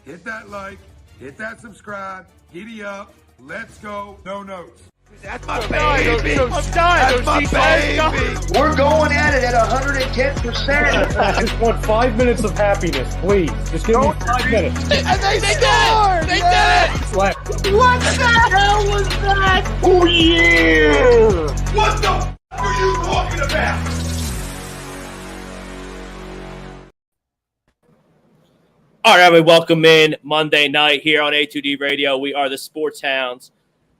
hit that like, hit that subscribe, giddy up, let's go, no notes. That's my baby. That's my baby. We're going at it at 110%. I just want 5 minutes of happiness, please. Just give me 5 minutes. And they scored! They did it! Slap. What the hell was that? Oh, yeah! What the f*** are you talking about? All right, we welcome in Monday night here on A2D Radio. We are the Sports Hounds.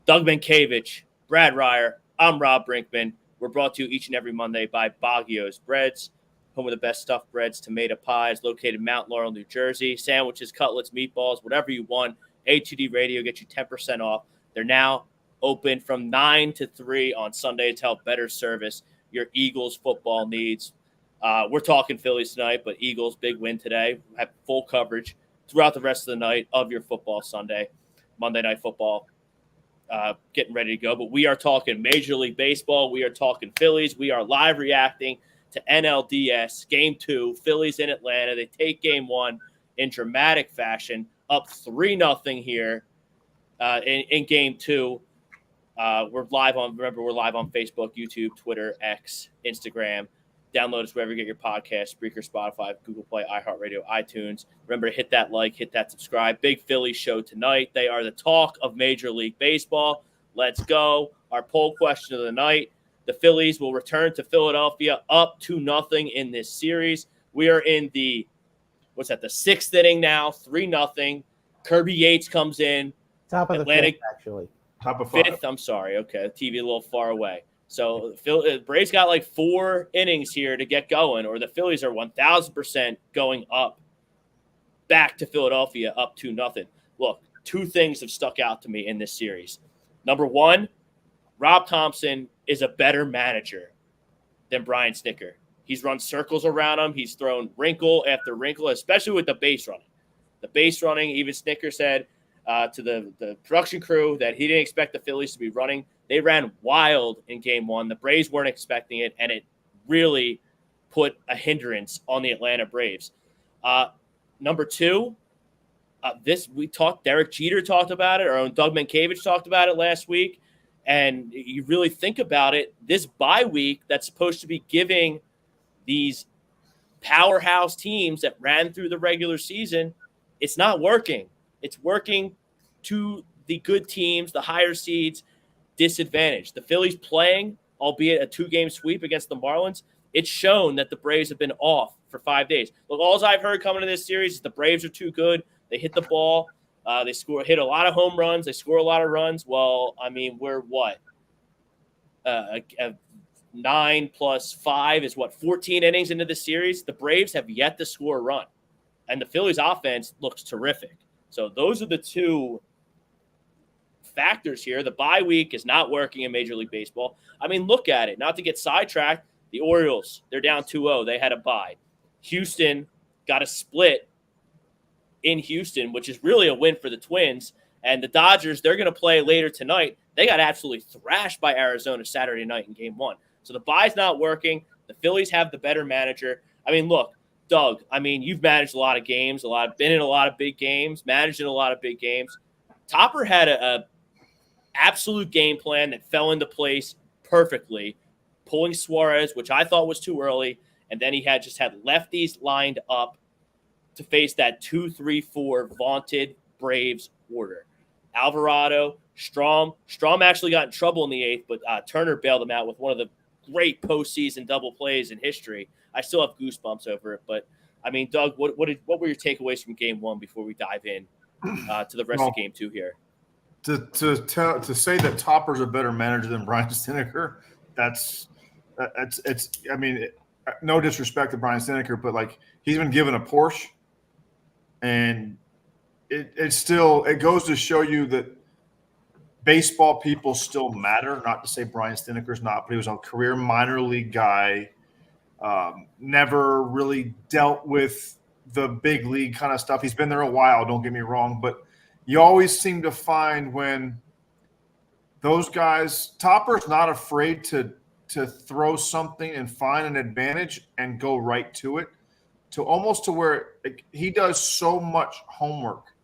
Doug Mankiewicz, Brad Ryer, I'm Rob Brinkman. We're brought to you each and every Monday by Baggio's Breads, home of the best stuffed breads, tomato pies, located in Mount Laurel, New Jersey. Sandwiches, cutlets, meatballs, whatever you want. A2D Radio gets you 10% off. They're now open from 9 to 3 on Sunday to help better service your Eagles football needs. We're talking Phillies tonight, but Eagles, big win today. We have full coverage throughout the rest of the night of your football Sunday, Monday Night Football. Getting ready to go, but we are talking Major League Baseball. We are talking Phillies. We are live reacting to NLDS Game 2, Phillies in Atlanta. They take Game 1 in dramatic fashion, up 3-0 here in Game 2. We're live on Facebook, YouTube, Twitter, X, Instagram. Download us wherever you get your podcast, Spreaker, Spotify, Google Play, iHeartRadio, iTunes. Remember to hit that like, hit that subscribe. Big Phillies show tonight. They are the talk of Major League Baseball. Let's go. Our poll question of the night. The Phillies will return to Philadelphia up 2-0 in this series. We are in the sixth inning now, 3-0. Kirby Yates comes in. Top of Atlanta, the fifth, actually. Top of fifth, I'm sorry. Okay, TV a little far away. So Braves got like 4 innings here to get going, or the Phillies are 1,000% going up back to Philadelphia up 2-0. Look, 2 things have stuck out to me in this series. Number 1, Rob Thompson is a better manager than Brian Snitker. He's run circles around him. He's thrown wrinkle after wrinkle, especially with the base running. The base running, even Snitker said to the production crew that he didn't expect the Phillies to be running. They ran wild in Game 1. The Braves weren't expecting it, and it really put a hindrance on the Atlanta Braves. Number 2, Derek Jeter talked about it, or Doug Mankiewicz talked about it last week, and you really think about it, this bye week that's supposed to be giving these powerhouse teams that ran through the regular season, it's not working. It's working to the good teams, the higher seeds, disadvantage. The Phillies playing, albeit a 2-game sweep against the Marlins, it's shown that the Braves have been off for 5 days. Look, all I've heard coming to this series is the Braves are too good. They hit the ball. They hit a lot of home runs. They score a lot of runs. Well, I mean, we're what? 9 plus 5 is 14 innings into the series. The Braves have yet to score a run. And the Phillies offense looks terrific. So those are the 2 factors here. The bye week is not working in Major League Baseball. I mean, look at it. Not to get sidetracked, the Orioles, they're down 2-0. They had a bye. Houston got a split in Houston, which is really a win for the Twins. And the Dodgers, they're going to play later tonight. They got absolutely thrashed by Arizona Saturday night in Game 1. So the bye's not working. The Phillies have the better manager. I mean, look, Doug, I mean, you've managed a lot of games, been in a lot of big games, managed in a lot of big games. Topper had a absolute game plan that fell into place perfectly, pulling Suarez, which I thought was too early, and then he had lefties lined up to face that 2-3-4 vaunted Braves order. Alvarado, Strom actually got in trouble in the 8th, but Turner bailed him out with one of the great postseason double plays in history. I still have goosebumps over it, but I mean, Doug, what were your takeaways from Game 1 before we dive in to the rest of Game 2 here? To say that Topper's a better manager than Brian Snitker, it's I mean, no disrespect to Brian Snitker, but like he's been given a Porsche, and it goes to show you that baseball people still matter. Not to say Brian Snitker's not, but he was a career minor league guy, never really dealt with the big league kind of stuff. He's been there a while, don't get me wrong, but you always seem to find when those guys, Topper's not afraid to throw something and find an advantage and go right to it, to almost to where he does so much homework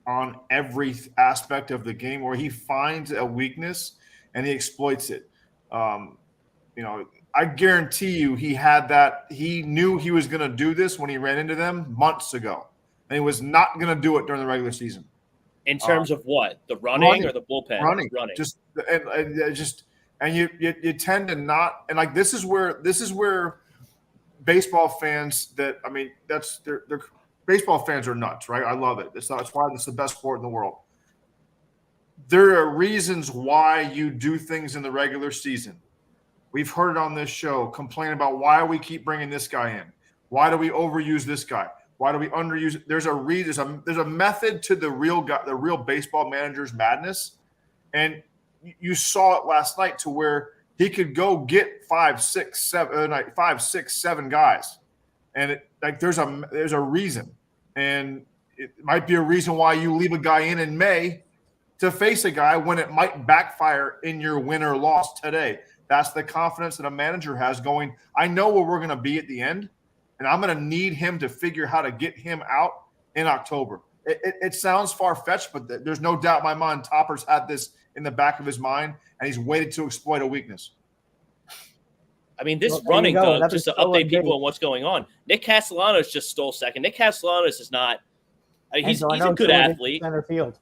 on every aspect of the game, where he finds a weakness and he exploits it. I guarantee you he had that. He knew he was going to do this when he ran into them months ago, and he was not going to do it during the regular season. In terms of what? The running or the bullpen? Running. Just and you tend to not, and like this is where baseball fans they're baseball fans are nuts, right? I love it. It's why it's the best sport in the world. There are reasons why you do things in the regular season. We've heard it on this show, complain about why we keep bringing this guy in. Why do we overuse this guy? Why do we underuse it? There's a reason. There's a method to the real baseball manager's madness, and you saw it last night to where he could go get 5, 6, 7 guys, and there's a reason, and it might be a reason why you leave a guy in May to face a guy when it might backfire in your win or loss today. That's the confidence that a manager has going, I know where we're going to be at the end, and I'm going to need him to figure how to get him out in October. It sounds far-fetched, but there's no doubt in my mind Topper's had this in the back of his mind, and he's waited to exploit a weakness. I mean, this running, Doug, just to update people on what's going on. Nick Castellanos just stole second. Nick Castellanos is not – he's a good athlete. Center field.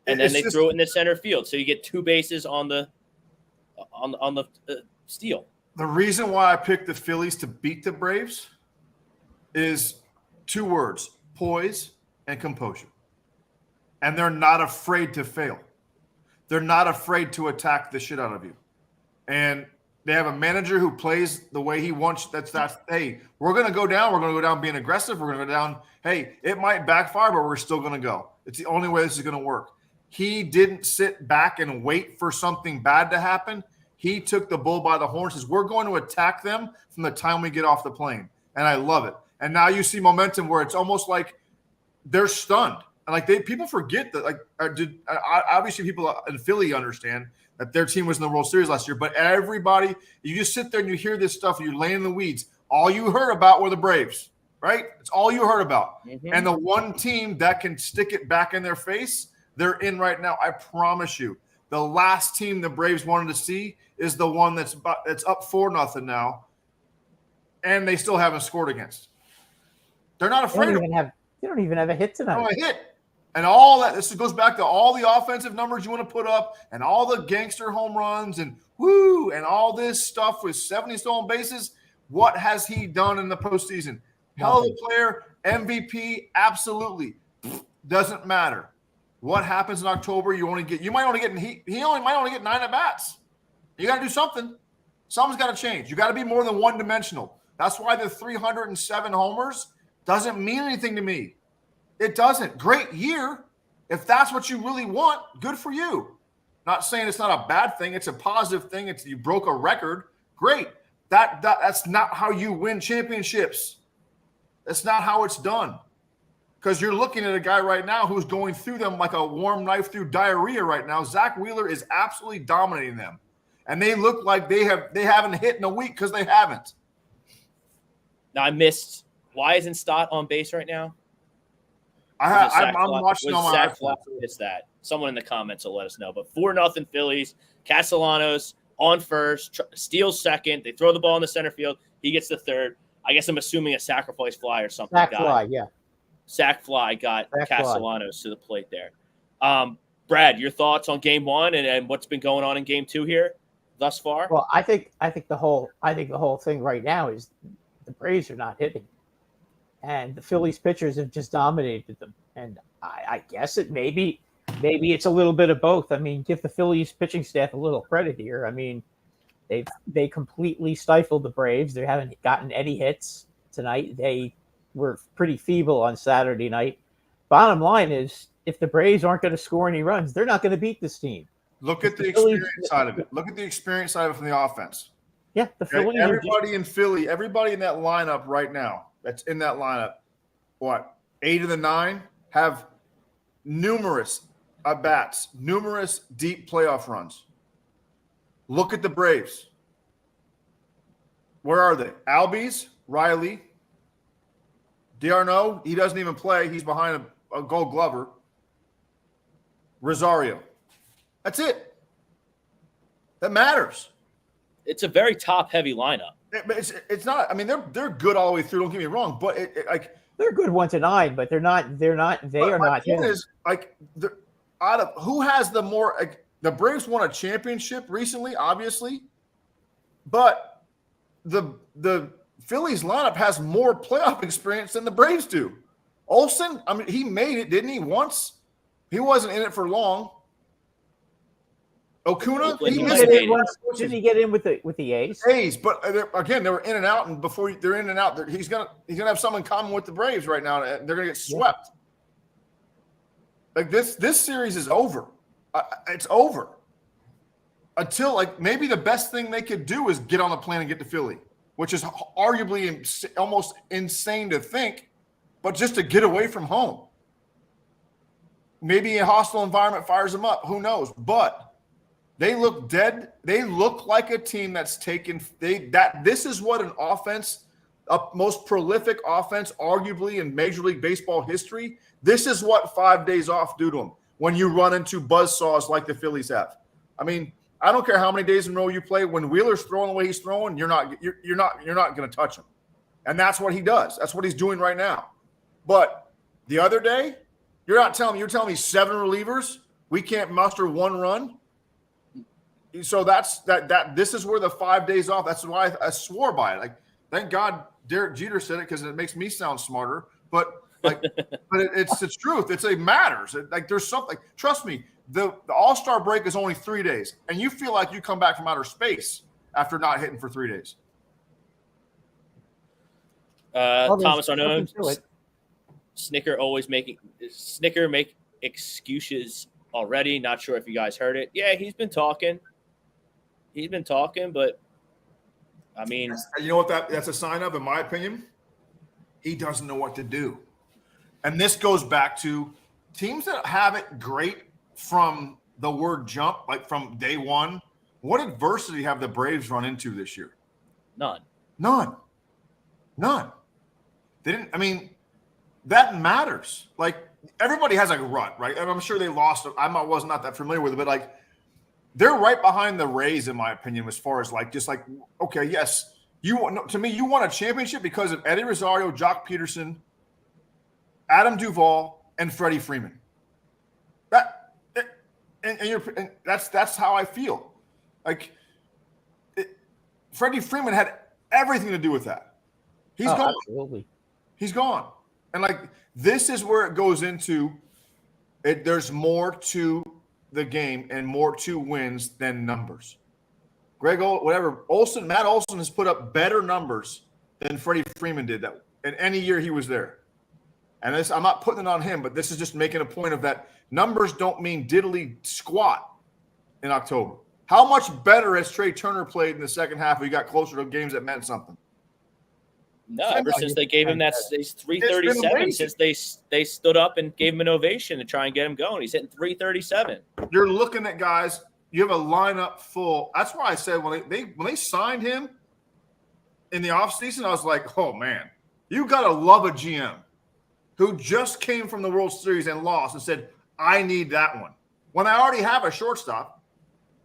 And then they throw it in the center field, so you get 2 bases on the steal. The reason why I picked the Phillies to beat the Braves is 2 words: poise and composure. And they're not afraid to fail. They're not afraid to attack the shit out of you. And they have a manager who plays the way he wants. Hey, we're going to go down. We're going to go down being aggressive. We're going to go down. Hey, it might backfire, but we're still going to go. It's the only way this is going to work. He didn't sit back and wait for something bad to happen. He took the bull by the horns. Says, we're going to attack them from the time we get off the plane. And I love it. And now you see momentum where it's almost like they're stunned. And people forget that, obviously people in Philly understand that their team was in the World Series last year, but everybody, you just sit there and you hear this stuff and you're laying in the weeds. All you heard about were the Braves, right? It's all you heard about. Mm-hmm. And the one team that can stick it back in their face, they're in right now. I promise you. The last team the Braves wanted to see is the one that's up 4-0 now, and they still haven't scored against. They're not afraid. They don't even have a hit tonight. No, a hit. And all that, this goes back to all the offensive numbers you want to put up and all the gangster home runs and and all this stuff with 70 stolen bases. What has he done in the postseason? Hell of a player, MVP, absolutely. Doesn't matter. What happens in October? He might only get 9 at bats. You got to do something. Something's got to change. You got to be more than one-dimensional. That's why the 307 homers doesn't mean anything to me. It doesn't. Great year. If that's what you really want, good for you. Not saying it's not a bad thing. It's a positive thing. You broke a record. Great. That's not how you win championships. That's not how it's done. Because you're looking at a guy right now who's going through them like a warm knife through diarrhea right now. Zach Wheeler is absolutely dominating them. And they look like they haven't hit in a week because they haven't. Now I missed. Why isn't Stott on base right now? I'm watching on my iPhone. Missed that. Someone in the comments will let us know. But 4-0 Phillies. Castellanos on first, steals second. They throw the ball in the center field. He gets the third. I guess I'm assuming a sacrifice fly or something. Sac fly got Castellanos to the plate there. Brad, your thoughts on Game 1 and what's been going on in Game 2 here thus far? Well, I think the whole thing right now is the Braves are not hitting, and the Phillies pitchers have just dominated them. And I guess maybe it's a little bit of both. I mean, give the Phillies pitching staff a little credit here. I mean, they completely stifled the Braves. They haven't gotten any hits tonight. They were pretty feeble on Saturday night. Bottom line is, if the Braves aren't going to score any runs, they're not going to beat this team. Look at the experience side of it. Look at the experience side of it from the offense. Yeah, the Phillies. Everybody in Philly, everybody in that lineup right now, that's in that lineup, 8 of the 9 have numerous at-bats, numerous deep playoff runs. Look at the Braves. Where are they? Albies, Riley, D'Arnaud, he doesn't even play. He's behind a Gold Glover. Rosario. That's it. That matters. It's a very top-heavy lineup. It's not. I mean, they're good all the way through. Don't get me wrong, but like they're good 1-9, but they're not. They are not. My point is, like, out of who has the more? Like, the Braves won a championship recently, obviously, but the Phillies lineup has more playoff experience than the Braves do. Olsen, I mean, he made it, didn't he? Once. He wasn't in it for long. Acuna, didn't he get in with the A's? A's, but again, they were in and out, and before they're in and out, he's gonna have something in common with the Braves right now. And they're gonna get swept. Like this series is over. It's over. Until, like, maybe the best thing they could do is get on the plane and get to Philly, which is arguably almost insane to think, but just to get away from home. Maybe a hostile environment fires them up. Who knows? But they look dead. They look like a team that's taken this is what an offense, a most prolific offense, arguably in Major League Baseball history. This is what 5 days off do to them when you run into buzzsaws like the Phillies have. I mean, I don't care how many days in a row you play. When Wheeler's throwing the way he's throwing, you're not going to touch him, and that's what he does. That's what he's doing right now. But the other day, you're telling me 7 relievers, we can't muster 1 run. So that's that. This is where the 5 days off. That's why I swore by it. Like, thank God Derek Jeter said it because it makes me sound smarter. But but it's the truth. It matters. Like, there's something. Trust me. The All-Star break is only 3 days, and you feel like you come back from outer space after not hitting for 3 days. Thomas Arno, Snicker make excuses already. Not sure if you guys heard it. Yeah, he's been talking. But I mean, you know what that's a sign of, in my opinion? He doesn't know what to do. And this goes back to teams that have it great from the word jump, like from day one. What adversity have the Braves run into this year? None. They didn't. I mean, that matters. Like, everybody has a rut, right? And I'm sure they lost. I was not that familiar with it, but like, they're right behind the Rays, in my opinion, as far as like, just like, okay, yes, you won a championship because of Eddie Rosario, Jock Peterson, Adam Duvall, and Freddie Freeman. And that's how I feel. Like, Freddie Freeman had everything to do with that. He's gone. Absolutely. He's gone. And like, this is where it goes into it. There's more to the game and more to wins than numbers. Matt Olson has put up better numbers than Freddie Freeman did that in any year he was there. And I'm not putting it on him, but this is just making a point of that numbers don't mean diddly squat in October. How much better has Trea Turner played in the second half? We got closer to games that meant something. No, ever since they gave him that 337, since they stood up and gave him an ovation to try and get him going. He's hitting 337. You're looking at guys. You have a lineup full. That's why I said when they signed him in the offseason, I was like, oh man, you gotta love a GM who just came from the World Series and lost and said, I need that one. When I already have a shortstop,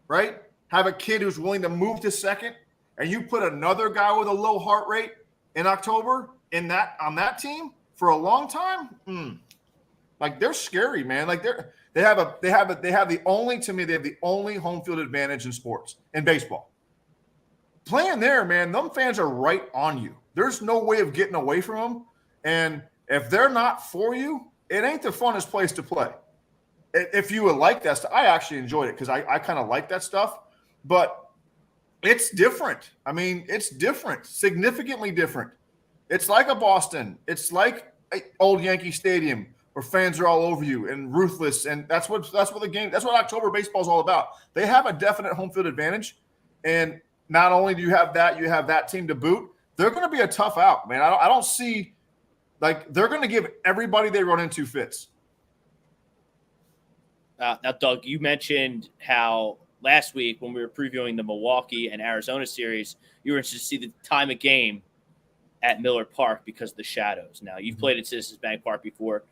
right? Have a kid who's willing to move to second, and you put another guy with a low heart rate in October on that team for a long time. Like, they're scary, man. Like, they have the only home field advantage in sports, in baseball. Playing there, man, them fans are right on you. There's no way of getting away from them. And if they're not for you, it ain't the funnest place to play. If you would like that stuff, I actually enjoyed it because I kind of like that stuff. But it's different. I mean, it's different, significantly different. It's like a Boston. It's like old Yankee Stadium where fans are all over you and ruthless. And that's what October baseball is all about. They have a definite home field advantage. And not only do you have that team to boot, they're going to be a tough out, man. I don't see, like, they're going to give everybody they run into fits. Now, Doug, you mentioned how last week when we were previewing the Milwaukee and Arizona series, you were interested to see the time of game at Miller Park because of the shadows. Now, you've played at Citizens Bank Park before.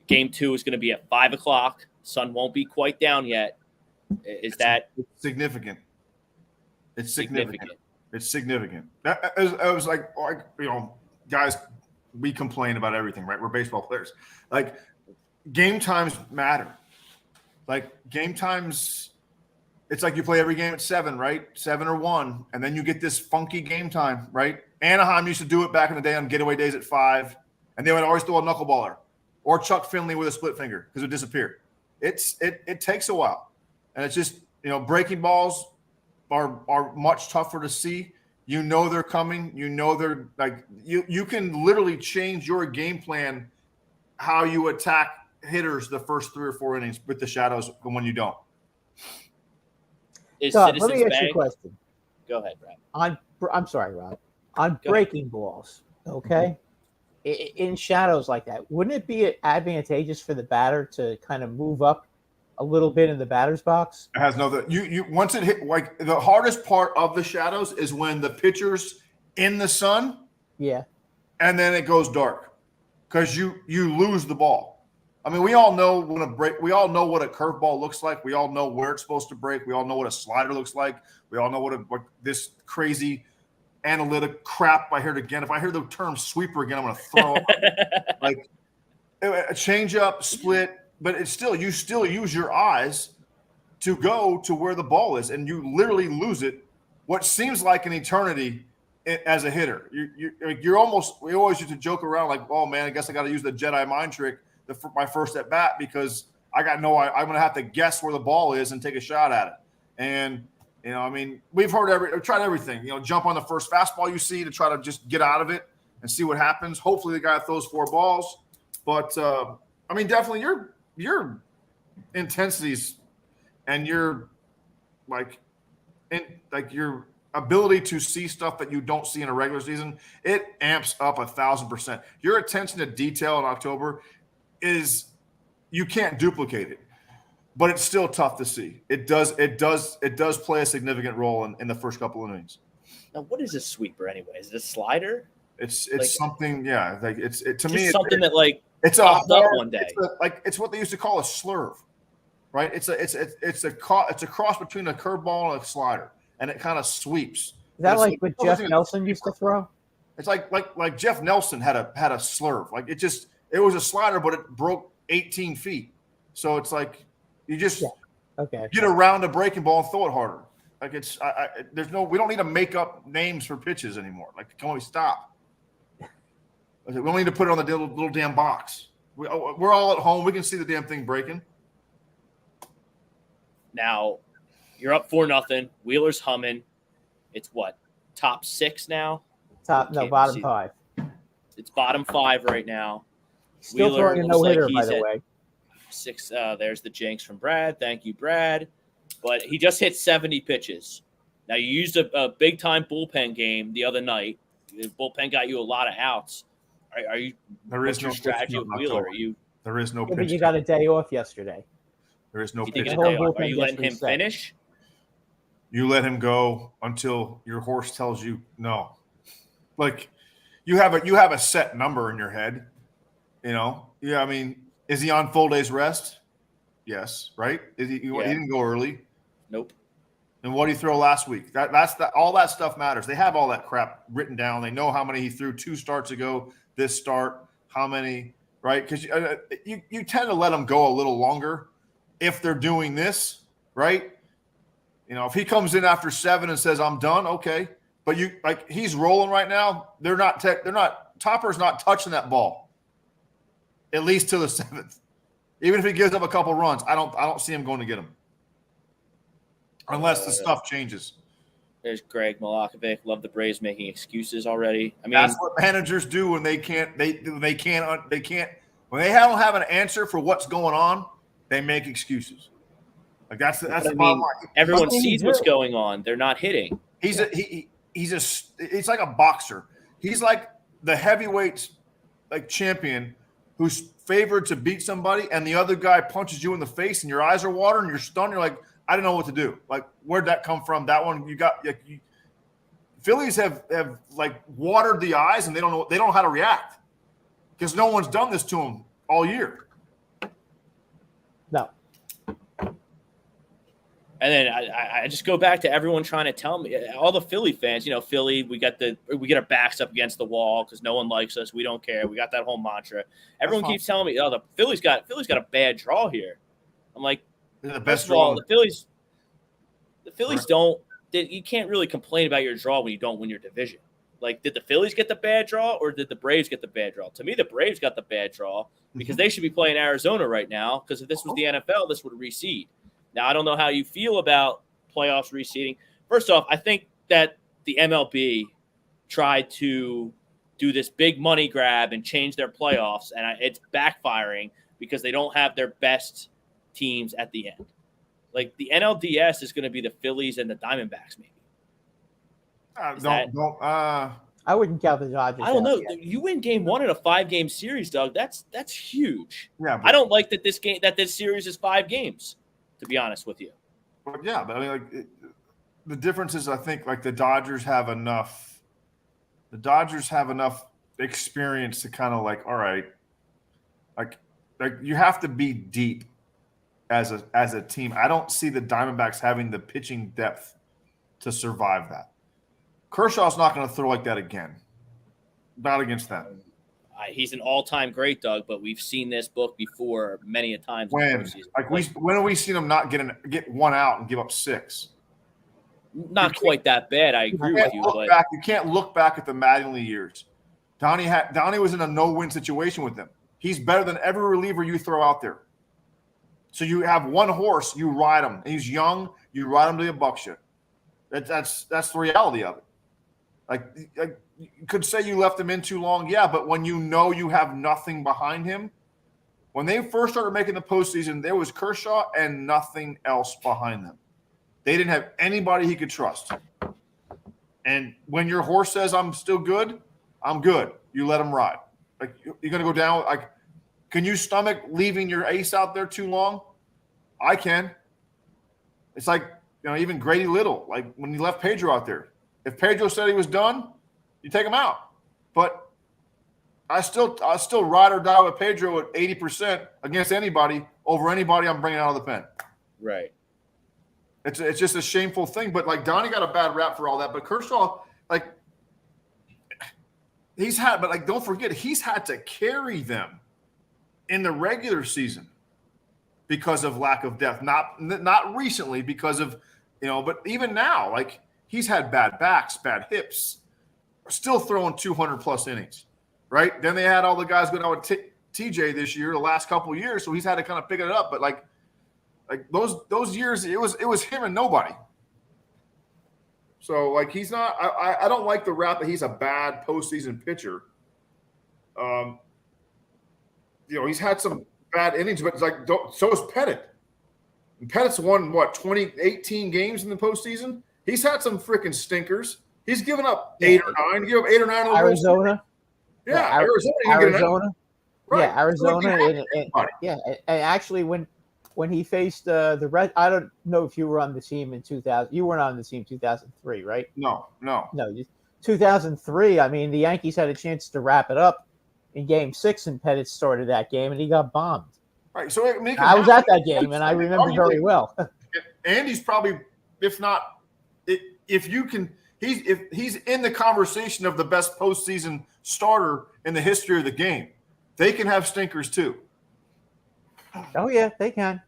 Game 2 is going to be at 5 o'clock Sun won't be quite down yet. Is that significant? It's significant. It's significant. I was like, guys, we complain about everything, right? We're baseball players. Like, game times matter. Like, game times, it's like you play every game at 7, right? 7 or 1, and then you get this funky game time, right? Anaheim used to do it back in the day on getaway days at 5, and they would always throw a knuckleballer or Chuck Finley with a split finger because it would disappear. It takes a while, and it's just, breaking balls are much tougher to see. They're coming. They're like you can literally change your game plan how you attack hitters the first 3 or 4 innings with the shadows when you don't. Let me ask you a question. Go ahead, Rob. I'm sorry, Rob. On breaking balls, okay? In shadows like that, wouldn't it be advantageous for the batter to kind of move up a little bit in the batter's box? It has you once it hit, like, the hardest part of the shadows is when the pitcher's in the sun. Yeah. And then it goes dark because you lose the ball. I mean, we all know we all know what a curveball looks like. We all know where it's supposed to break. We all know what a slider looks like. We all know what this crazy analytic crap I heard again. If I hear the term sweeper again, I'm going to throw up. Like, a changeup, split. But you still use your eyes to go to where the ball is, and you literally lose it what seems like an eternity as a hitter. We always used to joke around like, oh, man, I guess I got to use the Jedi mind trick my first at bat because I'm going to have to guess where the ball is and take a shot at it. And, we've tried everything, jump on the first fastball you see to try to just get out of it and see what happens. Hopefully the guy throws 4 balls. But, definitely your intensities and your your ability to see stuff that you don't see in a regular season, it amps up 1,000%. Your attention to detail in October you can't duplicate it, but it's still tough to see. It does play a significant role in the first couple of innings. Now, what is a sweeper anyway? Is it a slider? It's something, yeah. Like it's something that it's popped up one day. It's what they used to call a slurve, right? It's a cross between a curveball and a slider, and it kind of sweeps. Is that like what Jeff Nelson used to throw? It's like Jeff Nelson had a slurve. Like it was a slider, but it broke 18 feet. So it's like you just get around a breaking ball and throw it harder. Like we don't need to make up names for pitches anymore. Like, can we stop? We don't need to put it on the little damn box. We're all at home. We can see the damn thing breaking. Now, you're up 4-0. Wheeler's humming. It's what? Top 6 now? Bottom 5. It's bottom 5 right now. Still Wheeler throwing a no-hitter, by the way. 6. There's the jinx from Brad. Thank you, Brad. But he just hit 70 pitches. Now, you used a big-time bullpen game the other night. The bullpen got you a lot of outs. Are you? There is no strategy with Wheeler. There is no. But you got a day off yesterday. There is no pitch. Are you letting him finish? You let him go until your horse tells you no. Like, you have a set number in your head. Yeah. I mean, is he on full day's rest? Yes. Right. Is he? Yeah. He didn't go early. Nope. And what did he throw last week? All that stuff matters. They have all that crap written down. They know how many he threw 2 starts ago. This start, how many, right? Because you tend to let them go a little longer if they're doing this, right? If he comes in after 7 and says I'm done, okay. But he's rolling right now. Topper's not touching that ball, at least till the 7th. Even if he gives up a couple runs, I don't see him going to get him. Unless the stuff changes. There's Greg Milakovic. Love the Braves making excuses already. I mean, that's what managers do when they can't. When they don't have an answer for what's going on, they make excuses. Like that's the bottom line. Everyone sees what's going on. They're not hitting. It's like a boxer. He's like the heavyweight champion who's favored to beat somebody, and the other guy punches you in the face, and your eyes are watering, and you're stunned. You're like, I don't know what to do. Like, where'd that come from? That one you got. Phillies have watered the eyes, and they don't know how to react because no one's done this to them all year. No, And then I just go back to everyone trying to tell me, all the Philly fans, Philly, we get our backs up against the wall because no one likes us. We don't care. We got that whole mantra. Everyone keeps telling me, the Phillies got a bad draw here. I'm like, the best draw. draw. The Phillies don't. You can't really complain about your draw when you don't win your division. Like, did the Phillies get the bad draw or did the Braves get the bad draw? To me, the Braves got the bad draw because they should be playing Arizona right now. Because if this was the NFL, this would reseed. Now, I don't know how you feel about playoffs reseeding. First off, I think that the MLB tried to do this big money grab and change their playoffs, and it's backfiring because they don't have their best teams at the end. Like, the NLDS is going to be the Phillies and the Diamondbacks, maybe. I wouldn't count the Dodgers. I don't know. You win game 1 in a 5-game series, Doug. That's huge. Yeah, I don't like that this series is 5 games, to be honest with you. But I mean, the difference is, I think, like, the Dodgers have enough experience to kind of like, all right, like you have to be deep as a team. I don't see the Diamondbacks having the pitching depth to survive that. Kershaw's not going to throw like that again. Not against them. He's an all-time great, Doug, but we've seen this book before many a times. When have we seen him not get one out and give up 6? Not quite that bad. I agree with you. But you can't look back at the Mattingly years. Donnie was in a no-win situation with them. He's better than every reliever you throw out there. So you have one horse, you ride him. He's young, you ride him to the buckshot. That's the reality of it. Like, you could say you left him in too long, yeah, but when you know you have nothing behind him, when they first started making the postseason, there was Kershaw and nothing else behind them. They didn't have anybody he could trust. And when your horse says, I'm still good, I'm good. You let him ride. Like, you're going to go down. Like, can you stomach leaving your ace out there too long? I can. It's like, even Grady Little, like when he left Pedro out there. If Pedro said he was done, you take him out. But I still ride or die with Pedro at 80% against anybody over anybody I'm bringing out of the pen. Right. It's just a shameful thing. But, like, Donnie got a bad rap for all that. But Kershaw, like, don't forget, he's had to carry them in the regular season because of lack of depth. Not recently because of, but even now, like, he's had bad backs, bad hips, still throwing 200-plus innings, right? Then they had all the guys going out with TJ this year, the last couple of years, so he's had to kind of pick it up. But, like those years, it was him and nobody. So, like, he's not – I don't like the rap that he's a bad postseason pitcher. He's had some bad innings, but it's like so is Pettit. And Pettit's won, 18 games in the postseason? He's had some freaking stinkers. He's given up 8 or 9. Give up 8 or 9 on Arizona. Yeah, Arizona. Right. Yeah, Arizona. And actually, when he faced the Red, I don't know if you were on the team in 2000. You weren't on the team 2003, right? No. 2003. I mean, the Yankees had a chance to wrap it up in Game 6, and Pettit started that game, and he got bombed. Right. So I was at that game, and I remember very well. Andy's probably, if not, if he's in the conversation of the best postseason starter in the history of the game. They can have stinkers too. Oh yeah, they can.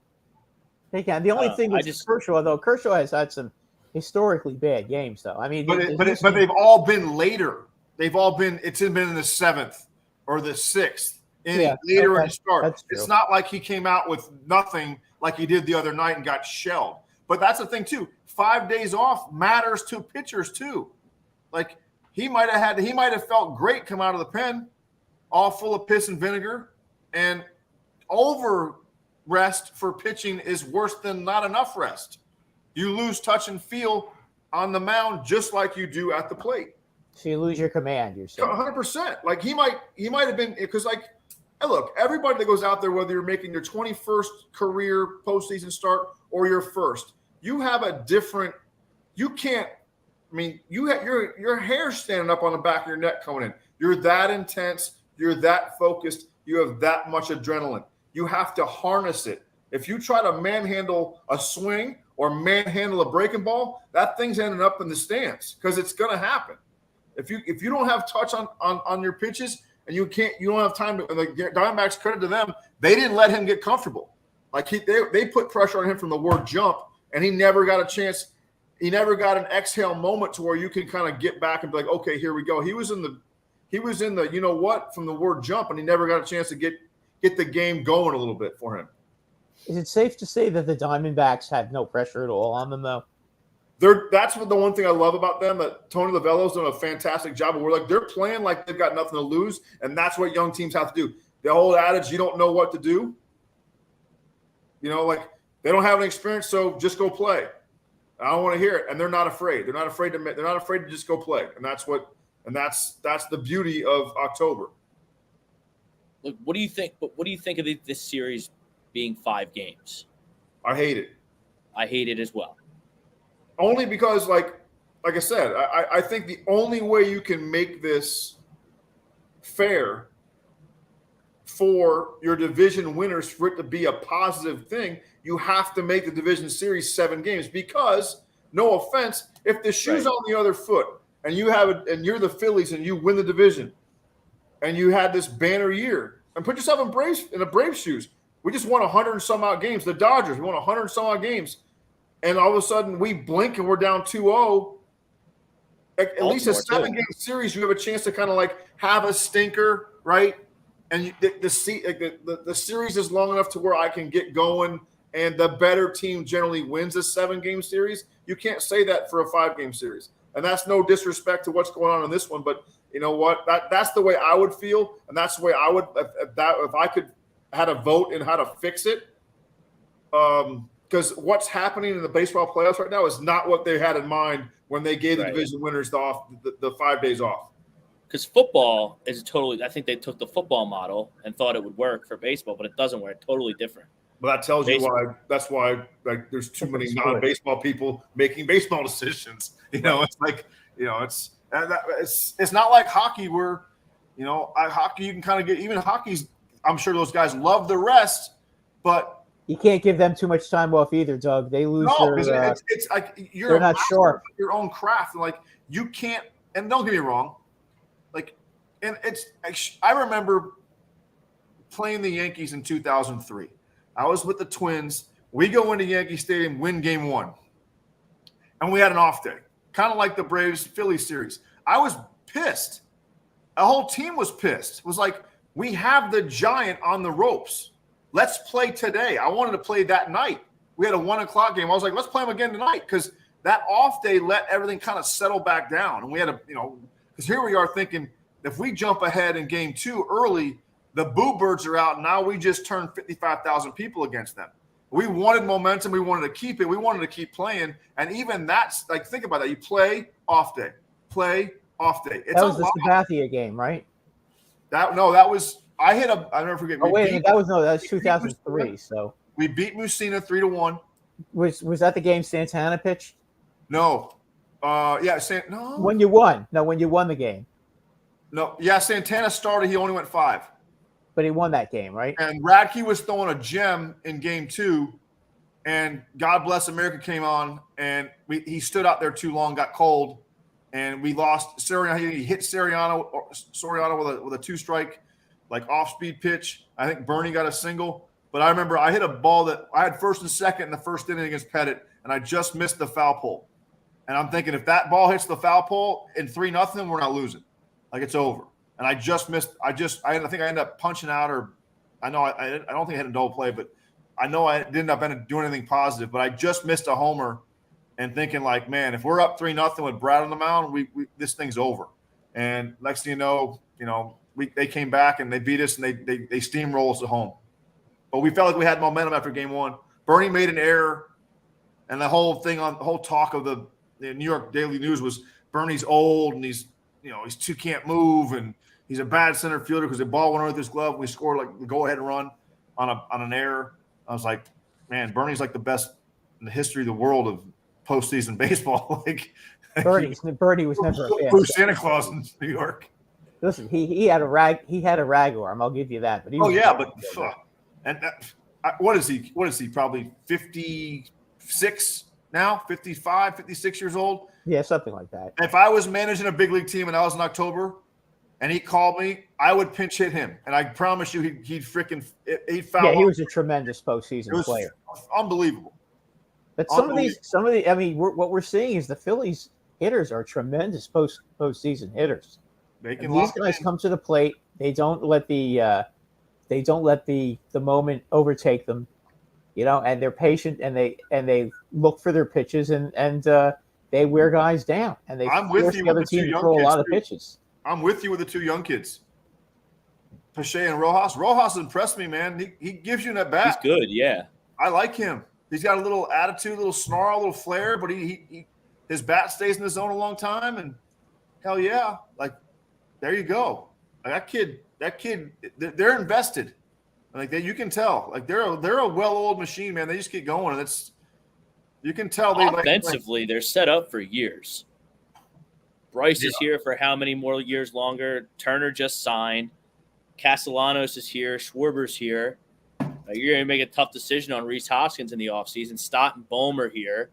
The only thing is Kershaw, though. Kershaw has had some historically bad games, though. I mean, but they've all been later. It's been in the 7th or the 6th inning later in the start. It's not like he came out with nothing like he did the other night and got shelled. But that's the thing too. 5 days off matters to pitchers too. Like, he might have felt great come out of the pen, all full of piss and vinegar, and over rest for pitching is worse than not enough rest. You lose touch and feel on the mound just like you do at the plate. So you lose your command, you're saying. 100%. Like, he might have been, because, like, hey, look, everybody that goes out there, whether you're making your 21st career postseason start or your first, you have a different – you can't – I mean, you have your hair standing up on the back of your neck coming in. You're that intense. You're that focused. You have that much adrenaline. You have to harness it. If you try to manhandle a swing or manhandle a breaking ball, that thing's ending up in the stands because it's going to happen. If you don't have touch on your pitches and you don't have time to, like Diamondbacks, credit to them, they didn't let him get comfortable. Like they put pressure on him from the word jump, and he never got a chance. He never got an exhale moment to where you can kind of get back and be like, okay, here we go. He was in the you know what from the word jump, and he never got a chance to get the game going a little bit for him. Is it safe to say that the Diamondbacks had no pressure at all on them, though? That's what the one thing I love about them, that Tony Lavello's done a fantastic job. We're like, they're playing like they've got nothing to lose, and that's what young teams have to do. The whole adage, you don't know what to do. You know, like they don't have an experience, so just go play. I don't want to hear it, and they're not afraid. They're not afraid to just go play, and that's the beauty of October. Look, what do you think? What do you think of this series being 5 games? I hate it. I hate it as well. Only because, like I said, I think the only way you can make this fair for your division winners, for it to be a positive thing, you have to make the division series 7 games. Because, no offense, if the shoe's on the other foot and you have it, and you're the Phillies and you win the division, and you had this banner year, and put yourself in the Braves shoes. We just won 100 and some odd games. The Dodgers, we won 100 and some odd games. And all of a sudden we blink and we're down 2-0. At least a 7-game series, you have a chance to kind of like have a stinker, right? And the series is long enough to where I can get going, and the better team generally wins a 7-game series. You can't say that for a 5-game series. And that's no disrespect to what's going on in this one, but you know what? That's the way I would feel, and that's the way I would if I could had a vote in how to fix it. Because what's happening in the baseball playoffs right now is not what they had in mind when they gave the division winners the 5 days off. Because football is I think they took the football model and thought it would work for baseball, but it doesn't work. Totally different. But that tells you why. That's why like there's too many non-baseball people making baseball decisions. You know, it's like it's not like hockey where hockey you can kind of get even hockey's. I'm sure those guys love the rest, but you can't give them too much time off either, Doug. They lose their. It's like they're not sure your own craft. Like you can't. And don't get me wrong, like, and I remember playing the Yankees in 2003. I was with the Twins. We go into Yankee Stadium, win game 1, and we had an off day, kind of like the Braves-Phillies series. I was pissed. The whole team was pissed. It was like, we have the giant on the ropes. Let's play today. I wanted to play that night. We had a 1:00 game. I was like, let's play them again tonight, because that off day let everything kind of settle back down. And we had because here we are thinking, if we jump ahead in game 2 early, the boo birds are out. Now we just turned 55,000 people against them. We wanted momentum. We wanted to keep it. We wanted to keep playing. And even that's like, think about that. You play off day, play off day. That was the Sabathia game, right? That was. I never forget. Oh wait, that was 2003. So we beat Mussina 3-1. Was that the game Santana pitched? No. No. When you won? No, when you won the game. No. Yeah, Santana started. He only went 5. But he won that game, right? And Radke was throwing a gem in game 2, and God Bless America came on, and he stood out there too long, got cold, and we lost. Soriano, he hit Soriano with a 2-strike, like off-speed pitch. I think Bernie got a single. But I remember I hit a ball that I had first and second in the first inning against Pettit, and I just missed the foul pole. And I'm thinking, if that ball hits the foul pole in 3-0, we're not losing. Like, it's over. And I just missed. I think I ended up punching out, or I don't think I had a double play, but I know I didn't end up doing anything positive. But I just missed a homer, and thinking like, man, if we're up 3-0 with Brad on the mound, this thing's over. And next thing you know, they came back and they beat us, and they steamrolled us at home. But we felt like we had momentum after game 1. Bernie made an error, and the whole talk of the New York Daily News was Bernie's old and he's can't move, and he's a bad center fielder because the ball went underneath his glove. We scored like the go-ahead run on an error. I was like, man, Bernie's like the best in the history of the world of postseason baseball. Like Bernie was never a Bruce Santa Claus in New York. Listen, he had a rag arm. I'll give you that. But what is he? Probably 50 56 now, 55, 56 years old. Yeah, something like that. If I was managing a big league team and I was in October and he called me, I would pinch hit him. And I promise you he'd foul. Yeah, he was a tremendous postseason player. Unbelievable. But some of the, I mean, what we're seeing is the Phillies hitters are tremendous postseason hitters. These guys come to the plate. They don't let the moment overtake them, and they're patient and they look for their pitches and they wear guys down and they force the other team to throw a lot of pitches. I'm with you with the two young kids, Pache and Rojas. Rojas impressed me, man. He gives you an at bat. He's good, yeah. I like him. He's got a little attitude, a little snarl, a little flair, but his bat stays in the zone a long time. And hell yeah, like there you go. Like that kid, they're invested. Like you can tell. Like they're a well-oiled machine, man. They just keep going, and you can tell they offensively they're set up for years. Bryce is here for how many more years longer? Turner just signed. Castellanos is here. Schwarber's here. You're going to make a tough decision on Rhys Hoskins in the offseason. Stott and Bohm are here.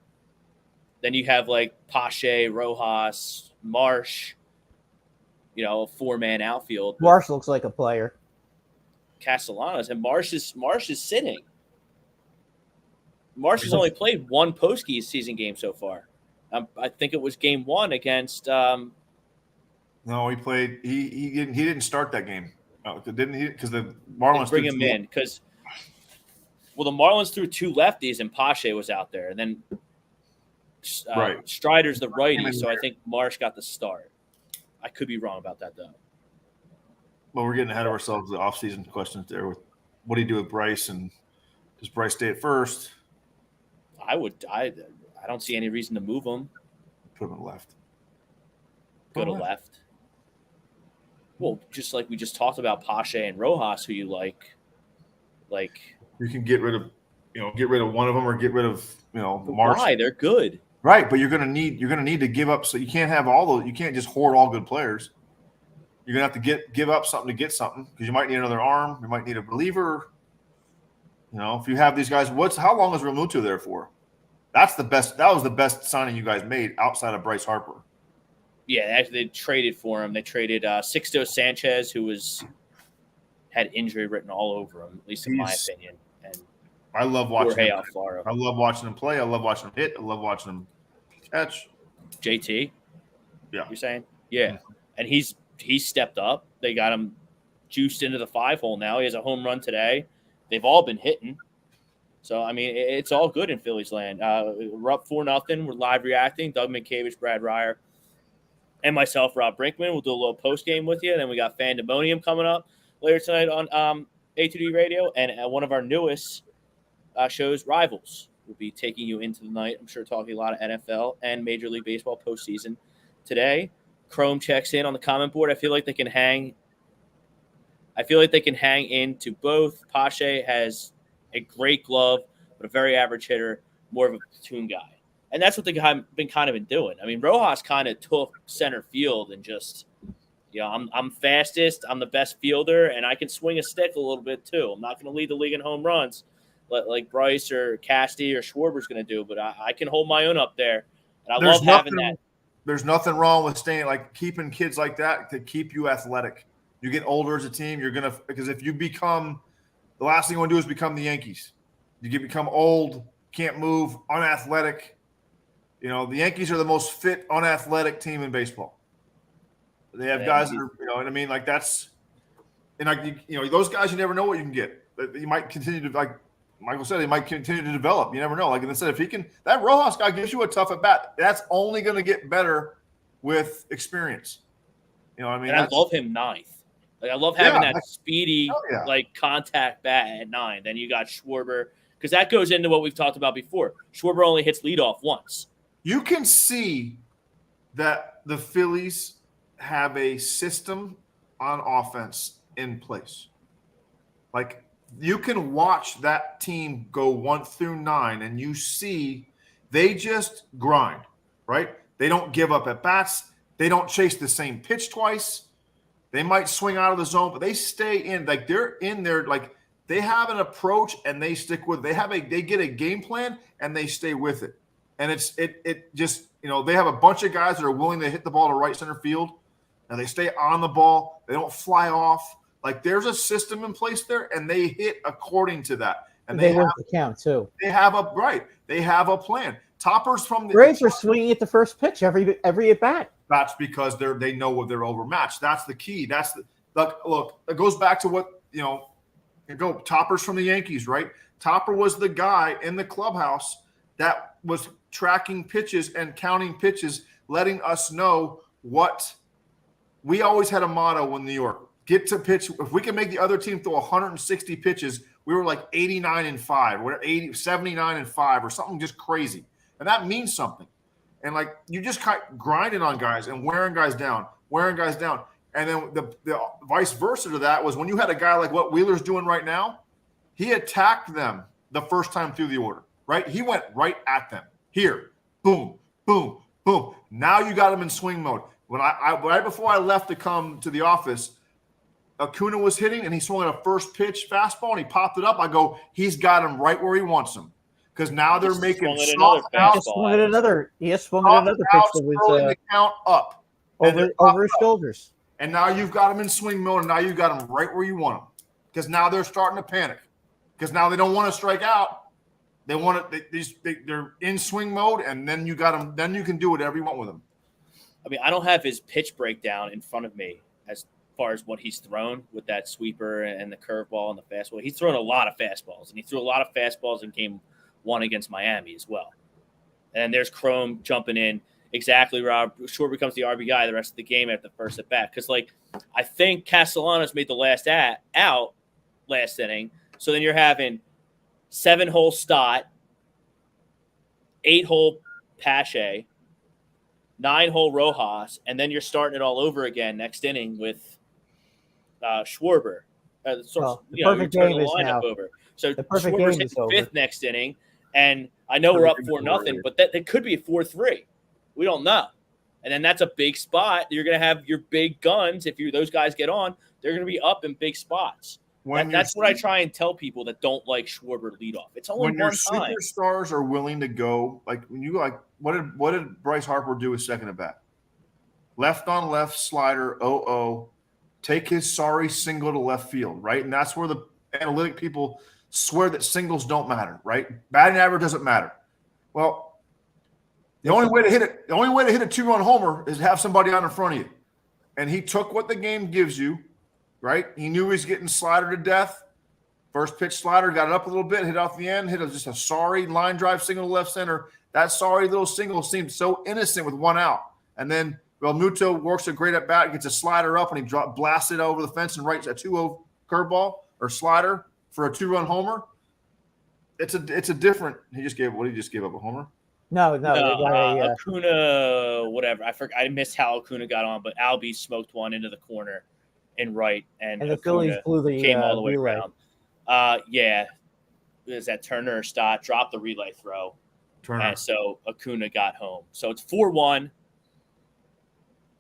Then you have like Pache, Rojas, Marsh, a four-man outfield. Marsh looks like a player. Castellanos. And Marsh is sitting. Marsh has only played one postseason game so far. I think it was game 1 against No, he played – he didn't start that game. Didn't he? Because the Marlins bring him in because – well, the Marlins threw 2 lefties, and Pache was out there. And then Strider's the righty, so I think Marsh got the start. I could be wrong about that, though. Well, we're getting ahead of ourselves with the offseason questions there. With what do you do with Bryce, and does Bryce stay at first? I don't see any reason to move him. Put him left. Go to left. Well, just like we just talked about Pache and Rojas, who you like. You can get rid of one of them or get rid of Marsh. Why? They're good. Right, but you're gonna need to give up. So you can't have all those. You can't just hoard all good players. You're gonna have to give up something to get something because you might need another arm. You might need a reliever. If you have these guys, how long is Realmuto there for? That's the best. That was the best signing you guys made outside of Bryce Harper. Yeah, actually, they traded for him. They traded Sixto Sanchez, who had injury written all over him, at least in my opinion. And I love watching him. Alfaro. I love watching him play. I love watching him hit. I love watching him catch. JT? Yeah. You're saying? Yeah. And he's stepped up. They got him juiced into the 5-hole now. He has a home run today. They've all been hitting. So, I mean, it's all good in Phillies land. We're up 4-0. We're live reacting. Doug Mankiewicz, Brad Ryer, and myself, Rob Brinkman. We'll do a little post-game with you. And then we got Fandemonium coming up later tonight on A2D Radio. And one of our newest shows, Rivals, will be taking you into the night. I'm sure talking a lot of NFL and Major League Baseball postseason today. Chrome checks in on the comment board. I feel like they can hang into both. Pache has a great glove, but a very average hitter, more of a platoon guy. And that's what the guy been doing. I mean, Rojas kind of took center field and just, I'm fastest, I'm the best fielder, and I can swing a stick a little bit too. I'm not going to lead the league in home runs like Bryce or Casty or Schwarber's going to do, but I can hold my own up there. And I love having that. There's nothing wrong with keeping kids like that to keep you athletic. You get older as a team, because if you become – the last thing you want to do is become the Yankees. You become old, can't move, unathletic. The Yankees are the most fit, unathletic team in baseball. They have guys that are, you know what I mean? Like that's – and those guys, you never know what you can get. You might continue to, like Michael said, he might continue to develop. You never know. Like instead, if he can – that Rojas guy gives you a tough at-bat. That's only going to get better with experience. You know what I mean? And I love him ninth. Like I love having that speedy, contact bat at 9. Then you got Schwarber, because that goes into what we've talked about before. Schwarber only hits leadoff once. You can see that the Phillies have a system on offense in place. Like you can watch that team go 1 through 9, and you see they just grind, right? They don't give up at bats. They don't chase the same pitch twice. They might swing out of the zone, but they stay in. Like they're in there. Like they have an approach and they stick with it. They get a game plan and they stay with it. And it just, they have a bunch of guys that are willing to hit the ball to right center field, and they stay on the ball. They don't fly off. Like, there's a system in place there, and they hit according to that. And they work the count too. They have a plan. Toppers from the Braves are swinging at the first pitch every at bat. That's because they know what they're overmatched. That's the key. Look. It goes back to what Toppers from the Yankees, right? Topper was the guy in the clubhouse that was tracking pitches and counting pitches, letting us know what we always had a motto in New York: get to pitch. If we can make the other team throw 160 pitches, we were like 89-5, or 79-5, or something just crazy. And that means something. And like, you just grinding on guys and wearing guys down. And then the vice versa to that was when you had a guy like what Wheeler's doing right now, he attacked them the first time through the order, right? He went right at them. Here, boom, boom, boom. Now you got him in swing mode. When I right before I left to come to the office, Acuna was hitting and he swung at a first pitch fastball and he popped it up. I go, he's got him right where he wants him. Because now they're making soft He swung at another pitch that was the count up over his shoulders. And now you've got him in swing mode, and now you've got him right where you want him. Because now they're starting to panic. Because now they don't want to strike out. They want it. They're in swing mode, and then you got them. Then you can do whatever you want with them. I mean, I don't have his pitch breakdown in front of me as far as what he's thrown with that sweeper and the curveball and the fastball. He's thrown a lot of fastballs, and he threw a lot of fastballs in Game 1 against Miami as well. And there's Chrome jumping in. Exactly, Rob. Schwarber becomes the RB guy the rest of the game at the first at bat. Because, I think Castellanos made the last out last inning. So then you're having 7-hole Stott, 8-hole Pache, 9-hole Rojas, and then you're starting it all over again next inning with Schwarber. The perfect game is now over. So the perfect Schwarber's game is hitting over. fifth next inning, and I know we're up 4-0, but that could be a 4-3. We don't know. And then that's a big spot. You're going to have your big guns. If those guys get on, they're going to be up in big spots. That's what I try and tell people that don't like Schwarber leadoff. It's only when one your time. superstars are willing to go, what did Bryce Harper do with second at bat? Left on left slider, take his sorry single to left field, right? And that's where the analytic people swear that singles don't matter, right? Batting average doesn't matter. Well, the only way to hit a 2-run homer is to have somebody out in front of you. And he took what the game gives you, right? He knew he was getting slider to death. First pitch slider, got it up a little bit, hit off the end, just a sorry line drive single to left center. That sorry little single seemed so innocent with one out. And then Muto works a great at bat, gets a slider up, and he blasts it over the fence and writes a 2-0 curveball or slider for a 2-run homer. It's a different. He just gave up a homer. No. Acuna, whatever. I forgot. I missed how Acuna got on, but Albie smoked one into the corner in right, and the Phillies blew the came all the way relay. around. Is that Turner or Stott dropped the relay throw? Turner. And so Acuna got home. So it's 4-1.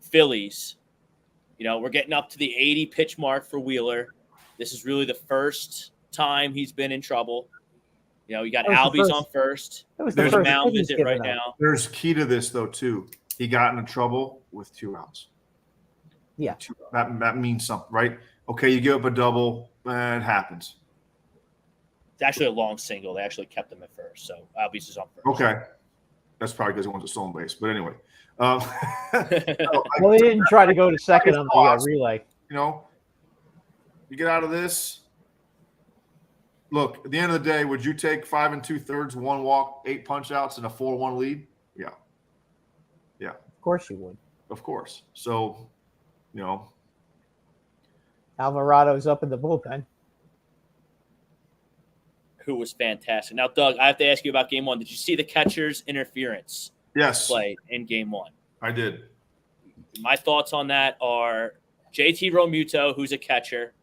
Phillies. We're getting up to the 80 pitch mark for Wheeler. This is really the first time he's been in trouble. You got Albie's on first. There's a mound visit right now. There's key to this, though, too. He got into trouble with 2 outs. Yeah. That means something, right? Okay, you give up a double, it happens. It's actually a long single. They actually kept him at first, so Albie's is on first. Okay. That's probably because he wants a stolen base. But anyway. Well, he didn't try to go to second on the relay. You get out of this. Look, at the end of the day, would you take 5 2/3, 1 walk, 8 punch outs, and a 4-1 lead? Yeah. Of course you would. Of course. So, Alvarado's up in the bullpen. Who was fantastic. Now, Doug, I have to ask you about Game 1. Did you see the catcher's interference play in Game 1? I did. My thoughts on that are JT Realmuto, who's a catcher,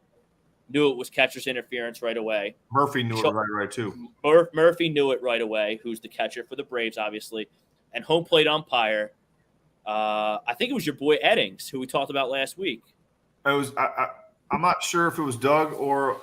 knew it was catcher's interference right away. Murphy knew it right too. Murphy knew it right away, who's the catcher for the Braves, obviously. And home plate umpire, I think it was your boy Eddings, who we talked about last week. I'm not sure if it was Doug or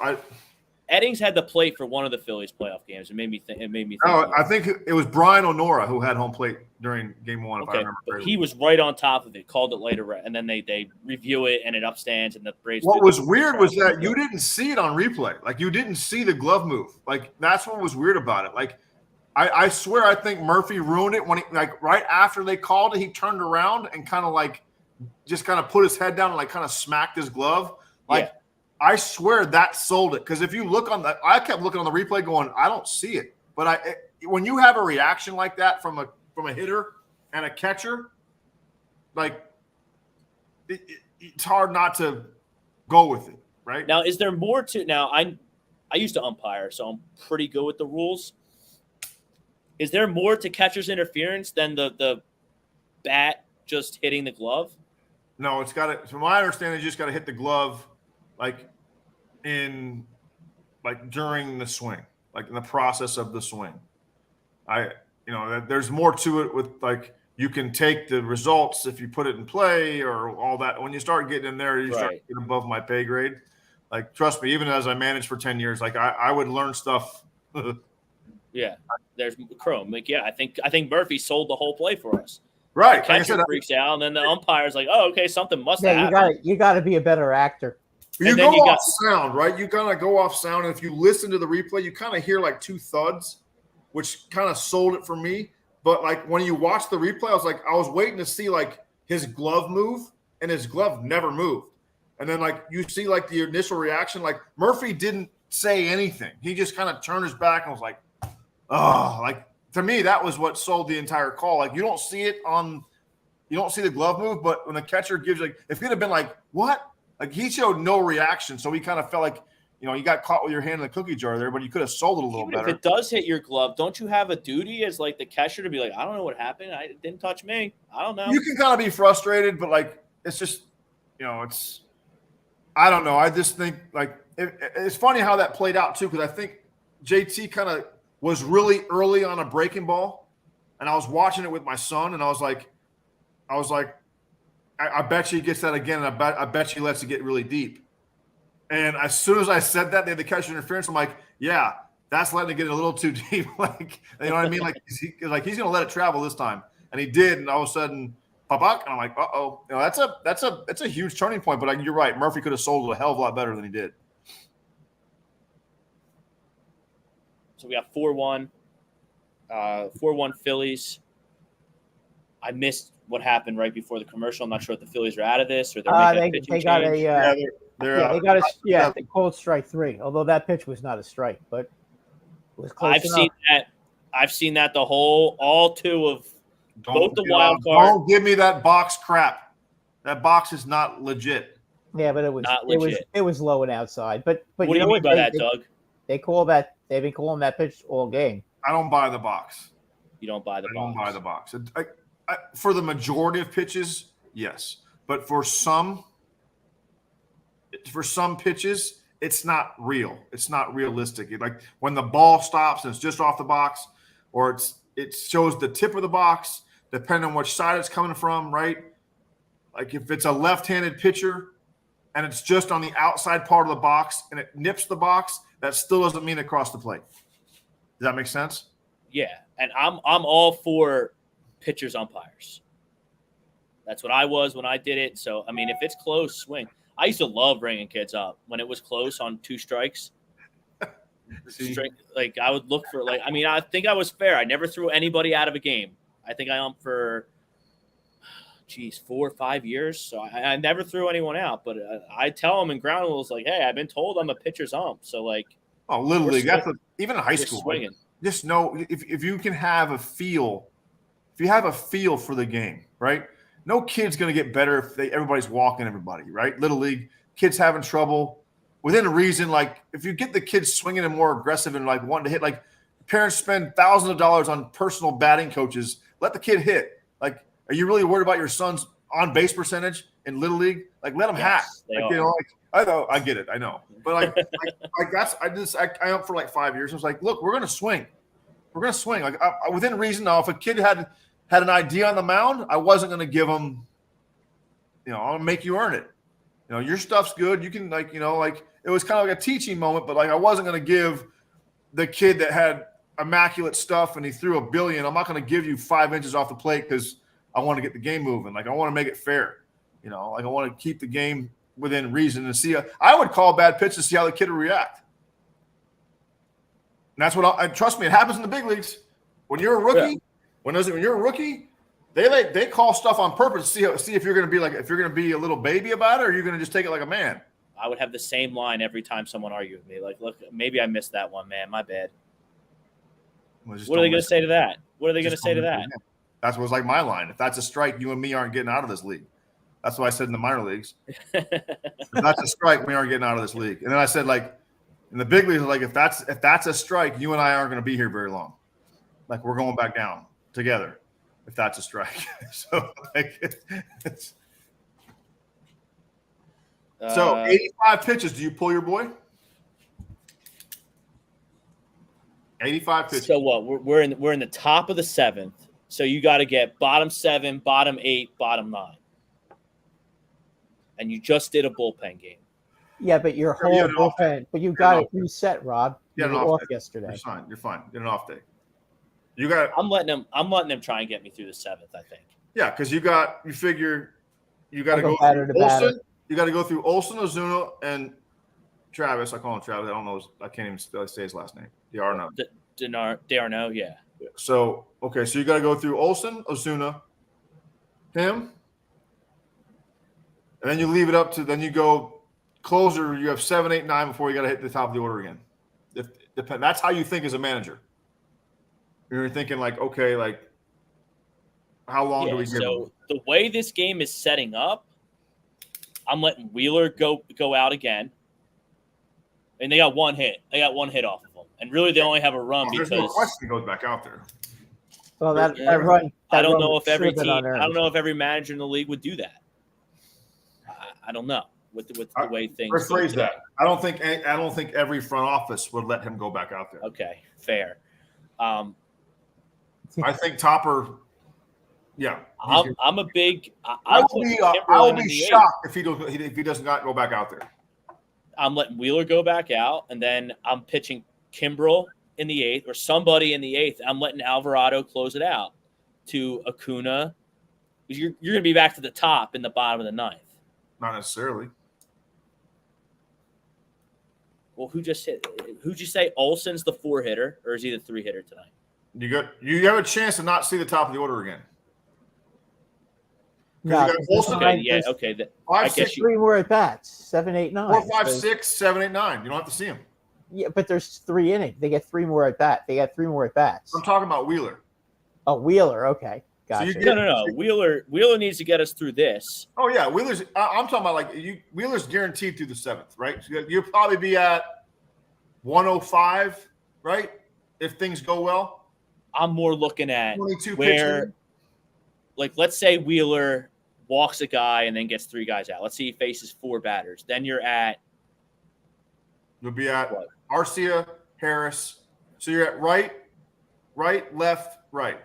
Eddings had the plate for one of the Phillies playoff games. It made me think. No, I think it was Brian O'Nora who had home plate during Game 1. If I Okay, remember but correctly. he was right on top of it. Called it later, and then they review it, and it upstands, and the Braves. What was weird was that you didn't see it on replay. Like, you didn't see the glove move. Like, that's what was weird about it. Like, I swear I think Murphy ruined it when he, like, right after they called it, he turned around and kind of like just kind of put his head down and like kind of smacked his glove. Like, I swear that sold it. Because if you look on the – I kept looking on the replay going, I don't see it. But when you have a reaction like that from a hitter and a catcher, like, it's hard not to go with it, right? Now, is there more to – now, I used to umpire, so I'm pretty good with the rules. Is there more to catcher's interference than the bat just hitting the glove? No, it's got to – from my understanding, you just got to hit the glove – during the swing, like in the process of the swing. There's more to it with like you can take the results if you put it in play or all that. When you start getting in there, you start getting above my pay grade. Like, trust me, even as I managed for 10 years, like I would learn stuff. Yeah, there's Chrome. Like, I think Murphy sold the whole play for us. Right. The catcher freaks out, and then the umpire's like, "Oh, okay, something must have happened." You got to be a better actor. You go off sound, right? You kind of go off sound, and if you listen to the replay, you kind of hear like two thuds, which kind of sold it for me. But like when you watch the replay, I was waiting to see like his glove move, and his glove never moved. And then like you see like the initial reaction, like Murphy didn't say anything. He just kind of turned his back and was like, "Oh," like to me that was what sold the entire call. Like you don't see the glove move, but when the catcher gives like, if it had been like, "What?" Like he showed no reaction, so he kind of felt like, you got caught with your hand in the cookie jar there, but you could have sold it a little better. If it does hit your glove, don't you have a duty as like the catcher to be like, "I don't know what happened. It didn't touch me. I don't know." You can kind of be frustrated, but like it's just, it's. I don't know. I just think like it's funny how that played out too, because I think JT kind of was really early on a breaking ball, and I was watching it with my son, and I was like. I bet you he gets that again, and I bet you he lets it get really deep. And as soon as I said that, they had the catcher interference. I'm like, yeah, that's letting it get a little too deep. Like, you know what I mean? Like he's going to let it travel this time, and he did. And all of a sudden, pop, and I'm like, uh-oh. That's a huge turning point. But you're right, Murphy could have sold it a hell of a lot better than he did. So we got 4-1, 4-1 Phillies. I missed what happened right before the commercial. I'm not sure if the Phillies are out of this or they're making a pitching change. They called strike 3. Although that pitch was not a strike, but it was close enough. I've seen that all two of both the wild card. Don't give me that box crap. That box is not legit. Yeah, but it was low and outside. But what do you mean by that, Doug? They call that. They've been calling that pitch all game. I don't buy the box. You don't buy the box. I don't buy the box. For the majority of pitches, yes, but for some pitches, it's not real. It's not realistic. Like when the ball stops and it's just off the box, or it shows the tip of the box, depending on which side it's coming from, right? Like if it's a left-handed pitcher and it's just on the outside part of the box and it nips the box, that still doesn't mean it crossed the plate. Does that make sense? Yeah, and I'm all for pitchers, umpires. That's what I was when I did it. So, I mean, if it's close, swing. I used to love ringing kids up when it was close on 2 strikes. Like, I would look for, like, I mean, I think I was fair. I never threw anybody out of a game. I think I umped for, 4 or 5 years. So, I never threw anyone out. But I tell them in ground rules, like, hey, I've been told I'm a pitcher's ump. So, like. Oh, Little League. Even in high school. Swinging. Just know if you can have a feel. If you have a feel for the game, right? No kid's going to get better if everybody's walking everybody, right? Little League, kids having trouble. Within reason, like if you get the kids swinging and more aggressive and like wanting to hit, like parents spend thousands of dollars on personal batting coaches. Let the kid hit. Like, are you really worried about your son's on base percentage in Little League? Like, let them hack. Like, I know, I get it, I know, but like that's I up for like 5 years. I was like, look, we're gonna swing. Like within reason. Now, if a kid had an idea on the mound, I wasn't going to give them, I'll make you earn it. Your stuff's good. You can like it was kind of like a teaching moment, but like I wasn't going to give the kid that had immaculate stuff and he threw $1 billion. I'm not going to give you 5 inches off the plate because I want to get the game moving. Like I want to make it fair. You know, like I want to keep the game within reason and see. I would call a bad pitch to see how the kid would react. And that's what trust me, it happens in the big leagues. When you're a rookie, when you're a rookie, they call stuff on purpose to see if you're going to be a little baby about it or you're going to just take it like a man. I would have the same line every time someone argued with me. Like, look, maybe I missed that one, man. My bad. Well, what are they going to say to that? What are they going to say to that? That's what's like my line. If that's a strike, you and me aren't getting out of this league. That's what I said in the minor leagues. If that's a strike, we aren't getting out of this league. And then I said, like, in the big leagues, like if that's a strike, you and I aren't going to be here very long. Like we're going back down together if that's a strike. So like so 85 pitches. Do you pull your boy? 85 pitches. So what? We're in the top of the 7th. So you got to get bottom 7, bottom 8, bottom 9. And you just did a bullpen game. Yeah, but your whole bullpen, but you got it reset, Rob. You were off yesterday. You're fine. Get an off day. You got. I'm letting them try and get me through the 7th. I think. Yeah, because you got to go through Olsen. You got to go through Olsen, Ozuna, and Travis. I call him Travis. I don't know. I can't even say his last name. D'Arnaud, yeah. So okay, so you got to go through Olsen, Ozuna, him, and then you leave it up to. Then you go. Closer, you have 7, 8, 9 before you got to hit the top of the order again. That's how you think as a manager. You're thinking like, okay, like how long do we give So the way this game is setting up, I'm letting Wheeler go out again. And they got one hit. They got one hit off of them. And really they only have a run because there's no question he goes back out there. Well, that run. I don't know if every team. I don't know if every manager in the league would do that. I don't know. With the way things rephrase that. I don't think every front office would let him go back out there. Okay, fair. I think Topper. Yeah, I'm a big. I will be shocked if he does not go back out there. I'm letting Wheeler go back out, and then I'm pitching Kimbrel in the 8th or somebody in the 8th. I'm letting Alvarado close it out to Acuna. You're going to be back to the top in the bottom of the 9th. Not necessarily. Well, who'd you say Olsen's the 4-hitter, or is he the 3-hitter tonight? You have a chance to not see the top of the order again. No, okay. I guess 3 more at bats. 7, 8, 9. 4, 5, 6, 7, 8, 9. You don't have to see him. Yeah, but there's 3 innings. They get 3 more at bat. They got 3 more at bats. I'm talking about Wheeler. Oh, Wheeler. Okay, gotcha. So no. Wheeler needs to get us through this. Oh yeah, Wheeler's. I'm talking about Wheeler's guaranteed through the 7th, right? So you'll probably be at 105, right? If things go well. I'm more looking at 22 where, pitching. like, let's say Wheeler walks a guy and then gets 3 guys out. Let's say he faces 4 batters. Then you'll be at what? Arcia, Harris. So you're at right, left, right.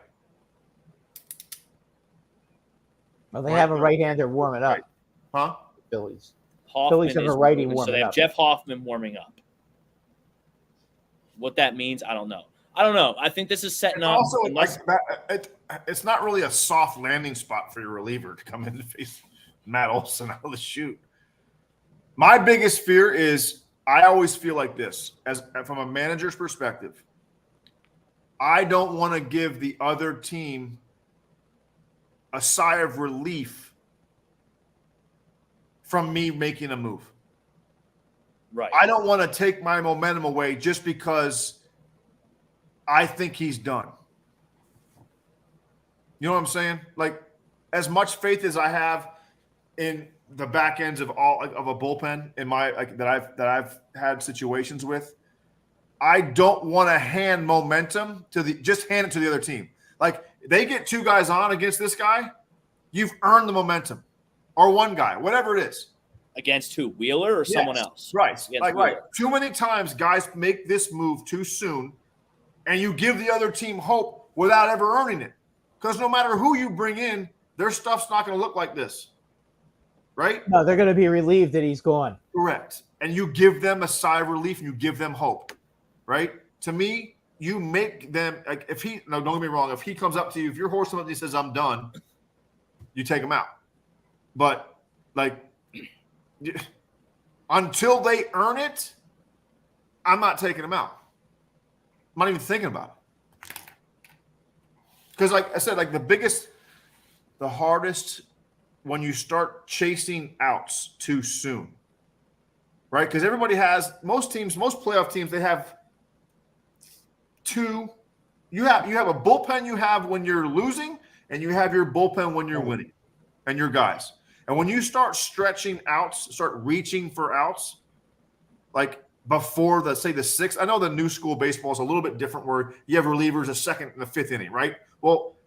Well, they have a right-hander warming up. Huh? Phillies. Phillies have a righty warming up. So they have Jeff Hoffman warming up. What that means, I don't know. I think this is setting up. Also, it's not really a soft landing spot for your reliever to come in and face Matt Olson out of the chute. My biggest fear is I always feel like this, from a manager's perspective. I don't want to give the other team a sigh of relief from me making a move. Right. I don't want to take my momentum away just because I think he's done. You know what I'm saying? Like, as much faith as I have in the back ends of a bullpen in my that I've had situations with, I don't want to hand momentum just hand it to the other team. Like, they get 2 guys on against this guy, you've earned the momentum, or 1 guy, whatever it is. Against who? Wheeler or someone else? Right. Right. Too many times guys make this move too soon, and you give the other team hope without ever earning it. Because no matter who you bring in, their stuff's not going to look like this. right? No, they're going to be relieved that he's gone. Correct. And you give them a sigh of relief and you give them hope, right? To me, you make them like if he no, don't get me wrong. If he comes up to you, if your horse comes up to you and says, "I'm done," you take him out. But like until they earn it, I'm not taking him out. I'm not even thinking about it. Because like I said, like the hardest when you start chasing outs too soon. Right? Because everybody has most playoff teams, they have two. You have a bullpen you have when you're losing, and you have your bullpen when you're winning, and your guys. And when you start stretching outs, start reaching for outs, like before the sixth. I know the new school baseball is a little bit different, where you have relievers the second and the fifth inning, right? Well,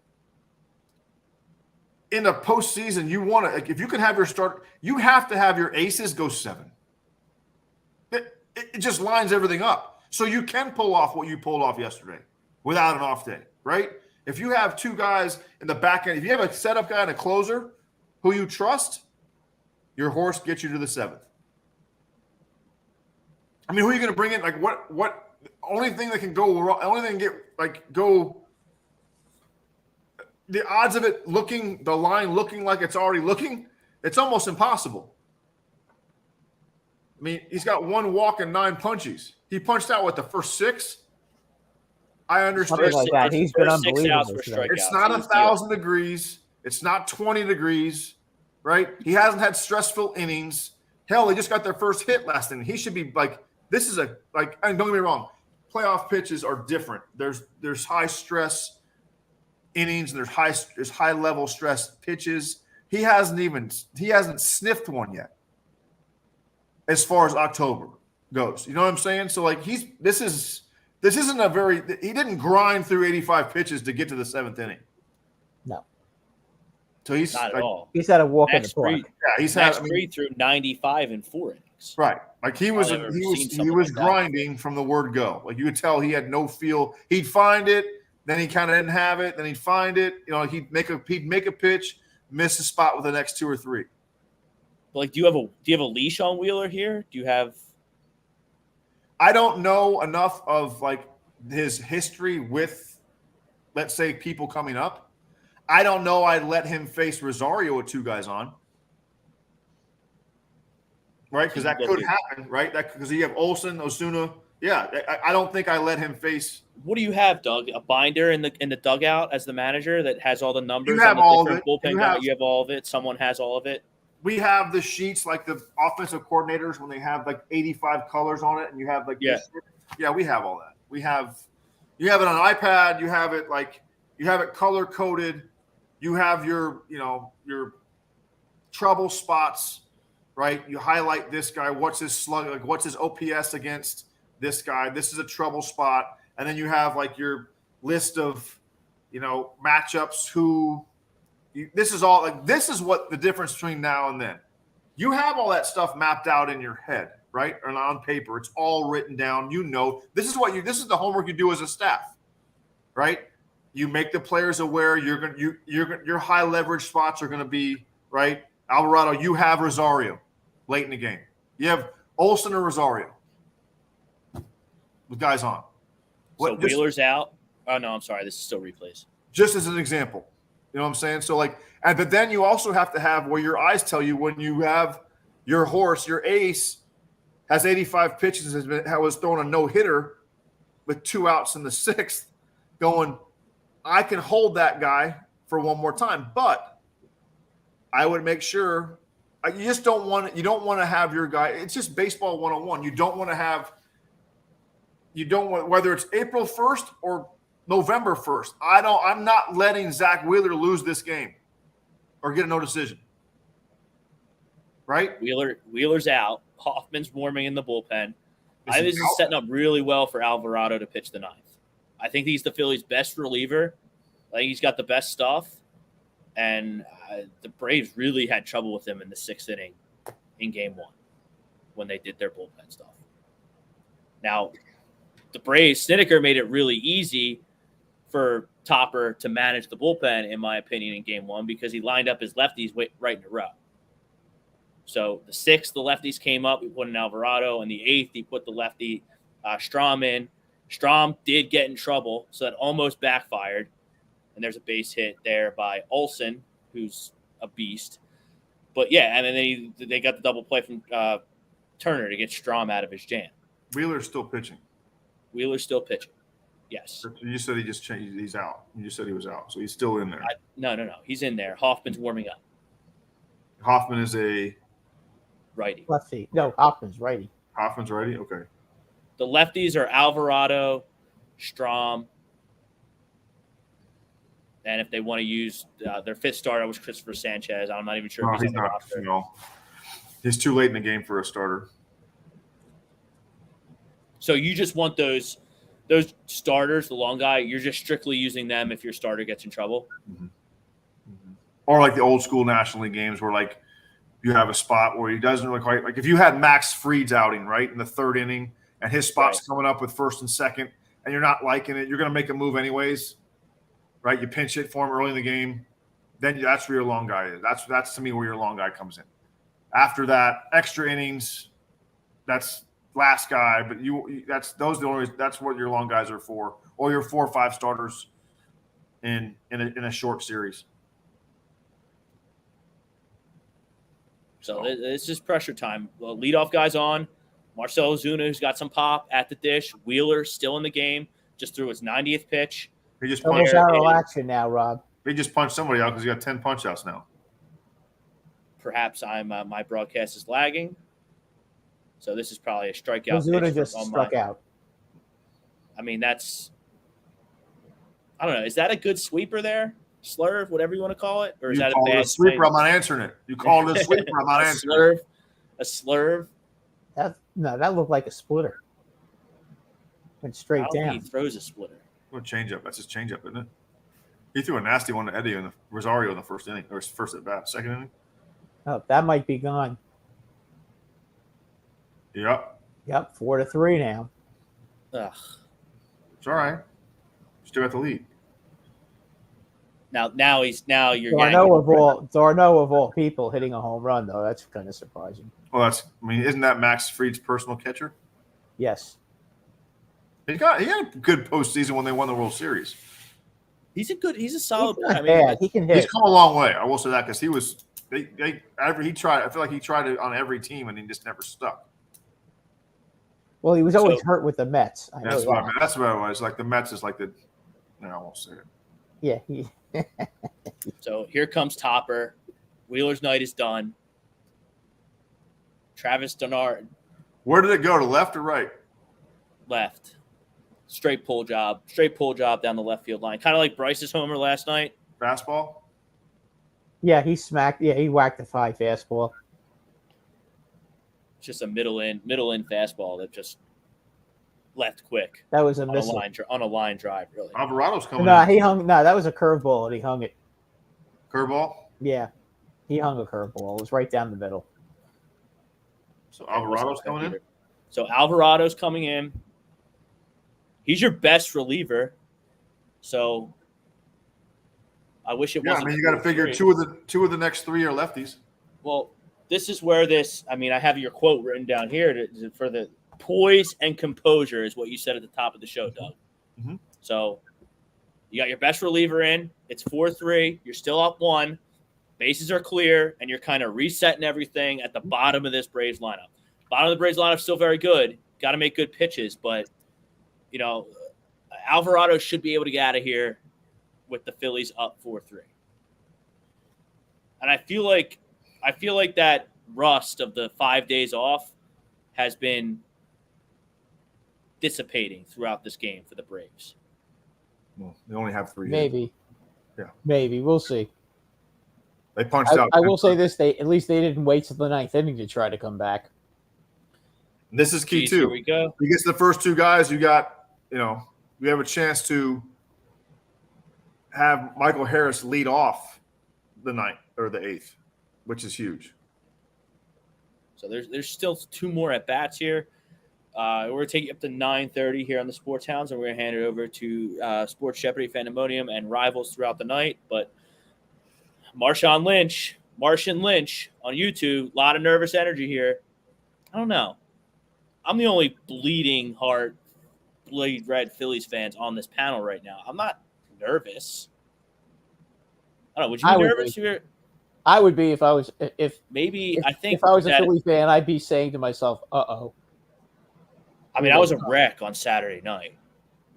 in the postseason, you want to like if you can have your start, you have to have your aces go 7. It just lines everything up. So you can pull off what you pulled off yesterday without an off day, right? If you have two guys in the back end, if you have a setup guy and a closer who you trust, your horse gets you to the 7th. I mean, who are you going to bring in? Like what only thing that can go wrong, only thing get like go the odds of it looking the line looking like it's already looking, it's almost impossible. I mean, he's got 1 walk and 9 punchies. He punched out the first 6. I understand. Something like that. He's been unbelievable. It's not 1,000 degrees. It's not 20 degrees, right? He hasn't had stressful innings. Hell, they just got their first hit last inning. He should be like, this is and don't get me wrong, playoff pitches are different. There's high stress innings and there's high level stress pitches. He hasn't sniffed one yet. As far as October goes, you know what I'm saying? So like this isn't he didn't grind through 85 pitches to get to the 7th inning. No. So he's not at all. He's had a walk in the park. Yeah, he's had through 95 in 4 innings. Right. Like he was grinding from the word go. Like you could tell he had no feel. He'd find it, then he kind of didn't have it, then he'd find it. You know, he'd make a pitch, miss a spot with the next 2 or 3. Like, do you have a leash on Wheeler here? Do you have? I don't know enough of like his history with, let's say, people coming up. I don't know. I'd let him face Rosario with 2 guys on, right? Because that could happen, right? Because you have Olsen, Osuna. Yeah, I don't think I let him face. What do you have, Doug? A binder in the dugout as the manager that has all the numbers. You have all of it. You have all of it. Someone has all of it. We have the sheets like the offensive coordinators when they have like 85 colors on it, and you have like we have all that. You have it on iPad. You have it color coded. You have your trouble spots, right? You highlight this guy. What's his slug? Like what's his OPS against this guy? This is a trouble spot, and then you have like your list of matchups. This is what the difference between now and then. You have all that stuff mapped out in your head, right? Or on paper. It's all written down. This is the homework you do as a staff, right? You make the players aware your high leverage spots are going to be, right? Alvarado, you have Rosario late in the game. You have Olsen or Rosario with guys on. So Wheeler's out. Oh no, I'm sorry. This is still replays. Just as an example. You know what I'm saying? So but then you also have to have where your eyes tell you when you have your horse, your ace has 85 pitches, was throwing a no-hitter with 2 outs in the 6th, going, I can hold that guy for one more time. But I would make sure you don't want to have your guy. It's just baseball 101. You don't want, whether it's April 1st or November 1st. I'm not letting Zach Wheeler lose this game or get a no decision. Right? Wheeler's out. Hoffman's warming in the bullpen. I think this is setting up really well for Alvarado to pitch the 9th. I think he's the Phillies' best reliever. I think he's got the best stuff. And the Braves really had trouble with him in the 6th inning in Game 1 when they did their bullpen stuff. Now, the Braves, Snedeker made it really easy for Topper to manage the bullpen, in my opinion, in Game 1 because he lined up his lefties right in a row. So the 6th, the lefties came up. We put in Alvarado. And the 8th, he put the lefty Strom in. Strom did get in trouble, so that almost backfired. And there's a base hit there by Olsen, who's a beast. But, yeah, and then they got the double play from Turner to get Strom out of his jam. Wheeler's still pitching. Wheeler's still pitching. Yes. You said he just changed. He's out. You said he was out, so he's still in there. No. He's in there. Hoffman's warming up. Hoffman is a righty. Lefty. No, Hoffman's righty. Hoffman's righty? Okay. The lefties are Alvarado, Strom, and if they want to use their 5th starter was Christopher Sanchez. I'm not even sure if he's on the roster. No. He's too late in the game for a starter. So you just want those starters, the long guy, you're just strictly using them if your starter gets in trouble? Mm-hmm. Mm-hmm. Or like the old school National League games where, like, you have a spot where he doesn't really quite – like if you had Max Fried's outing, right, in the 3rd inning – and his spot's coming up with 1st and 2nd, and you're not liking it, you're going to make a move anyways, right? You pinch it for him early in the game, then that's where your long guy is. That's to me where your long guy comes in. After that, extra innings, that's last guy, but that's what your long guys are for, or your 4 or 5 starters in a short series. So it's just pressure time. The leadoff guy's on. Marcell Ozuna, who's got some pop at the dish. Wheeler still in the game, just threw his 90th pitch. He just punched out action now, Rob. He just punched somebody out because he got 10 punch outs now. Perhaps my broadcast is lagging. So this is probably a strikeout. Ozuna just struck out. I mean, I don't know. Is that a good sweeper there? Slurve, whatever you want to call it? Or is that a bad sweeper? I'm not answering it. You called it a sweeper. I'm not answering it. A slurve. That looked like a splitter. Went straight down. He throws a splitter. What a changeup. That's his changeup, isn't it? He threw a nasty one to Eddie Rosario in the 1st inning, or 1st at bat, 2nd inning. Oh, that might be gone. Yep. 4-3 now. Ugh. It's all right. Still got the lead. Now you're Darno of all people hitting a home run, though. That's kind of surprising. Well, isn't that Max Fried's personal catcher? Yes. He had a good postseason when they won the World Series. He's a solid player. Bad. He can hit. He's come a long way. I will say that because he was he tried. I feel like he tried it on every team and he just never stuck. Well, he was always hurt with the Mets. That's what it was. Like the Mets is like the. No, I won't say it. Yeah. So here comes Topper. Wheeler's night is done. Travis Denard. Where did it go? To left or right? Left. Straight pull job down the left field line. Kind of like Bryce's homer last night. Fastball? Yeah, he whacked the 5 fastball. Just a middle in fastball that just left quick. That was a missile. On a line drive, really. Alvarado's coming in. That was a curveball, and he hung it. Curveball? Yeah. He hung a curveball. It was right down the middle. So Alvarado's coming in? So Alvarado's coming in. He's your best reliever. So I wish it wasn't. Yeah, I mean, you got to figure two of the next 3 are lefties. Well, this is where I have your quote written down here for the poise and composure is what you said at the top of the show, Doug. Mm-hmm. So you got your best reliever in. It's 4-3. You're still up 1. Bases are clear, and you're kind of resetting everything at the bottom of this Braves lineup. Bottom of the Braves lineup is still very good. Got to make good pitches, but Alvarado should be able to get out of here with the Phillies up 4-3. And I feel like that rust of the 5 days off has been dissipating throughout this game for the Braves. Well, they only have 3. Maybe. Yeah. Maybe. We'll see. They punched out. I will say this: at least they didn't wait till the 9th inning to try to come back. This is key too. Here we go. You get to the first 2 guys, you have a chance to have Michael Harris lead off the 9th or the 8th, which is huge. So there's still 2 more at bats here. We're going to take you up to 9:30 here on the Sports Hounds, and we're going to hand it over to Sports Jeopardy, Fandemonium, and rivals throughout the night. But Marshawn Lynch Martian Lynch on YouTube. A lot of nervous energy here. I don't know. I'm the only bleeding heart, bleed red Phillies fans on this panel right now. I'm not nervous. I don't know. Would you be nervous? I would be if I was I think if I was a Philly fan, I'd be saying to myself, "Uh-oh." I mean, I was a wreck on Saturday night.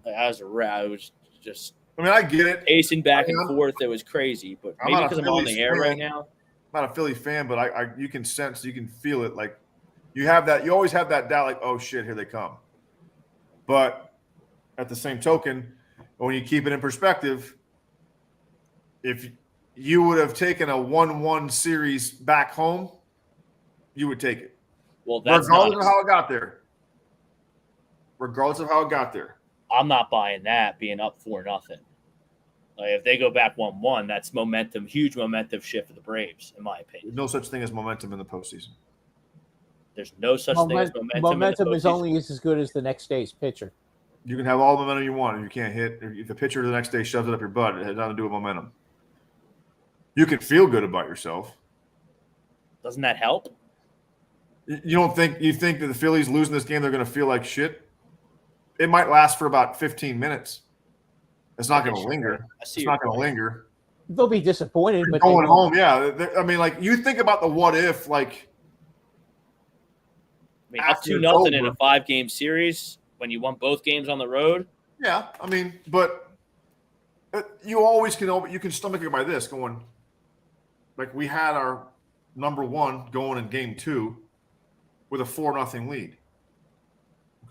I was a wreck. I was just. I mean, I get it. Pacing back and forth. It was crazy, but maybe because I'm on the air right now. I'm not a Philly fan, but you can sense, you can feel it. Like you always have that doubt, like, oh shit, here they come. But at the same token, when you keep it in perspective, if you would have taken a 1-1 series back home, you would take it. Well, that's regardless of how it got there. I'm not buying that being up 4-0. Like if they go back 1-1, that's momentum, huge momentum shift for the Braves, in my opinion. There's no such thing as momentum in the postseason. There's no such thing as momentum. Momentum is only as good as the next day's pitcher. You can have all the momentum you want, and you can't hit. If the pitcher the next day shoves it up your butt, it has nothing to do with momentum. You can feel good about yourself. Doesn't that help? You think that the Phillies losing this game, they're going to feel like shit? It might last for about 15 minutes. It's not going to linger. It's not going to linger. They'll be disappointed, but going home, yeah. I mean, like you think about the what if, like. I mean, up 2-0 in a 5-game series when you won both games on the road. Yeah, I mean, but you always you can stomach it by this going. Like we had our number one going in game 2 with a 4-0 lead.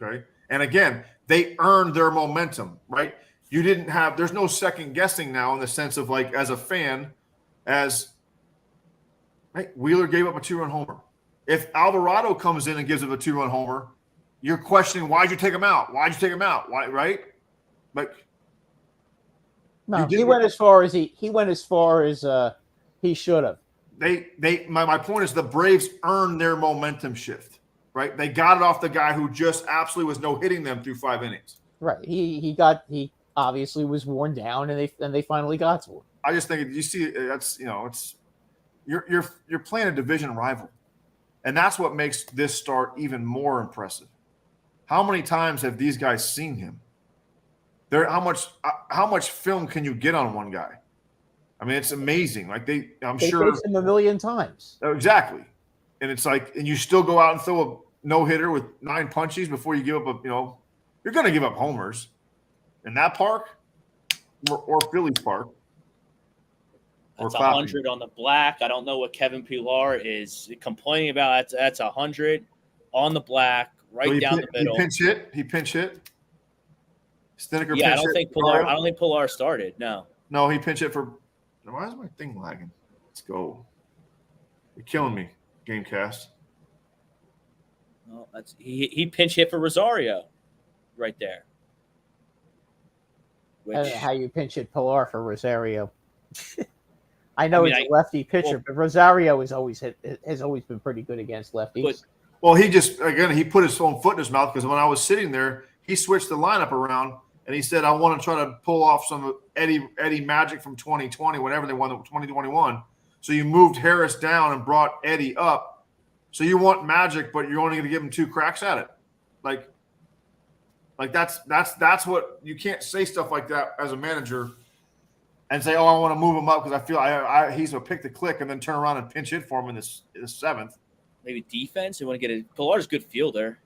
Okay. And again, they earned their momentum, right? You didn't have, there's no second guessing now in the sense of like, as a fan, right, Wheeler gave up a 2-run homer. If Alvarado comes in and gives up a 2-run homer, you're questioning, why'd you take him out? Why'd you take him out? Why, right? Like, no, he went as far as he should have. My point is the Braves earned their momentum shift, right? They got it off the guy who just absolutely was no hitting them through 5 innings. Right. He obviously was worn down, and they finally got to him. I just think you see that's it's you're playing a division rival, and that's what makes this start even more impressive. How many times have these guys seen him? How much film can you get on one guy? I mean, it's amazing. Like they sure faced him a million times. Exactly, and it's like, and you still go out and throw a no-hitter with 9 punchies before you give up you're going to give up homers in that park or Phillies Park. That's 100 on the black. I don't know what Kevin Pillar is complaining about. That's 100 on the black, right down the middle. He pinch hit. Stinnicker I don't think Pillar started. No, he pinch hit for. Why is my thing lagging? Let's go. You're killing me, Gamecast. Well, he pinch hit for Rosario, right there. I don't know how you pinch hit Pilar for Rosario. I know it's a lefty pitcher, but Rosario has always been pretty good against lefties. He put his own foot in his mouth because when I was sitting there, he switched the lineup around and he said, "I want to try to pull off some Eddie magic from 2020, whenever they won the 2021." So you moved Harris down and brought Eddie up. So you want magic, but you're only going to give him 2 cracks at it. Like that's what you can't say stuff like that as a manager and say, "Oh, I want to move him up because I feel he's going to pick the click," and then turn around and pinch hit for him in the 7th. Maybe defense. You want to get Pilar's a good fielder.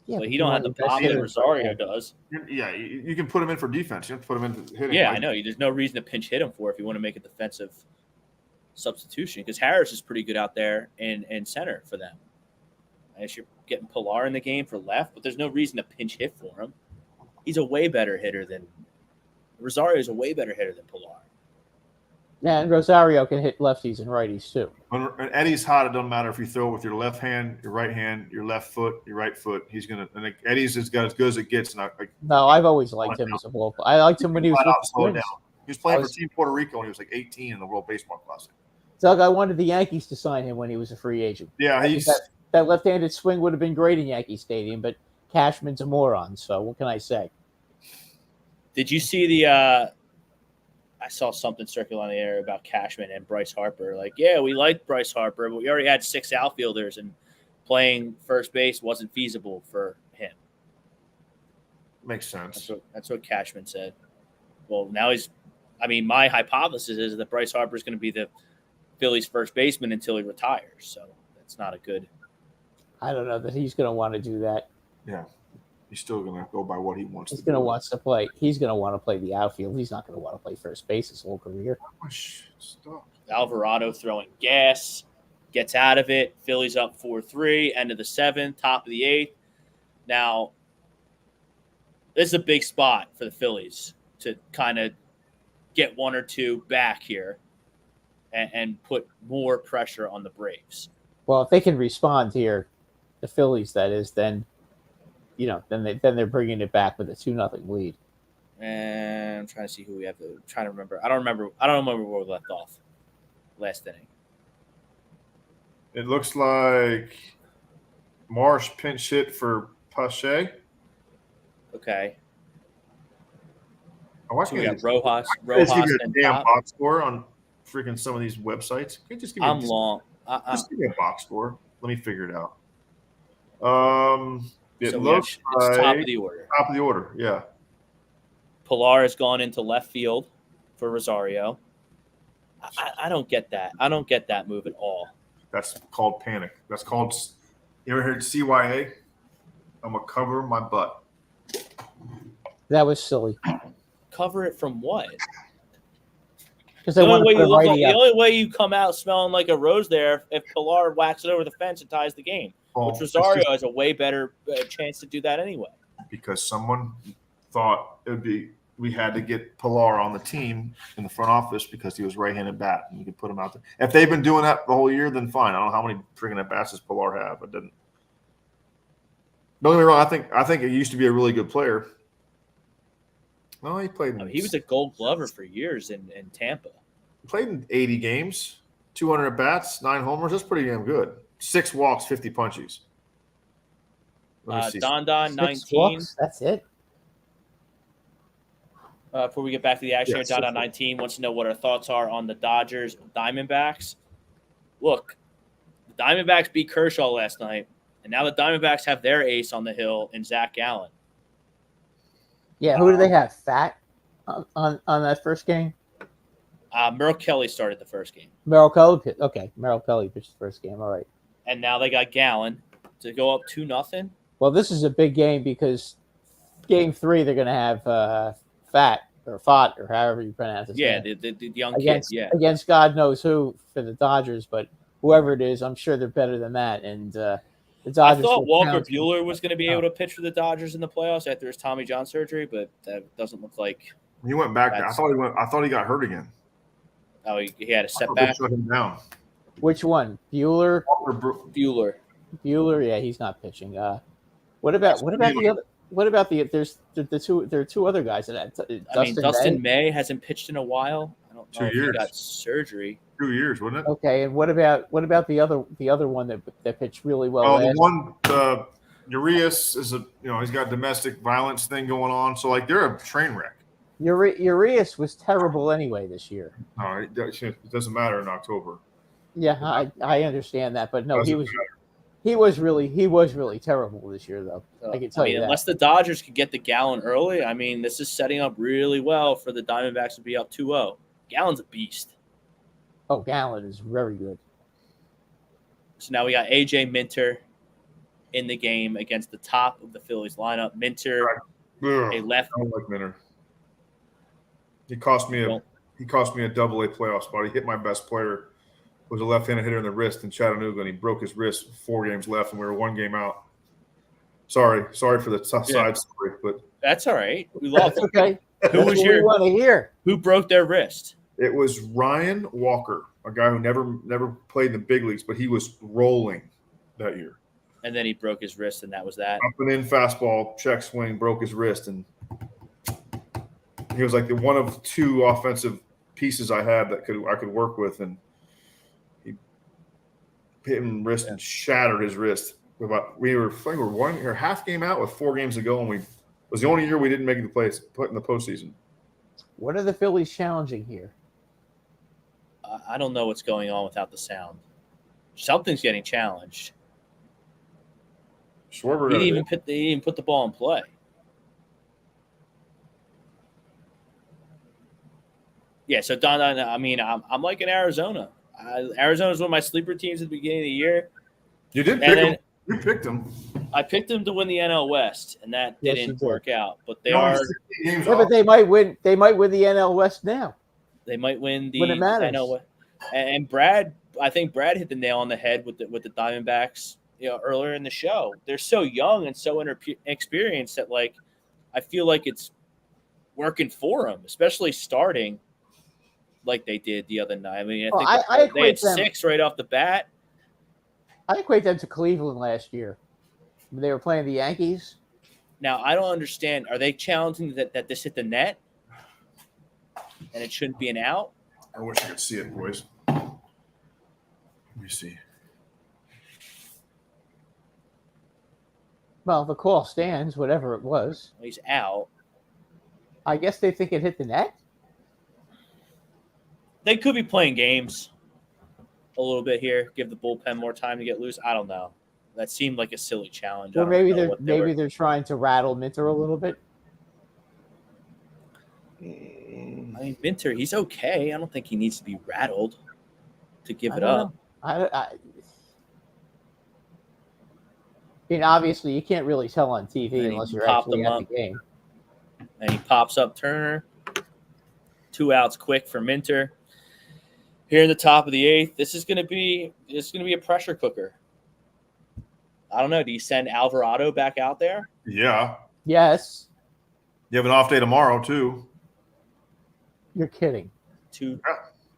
Yeah, but he don't have the bomb that Rosario does. Yeah, you can put him in for defense. You have to put him in for hitting. Yeah, I know. There's no reason to pinch hit him for if you want to make a defensive substitution because Harris is pretty good out there in center for them. I guess you're getting Pilar in the game for left, but there's no reason to pinch hit for him. He's a way better hitter than Rosario is a way better hitter than Pilar. Yeah, and Rosario can hit lefties and righties too. When Eddie's hot, it doesn't matter if you throw it with your left hand, your right hand, your left foot, your right foot. He's gonna. And Eddie's as good as it gets. And no, I've always liked him as a ball player. I liked him when he was with the Twins. He was playing for Team Puerto Rico when he was like 18 in the World Baseball Classic. Doug, I wanted the Yankees to sign him when he was a free agent. Yeah, that left-handed swing would have been great in Yankee Stadium, but Cashman's a moron. So what can I say? Did you see the? I saw something circle on the air about Cashman and Bryce Harper. Like, yeah, we liked Bryce Harper, but we already had 6 outfielders, and playing first base wasn't feasible for him. Makes sense. That's what Cashman said. Well, now my hypothesis is that Bryce Harper is going to be the Phillies first baseman until he retires. So that's not a good. I don't know that he's going to want to do that. Yeah. He's still going to go by what he wants He's to do. going to want to play. He's going to want to play the outfield. He's not going to want to play first base his whole career. Stop. Alvarado throwing gas, gets out of it. Phillies up 4-3, end of the 7th, top of the 8th. Now, this is a big spot for the Phillies to kind of get 1 or 2 back here and put more pressure on the Braves. Well, if they can respond here, the Phillies, that is, then then they're bringing it back with a 2-0 lead. And I'm trying to see who we have. Trying to remember. I don't remember where we left off last inning. It looks like Marsh pinch hit for Pache. Okay. Why So we got Rojas give you a and damn Top. box score on freaking some of these websites. Can you just give me I'm long. Just give me a box score. Let me figure it out. It So looks like it's top of the order. Top of the order, yeah. Pilar has gone into left field for Rosario. I don't get that. I don't get that move at all. That's called panic. That's called. You ever heard CYA? I'm gonna cover my butt. That was silly. Cover it from what? Because The they want to put a righty the up. only way you come out smelling like a rose there if Pilar whacks it over the fence and ties the game. Oh, Which Rosario has a way better chance to do that anyway. Because someone thought we had to get Pilar on the team in the front office because he was right-handed bat and you could put him out there. If they've been doing that the whole year, then fine. I don't know how many freaking at bats does Pilar have. It didn't. Don't get me wrong. I think it used to be a really good player. No, he played. He was a Gold Glover for years in Tampa. Played in 80 games, 200 at bats, 9 homers. That's pretty damn good. 6 walks, 50 punchies. Let me see. Don 6 19. walks, that's it. Before we get back to the action, Yes, Don 19 wants to know what our thoughts are on the Dodgers Diamondbacks. Look, the Diamondbacks beat Kershaw last night, and now the Diamondbacks have their ace on the hill in Zach Gallen. Yeah, who do they have? Fat on that first game? Merrill Kelly started the first game, Merrill Kelly. Okay, Merrill Kelly pitched the first game. All right. and now they got Gallen to go up 2-0. Well, this is a big game because game 3 they're going to have Fat or Fott or however you pronounce it. Yeah, the young against, kid. Yeah, against God knows who for the Dodgers, but whoever it is, I'm sure they're better than that. And the I Dodgers. thought Walker pounce- Buehler was going to be able to pitch for the Dodgers in the playoffs after his Tommy John surgery, but that doesn't look like. He went back. I thought he got hurt again. Oh, he had a I thought they setback. shut him down. Which one? Bueller. Bueller. Bueller. Yeah, he's not pitching. What about the other? What about the? There are 2 other guys that. Dustin May hasn't pitched in a while. I don't know 2 if years. he got surgery. 2 years, wasn't it? Okay, and what about the other one that pitched really well? Oh, the last one, Urias is he's got domestic violence thing going on. So like they're a train wreck. Urias was terrible anyway this year. No, it doesn't matter in October. Yeah, I understand that, but no, Doesn't he was really terrible this year though. I can tell you that. Unless the Dodgers could get the Gallen early, this is setting up really well for the Diamondbacks to be up 2-0. Gallen's a beast. Oh, Gallen is very good. So now we got AJ Minter in the game against the top of the Phillies lineup. Minter, a left. I don't like Minter. He cost me a double-A playoff spot. He hit my best player, was a left-handed hitter in the wrist in Chattanooga, and he broke his wrist 4 games left, and we were 1 game out. Sorry for the tough side story, but That's all right. We love That's it. okay. Who was you your? want to hear? Who broke their wrist? it was Ryan Walker, a guy who never played in the big leagues, but he was rolling that year. And then he broke his wrist, and that was that. Up and in fastball, check swing, broke his wrist, and he was like the one of 2 offensive pieces I had that I could work with, and he hit him wrist and shattered his wrist. We were 1 half game out with 4 games to go, and we was the only year we didn't make the place put in the postseason. What are the Phillies challenging here? I don't know what's going on without the sound. Something's getting challenged. Schwarber He didn't even put the ball in play. Yeah, so Don, I mean, I'm like in Arizona. Arizona's one of my sleeper teams at the beginning of the year. You did pick him. You picked him. I picked them to win the NL West, and that Yes, didn't you did. work out. But they No, are. Yeah, but they might win. They might win the NL West now. They might win the When it matters. NL West. And Brad, I think Brad hit the nail on the head with the Diamondbacks. Earlier in the show, they're so young and so inexperienced that I feel like it's working for them, especially starting like they did the other night. I mean, I think they had 6 right off the bat. I equate them to Cleveland last year. They were playing the Yankees. Now, I don't understand. Are they challenging that this hit the net and it shouldn't be an out? I wish I could see it, boys. Let me see. Well, the call stands, whatever it was. He's out. I guess they think it hit the net. They could be playing games a little bit here. Give the bullpen more time to get loose. I don't know. That seemed like a silly challenge. Or maybe they're trying to rattle Minter a little bit. I mean, Minter, he's okay. I don't think he needs to be rattled to give it up. I mean, obviously, you can't really tell on TV unless you're actually at the game. And he pops up Turner. 2 outs quick for Minter. Here in the top of the 8th, this is going to be a pressure cooker. I don't know. Do you send Alvarado back out there? Yeah. Yes. You have an off day tomorrow too. You're kidding.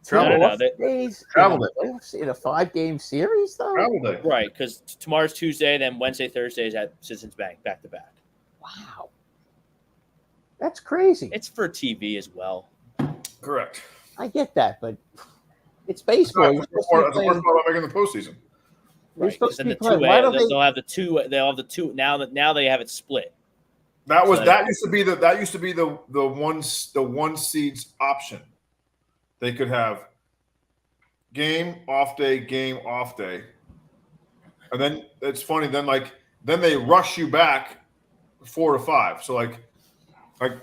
Travel days Travel in a 5-game series, though. Travel day. Right, because tomorrow's Tuesday, then Wednesday, Thursday is at Citizens Bank, back to back. Wow, that's crazy. It's for TV as well. Correct. I get that, but it's baseball. That's the worst part about making the postseason. Right, then they'll have the two. They'll have the two now. Now they have it split. That used to be the one seeds option. They could have game off day, and then it's funny. Then they rush you back 4 to 5. So then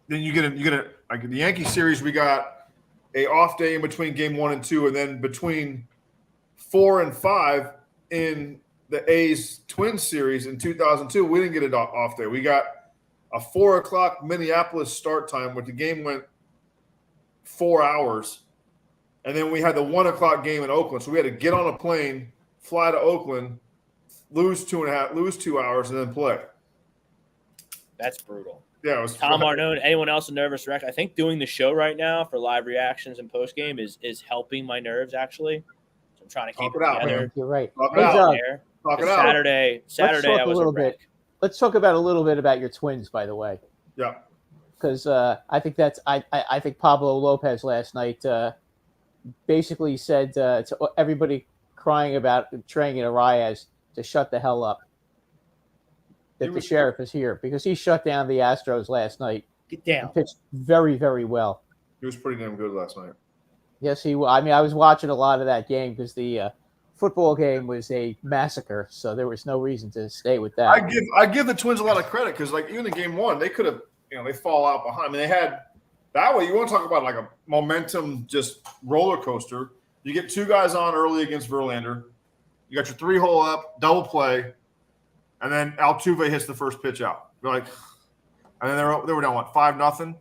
you get like the Yankee series. We got a off day in between game 1 and 2, and then between 4 and 5 in the A's Twins series in 2002. We didn't get an off day. We got a 4 o'clock Minneapolis start time, where the game went 4 hours, and then we had the 1 o'clock game in Oakland. So we had to get on a plane, fly to Oakland, lose 2 hours, and then play. That's brutal. Yeah, it was Tom Arnone. Anyone else a nervous wreck? I think doing the show right now for live reactions and post game is helping my nerves actually. So I'm trying to keep it together. Man, you're right. Talk it out. Saturday, I was a wreck. Let's talk about a little bit about your Twins, by the way. Yeah. Because I think I think Pablo Lopez last night basically said to everybody crying about Trea Turner to shut the hell up. That the sheriff is here because he shut down the Astros last night. Get down. He pitched very, very well. He was pretty damn good last night. Yes, he. I mean, I was watching a lot of that game because the football game was a massacre, so there was no reason to stay with that. I give the Twins a lot of credit because even in game 1, they could have. They fall out behind. I mean, they had that way. You want to talk about a momentum, just roller coaster. You get 2 guys on early against Verlander. You got your 3-hole up, double play, and then Altuve hits the first pitch out. You're and then they were down 5-0,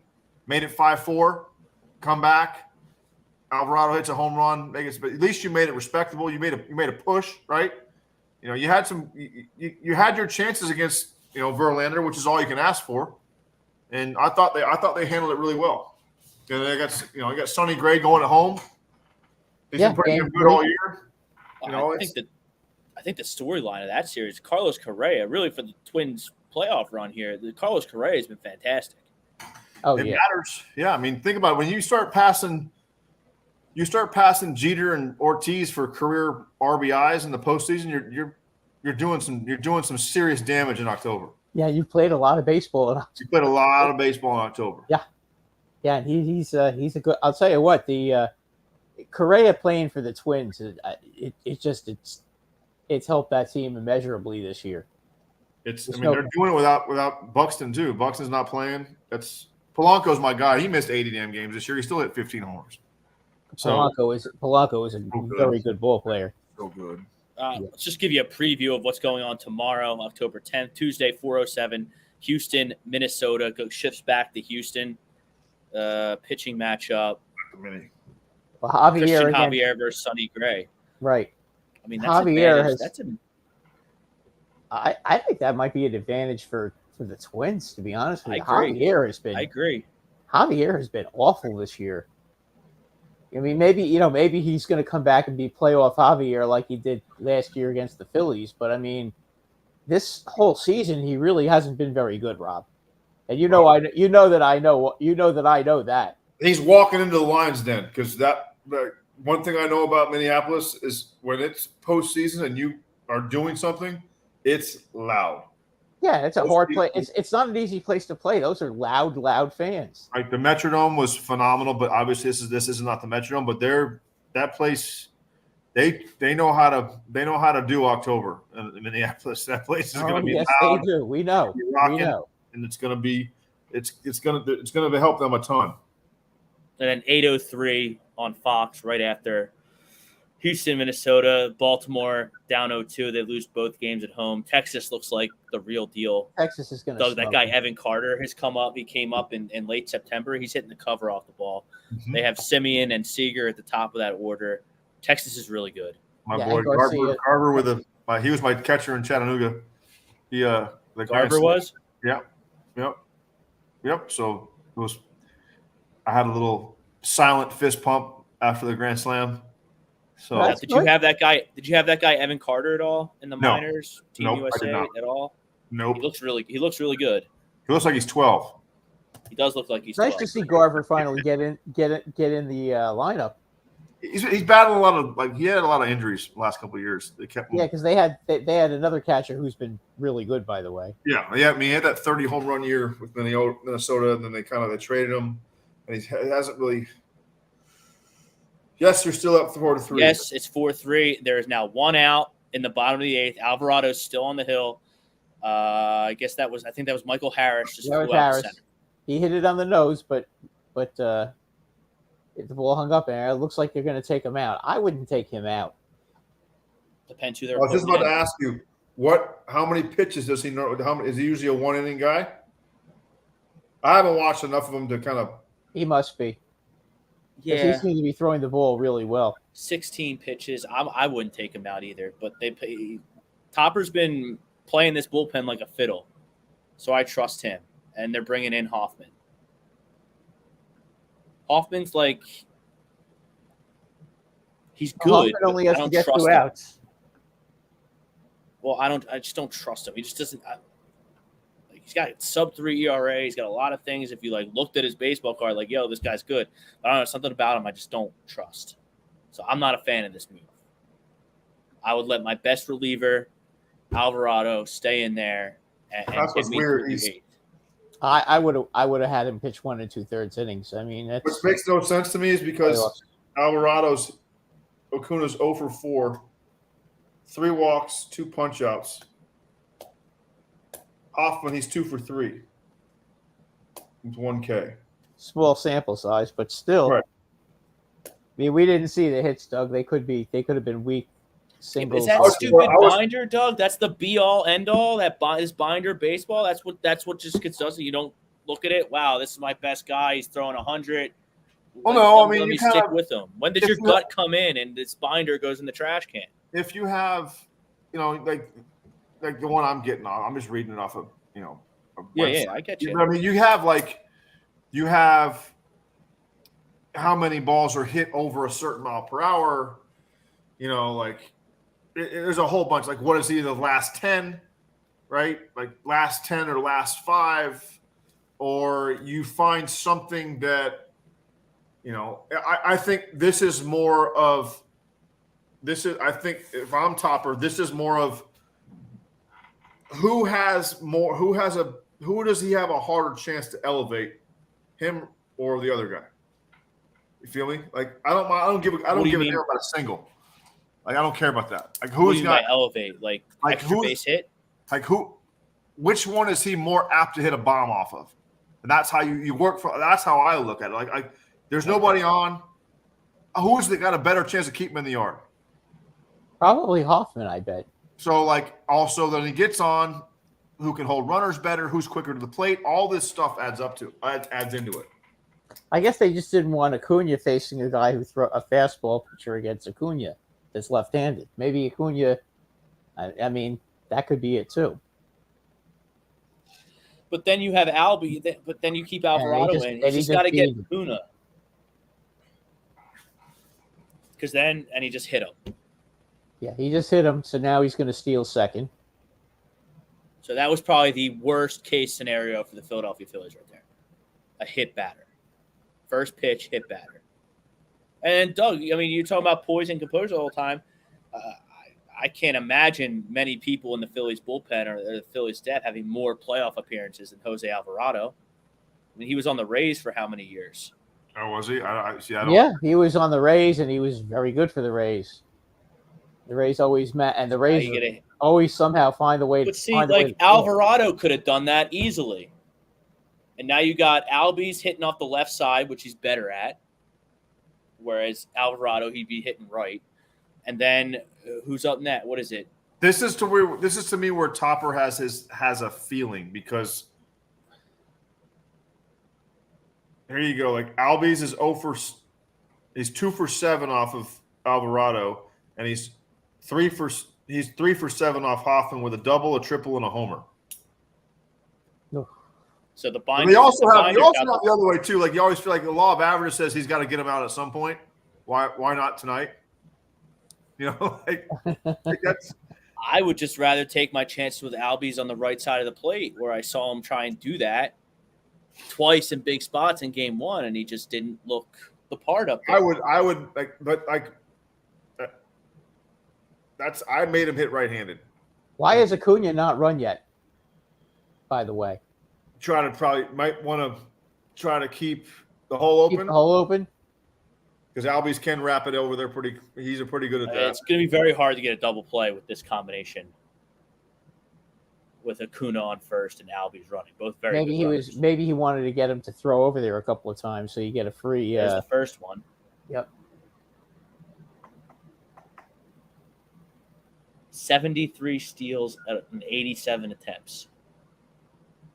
made it 5-4, come back. Alvarado hits a home run. But at least you made it respectable. You made a push, right? You had you had your chances against Verlander, which is all you can ask for. And I thought they handled it really well. And they got you got Sonny Gray going at home. He's been pretty good all year. I think the storyline of that series, Carlos Correa, really for the Twins playoff run here, Carlos Correa has been fantastic. Oh, it matters. Yeah, I mean, think about it. When you start passing Jeter and Ortiz for career RBIs in the postseason, you're doing some serious damage in October. Yeah, you played a lot of baseball. You played a lot of baseball in October. Yeah. Yeah, and he's a good. I'll tell you what, the Correa playing for the Twins, it's helped that team immeasurably this year. They're doing it without Buxton too. Buxton's not playing. Polanco's my guy. He missed 80 damn games this year. He still hit 15 homers. So Polanco is a very good ball player. So good. Let's just give you a preview of what's going on tomorrow, October 10th, Tuesday, 4:07. Houston, Minnesota shifts back to Houston. Pitching matchup. Well, Christian Javier versus Sonny Gray. Right. I mean, that's Javier I think that might be an advantage for the Twins, to be honest with you. Javier has been awful this year. I mean, maybe he's going to come back and be playoff Javier like he did last year against the Phillies. But I mean, this whole season he really hasn't been very good, Rob. And you know that I know that. He's walking into the lion's den because that one thing I know about Minneapolis is when it's postseason and you are doing something, it's loud. Yeah, it's a hard play. It's not an easy place to play. Those are loud fans. Like the Metrodome was phenomenal, but obviously this is not the Metrodome. But that place, they know how to do October in Minneapolis. That place is going to be loud. They do. We know. And it's going to help them a ton. And then 8:03 on Fox right after Houston, Minnesota, Baltimore down 0-2. They lose both games at home. Texas looks like the real deal. Texas is going to. That guy Evan Carter has come up. He came up in late September. He's hitting the cover off the ball. Mm-hmm. They have Simeon and Seager at the top of that order. Texas is really good. My boy Garber he was my catcher in Chattanooga. Garber was. Yep. So I had a little silent fist pump after the grand slam. So did you have that guy? Did you have that guy Evan Carter at all in the minors? Team USA at all? Nope. He looks really good. He looks like he's 12. He does look like he's. Nice 12. to see Garver finally get in the lineup. He's battled a lot of he had a lot of injuries the last couple of years. They kept him. Yeah, because they had another catcher who's been really good, by the way. Yeah. I mean, he had that 30 home run year with Minnesota, and then they traded him, and he hasn't really. Yes, you're still up 4-3. Yes, it's 4-3. There is now one out in the bottom of the eighth. Alvarado's still on the hill. I think that was Michael Harris. Just flew out the center. He hit it on the nose, but the ball hung up, and it looks like they're going to take him out. I wouldn't take him out. Depends who they're. I was just about to ask you how many pitches does he know? Is he usually a one-inning guy? I haven't watched enough of him to kind of. He must be. Yeah, he seems to be throwing the ball really well. 16 pitches. I wouldn't take him out either. But Topper's been playing this bullpen like a fiddle, so I trust him. And they're bringing in Hoffman. Hoffman's he's good. Hoffman only has to get 2 outs. Well, I just don't trust him. He just doesn't. He's got sub-3 ERA. He's got a lot of things. If you looked at his baseball card, yo, this guy's good. But I don't know, something about him I just don't trust. So I'm not a fan of this move. I would let my best reliever, Alvarado, stay in there and that's what's weird. I would have had him pitch 1 2/3 innings. I mean, which makes no sense to me is because Acuna's 0 for 4, 3 walks, 2 punch-outs. Hoffman, he's 2 for 3. It's 1K. Small sample size, but still. Right. I mean, we didn't see the hits, Doug. They could have been weak singles. Is that stupid binder, Doug? That's the be-all, end-all. That is binder baseball. That's what just gets us. You don't look at it. Wow, this is my best guy. He's throwing 100. Well, no, I mean, you stick with him. When does your gut come in and this binder goes in the trash can? If you have, like the one I'm getting off, I'm just reading it off of, Yeah, I get you. I mean, you have how many balls are hit over a certain mile per hour, there's a whole bunch. What is either the last 10, right? Last 10 or last 5, or you find something that, I think this is more of, I think if I'm Topper, this is more of, who does he have a harder chance to elevate, him or the other guy. You feel me? Like I don't give a damn about a single. Like I don't care about that. Like who's got elevate? Like extra base hit? Like which one is he more apt to hit a bomb off of? And that's how you work for. That's how I look at it. Like there's nobody on. Who's got a better chance of keeping him in the yard? Probably Hoffman, I bet. So like also then he gets on, who can hold runners better, who's quicker to the plate. All this stuff adds into it. I guess they just didn't want Acuna facing a guy who throw a fastball pitcher against Acuna that's left-handed. Maybe Acuna. I mean, that could be it too. But then you have Albie. But then you keep Alvarado in. You just got to get Acuna. Because then he just hit him. Yeah, he just hit him. So now he's going to steal second. So that was probably the worst case scenario for the Philadelphia Phillies right there. A hit batter. First pitch, hit batter. And Doug, I mean, you're talking about poise and composure the whole time. I can't imagine many people in the Phillies bullpen or the Phillies staff having more playoff appearances than Jose Alvarado. I mean, he was on the Rays for how many years? Oh, was he? Yeah, he was on the Rays, and he was very good for the Rays. The Rays always met, and the Rays always somehow find a way to. But see, like Alvarado could have done that easily. And now you got Albies hitting off the left side, which he's better at. Whereas Alvarado, he'd be hitting right. And then who's up next? What is it? This is to me where Topper has a feeling, because here you go. Like Albies is he's 2 for 7 off of Alvarado, and he's 3 for 7 off Hoffman with a double, a triple, and a homer. So the binder. We also have the other way too. Like you always feel like the law of averages says he's got to get him out at some point. Why not tonight? You know, like that's. I would just rather take my chances with Albies on the right side of the plate, where I saw him try and do that twice in big spots in Game 1, and he just didn't look the part up there. I would like, but like I made him hit right-handed. Why has Acuna not run yet? By the way. Might want to try to keep the hole open. Keep the hole open? Because Albies can wrap it over there he's pretty good at that. It's going to be very hard to get a double play with this combination. With Acuna on first and Albies running. Both very good. Maybe he wanted to get him to throw over there a couple of times so you get a free. There's the first one. Yep. 73 steals and 87 attempts.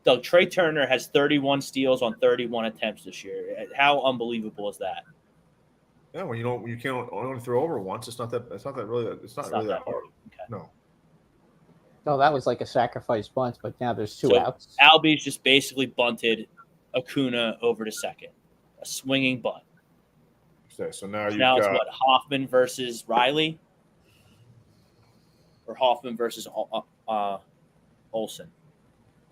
Doug, Trea Turner has 31 steals on 31 attempts this year. How unbelievable is that? Yeah, when you can't only throw over once, it's not really that hard. Okay. No. No, that was like a sacrifice bunt, but now there's two outs. Albies just basically bunted Acuna over to second. A swinging bunt. Okay, so now it's what, Hoffman versus Riley? Or Hoffman versus Olsen?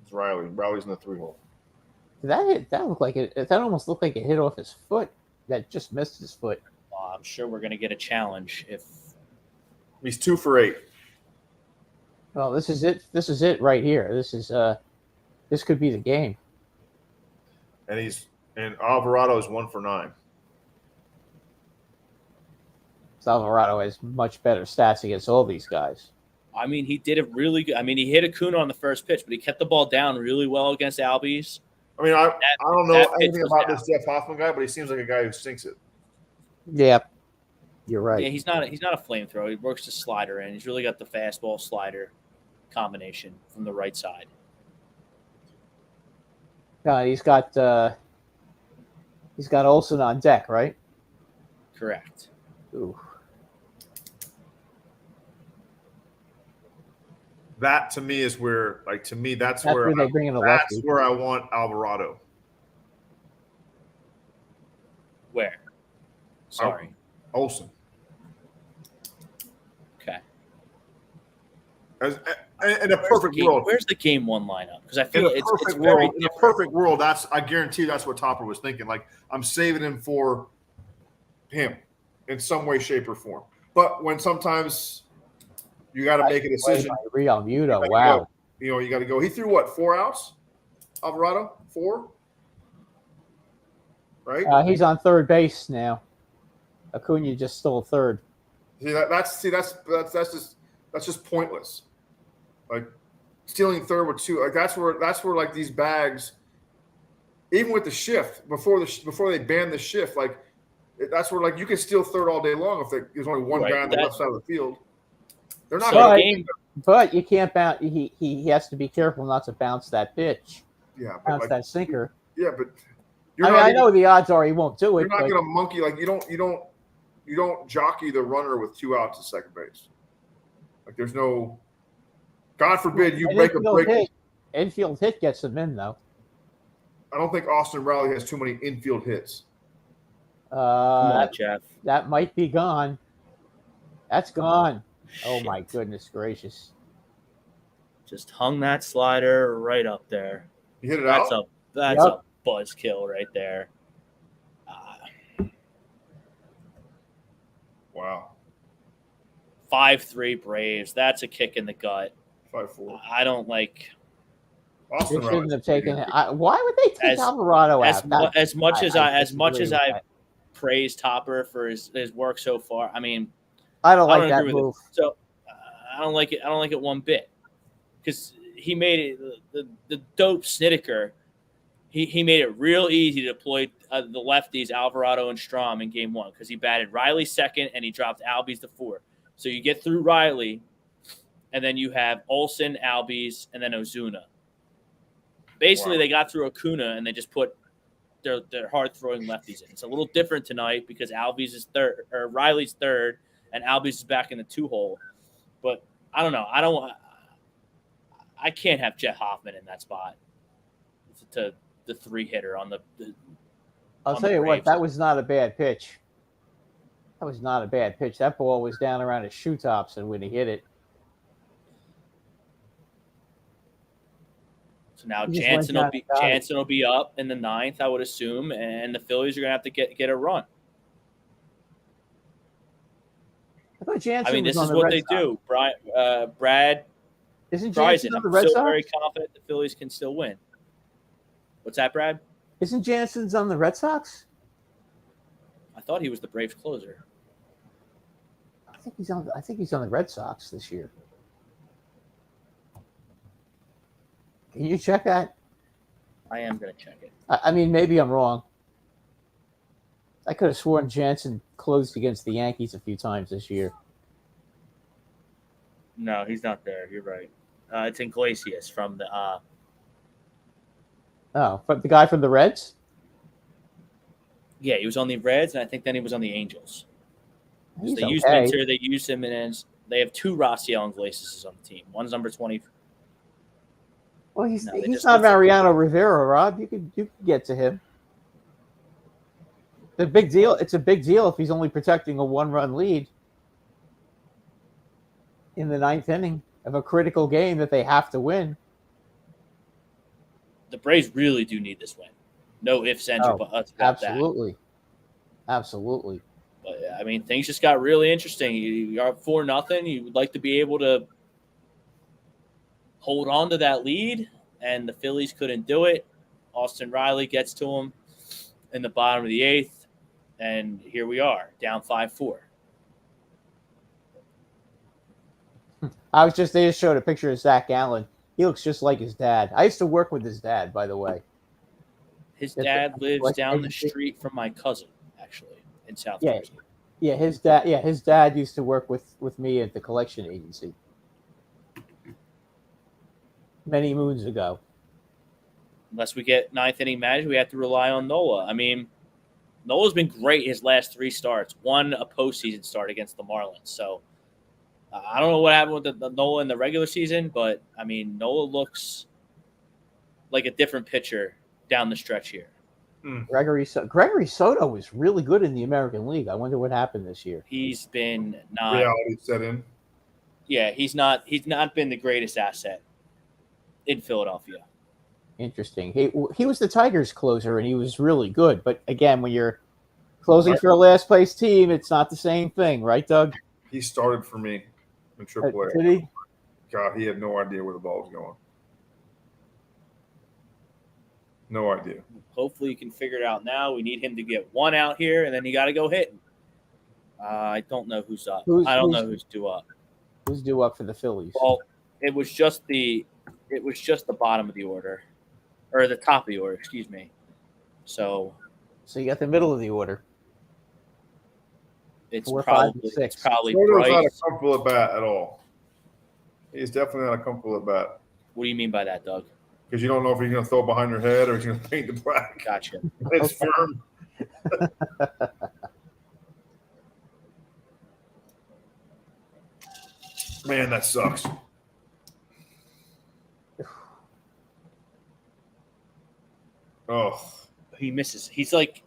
It's Riley. Riley's in the 3-hole. That looked like it. That almost looked like it hit off his foot. That just missed his foot. Well, I'm sure we're going to get a challenge if he's 2 for 8. Well, this is it. This is it right here. This could be the game. And Alvarado is 1 for 9. So Alvarado has much better stats against all these guys. I mean, he did it really good. I mean, he hit Acuna on the first pitch, but he kept the ball down really well against Albies. I mean, I don't know anything about this Jeff Hoffman guy, but he seems like a guy who sinks it. Yeah, you're right. Yeah, he's not a flamethrower. He works the slider in. He's really got the fastball slider combination from the right side. He's got Olsen on deck, right? Correct. Ooh. That to me is where, that's where they bring in a lefty. That's where I want Alvarado. Where? Sorry. Olsen. Okay. In a perfect world. Where's the Game 1 lineup? Because I feel it's very different. In a perfect world, I guarantee that's what Topper was thinking. Like, I'm saving him for him in some way, shape, or form. But when sometimes you got to make a decision. Real Muto, wow. You got to go. He threw what, 4 outs? Alvarado? 4? right? He's on third base now. Acuna just stole third. That's just pointless. Like stealing third with two. Like that's where like these bags, even with the shift before they banned the shift, like that's where like you can steal third all day long if there's only one guy on the left side of the field. They're not going to. But you can't bounce. He has to be careful not to bounce that pitch. Yeah, bounce that sinker. Yeah, but I know the odds are he won't do it. You're not going to monkey like you don't jockey the runner with 2 outs at second base. Like there's no. God forbid you break a break. Infield hit gets him in though. I don't think Austin Riley has too many infield hits. Come on, Jeff. That might be gone. That's gone. Oh my goodness gracious! Just hung that slider right up there. You hit it out. That's a buzzkill right there. Wow. 5-3 Braves. That's a kick in the gut. 5-4. I don't like. Austin shouldn't have taken it. Why would they take Alvarado out? As much as I praise Topper for his work so far, I mean, I don't like that move. So I don't like it. I don't like it one bit because he made it the dope Snedeker. He made it real easy to deploy the lefties Alvarado and Strahm in game 1 because he batted Riley second and he dropped Albies to 4. So you get through Riley, and then you have Olsen, Albies, and then Ozuna. Basically, They got through Acuna and they just put their hard throwing lefties in. It's a little different tonight because Albies is third or Riley's third, and Albies is back in the 2-hole. But I don't know. I can't have Jet Hoffman in that spot to the 3-hitter on the. I'll tell you what, that was not a bad pitch. That was not a bad pitch. That ball was down around his shoe tops, and when he hit it. So now Jansen will be up in the 9th, I would assume, and the Phillies are going to have to get a run. I thought Jansen this is what they do. Brad. Isn't Jansen on the Red Sox? I'm still very confident the Phillies can still win. What's that, Brad? Isn't Jansen's on the Red Sox? I thought he was the Braves closer. I think he's on the Red Sox this year. Can you check that? I am going to check it. I mean, maybe I'm wrong. I could have sworn Jansen closed against the Yankees a few times this year. No, he's not there. You're right. It's Iglesias from the. But the guy from the Reds? Yeah, he was on the Reds, and I think then he was on the Angels. He's they used Minter, they used him, and they have 2 Raciel Iglesias on the team. One's number 20. Well, he's not Mariano Rivera, Rob. You could get to him. The big deal. It's a big deal if he's only protecting a 1-run lead in the 9th inning of a critical game that they have to win. The Braves really do need this win. No ifs, ands, or buts about absolutely. Absolutely. But I mean, things just got really interesting. You are 4-0. You would like to be able to hold on to that lead, and the Phillies couldn't do it. Austin Riley gets to him in the bottom of the 8th, and here we are, down 5-4. They just showed a picture of Zach Allen. He looks just like his dad. I used to work with his dad, by the way. His dad lives down the street from my cousin, actually, in South Jersey. Yeah, his dad used to work with me at the collection agency many moons ago. Unless we get 9th inning magic, we have to rely on Nola. I mean, Nola's been great his last 3 starts. 1 a postseason start against the Marlins. So I don't know what happened with the Nola in the regular season, but I mean, Nola looks like a different pitcher down the stretch here. Gregory Soto was really good in the American League. I wonder what happened this year. He's been not reality set in. Yeah, he's not been the greatest asset in Philadelphia. Interesting. He was the Tigers closer, and he was really good. But again, when you're closing for a last place team, it's not the same thing, right, Doug? He started for me in AAA. Did he? God, he had no idea where the ball was going. No idea. Hopefully you can figure it out now. We need him to get one out here, and then you got to go hitting. I don't know who's up. I don't know who's due up. Who's due up for the Phillies? Well, it was just the bottom of the order, or the top of the order. Excuse me. So you got the middle of the order. It's 4, 5, probably and 6. it's probably Schwarber's not a Bryce. comfortable at bat at all. He's definitely not a comfortable at bat What do you mean by that, Doug? because you don't know if he's going to throw it behind your head or he's going to paint the black. Gotcha. It's firm. Man, that sucks. Oh, He misses. He's like,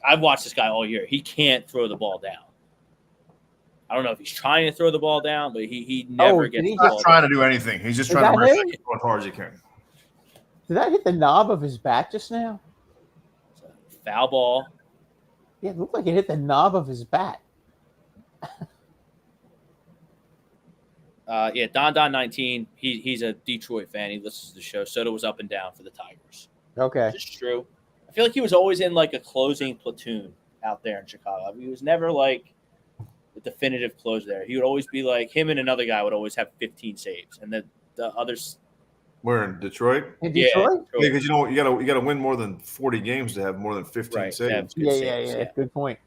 I've watched this guy all year. He can't throw the ball down. I don't know if he's trying to throw the ball down, but he never gets the he's ball not trying down. to do anything. He's just Is trying to that rip him? it as hard as he can. Did that hit the knob of his bat just now? Foul ball. Yeah, it looked like it hit the knob of his bat. Yeah, Don 19. He's a Detroit fan. He listens to the show. Soto was up and down for the Tigers. Okay. Which is true. I feel like he was always in like a closing platoon out there in Chicago. I mean, he was never like the definitive closer there. He would always be like him and another guy would always have 15 saves, and the others. We're in Detroit. In Detroit? Yeah, because you gotta win more than 40 games to have more than 15 Right, saves. Yeah. Good point.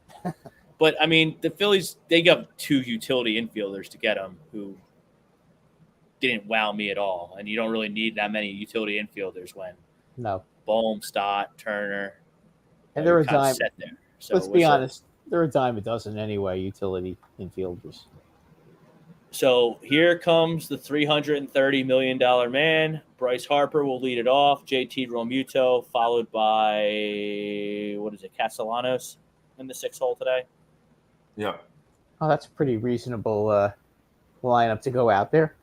But I mean, the Phillies, they got 2 utility infielders to get them who didn't wow me at all, and you don't really need that many utility infielders when No. Bohm, Stott, Turner, And they're a kind of dime. set there. So Let's be what's up? honest. They're a dime a dozen anyway, utility infielders. So here comes the $330 million man. Bryce Harper will lead it off. JT Realmuto, followed by, Castellanos in the 6th hole today. Yeah. Oh, that's a pretty reasonable lineup to go out there.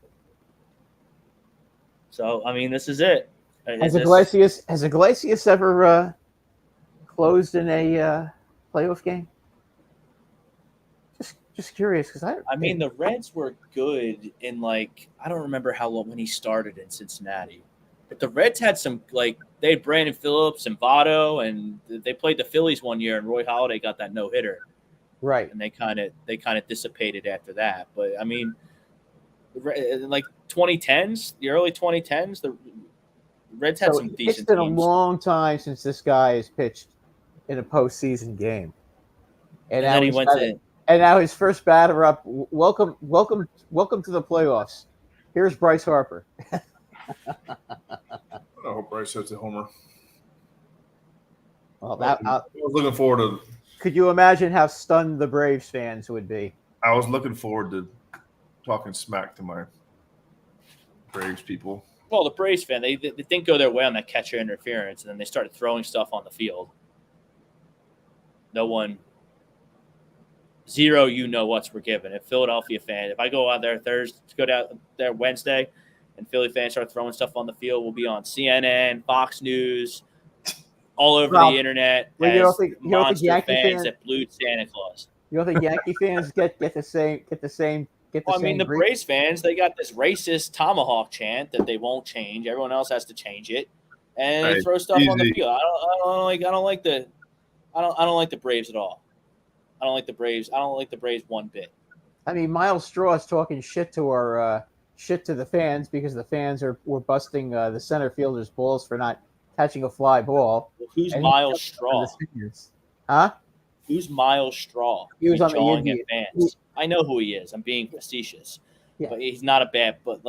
So, I mean, this is it. Has Iglesias ever closed in a playoff game? Just curious, because I mean, the Reds were good in I don't remember how long when he started in Cincinnati, but the Reds had some they had Brandon Phillips and Votto, and they played the Phillies one year, and Roy Halladay got that no hitter, right. and they kind of dissipated after that. But I mean, in 2010s, the early 2010s, the Reds had some decent. It's been teams. a long time since this guy has pitched in a postseason game, And then he went to. And now his first batter up. Welcome to the playoffs. Here's Bryce Harper. I hope Bryce hits a homer. Well, I was looking forward to. Could you imagine how stunned the Braves fans would be? I was looking forward to talking smack to my Braves people. Well, the Braves fan, they didn't go their way on that catcher interference, and then they started throwing stuff on the field. No one. 0 you-know-whats were given. If Philadelphia fan, if I go out there Wednesday, and Philly fans start throwing stuff on the field, we'll be on CNN, Fox News, all over the internet Well, as you don't think monster Yankee fans that blued Santa Claus. You don't think Yankee fans get the same? Well, I mean, the Braves fans, they got this racist tomahawk chant that they won't change. Everyone else has to change it, and they throw stuff on the field. I don't like the Braves at all. I don't like the Braves. I don't like the Braves one bit. I mean, Miles Straw is talking shit to the fans because the fans were busting the center fielder's balls for not catching a fly ball. Well, who's Miles Straw? Huh? Who's Miles Straw? He was on the jawing at Indians. fans. I know who he is. I'm being facetious. Yeah. But he's not a bad. But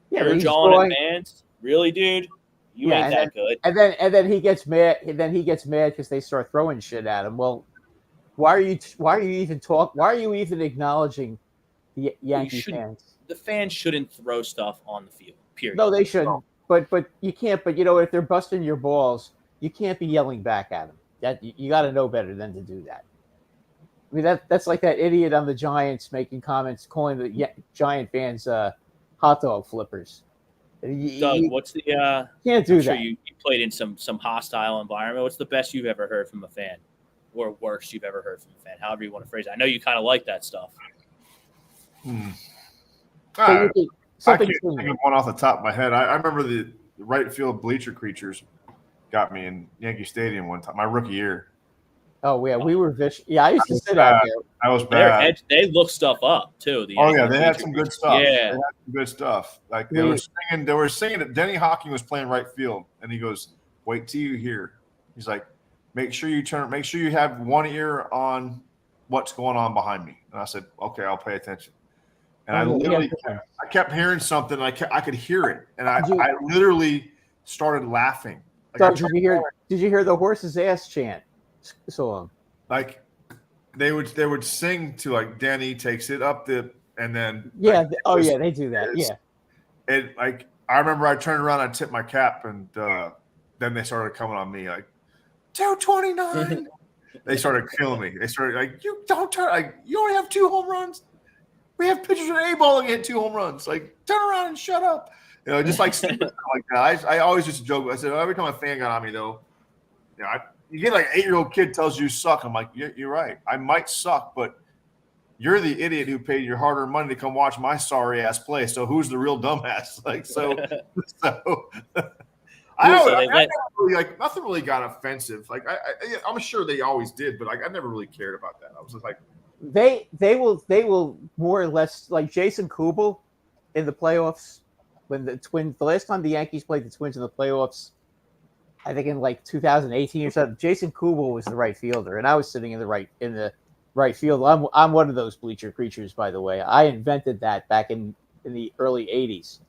you're jawing at fans. Really, dude? You ain't that good. And then he gets mad. Because they start throwing shit at him. Well, why are you even acknowledging the Yankee fans? The fans shouldn't throw stuff on the field. Period. No, they shouldn't. But you can't. But if they're busting your balls, you can't be yelling back at them. That you got to know better than to do that. I mean that's like that idiot on the Giants making comments, calling the Giant fans hot dog flippers. Doug, what's the? Can't do I'm sure that. you played in some hostile environment. What's the best you've ever heard from a fan, or worst you've ever heard from a fan? However you want to phrase it. I know you kind of like that stuff. I can't think of one off the top of my head. I remember the right field bleacher creatures got me in Yankee Stadium one time, my rookie year. Oh yeah, we were vicious. Yeah, I used to sit out there. I was bad. They look stuff up too. The Oh yeah, Yankees they had feature some good creatures. stuff. Yeah, They had some good stuff. Like they were singing that Denny Hawking was playing right field, and he goes, "Wait till you hear." He's like, make sure you have one ear on what's going on behind me. And I said, "Okay, I'll pay attention." And I kept hearing something. I could hear it, and I literally started laughing. Like, Doug, did you hear the horse's ass chant song? Like they would sing to like Danny takes it up and then they do that. Yeah. And like I remember I turned around, I tipped my cap, and then they started coming on me like 229. They started killing me. They started like, you don't turn, like you only have 2 home runs. We have pitchers in A-ball that get 2 home runs. Like turn around and shut up. Just like stuff like that. I always just joke. I said every time a fan got on me though, you get like an 8-year-old kid tells you suck. I'm like, you're right. I might suck, but you're the idiot who paid your hard-earned money to come watch my sorry ass play. So who's the real dumbass? Like nothing really got offensive. Like I'm sure they always did, but I never really cared about that. I was just like, they will more or less like Jason Kubel in the playoffs when the last time the Yankees played the Twins in the playoffs. I think in like 2018 or something, Jason Kubel was the right fielder, and I was sitting in the right field. I'm one of those bleacher creatures, by the way. I invented that back in the early 80s.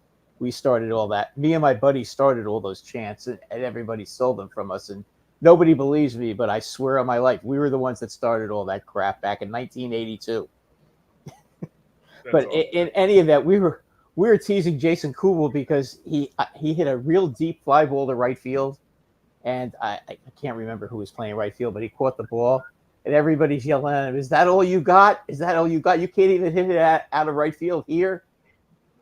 We started all that. Me and my buddy started all those chants, and everybody stole them from us. And nobody believes me, but I swear on my life, we were the ones that started all that crap back in 1982. But awesome. in any event, we were teasing Jason Kubel because he hit a real deep fly ball to right field. And I can't remember who was playing right field, but he caught the ball. And everybody's yelling at him, "Is that all you got? Is that all you got? You can't even hit it out of right field here."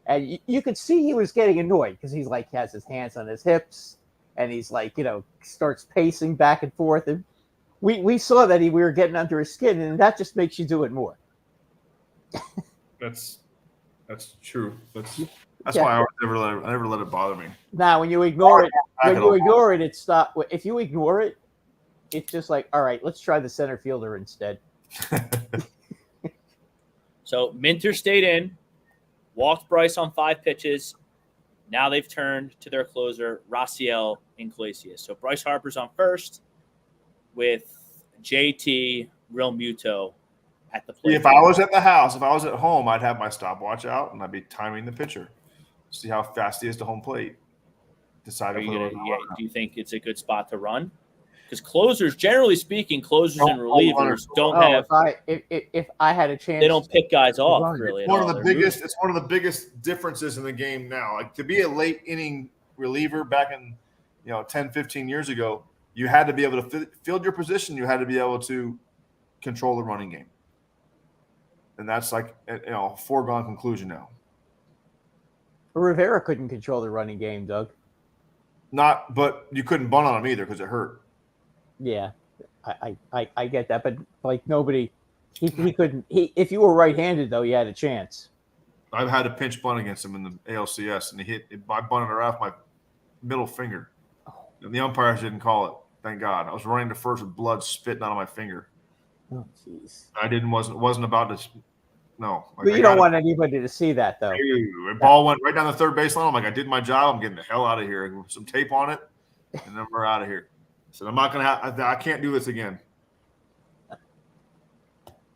And you could see he was getting annoyed because he's like has his hands on his hips and he's like, starts pacing back and forth. And we saw that we were getting under his skin, and that just makes you do it more. That's true. That's why I never let it bother me. Now, when you ignore it, it stops. If you ignore it, it's just like, all right, let's try the center fielder instead. So Minter stayed in, walked Bryce on 5 pitches. Now they've turned to their closer, Raciel Iglesias. So Bryce Harper's on first with JT Real Muto at the plate. If I was at the house, if I was at home, I'd have my stopwatch out and I'd be timing the pitcher. See how fast he is to home plate. Do you think it's a good spot to run? Because closers, generally speaking, and relievers don't have. If I had a chance, they don't pick guys off really. It's one of the biggest differences in the game now. Like to be a late inning reliever back in 10, 15 years ago, you had to be able to field your position. You had to be able to control the running game, and that's like a foregone conclusion now. Rivera couldn't control the running game, Doug. But you couldn't bunt on him either because it hurt. Yeah, I get that, but like nobody, he couldn't. If you were right-handed though, you had a chance. I've had a pinch bunt against him in the ALCS, and I bunted her off my middle finger, and the umpires didn't call it. Thank God. I was running to first with blood spitting out of my finger. Oh, jeez. I wasn't about to. No. But you don't want anybody to see that, though. The ball went right down the third baseline. I'm like, I did my job. I'm getting the hell out of here. Some tape on it, and then we're out of here. I said, I'm not going to I can't do this again.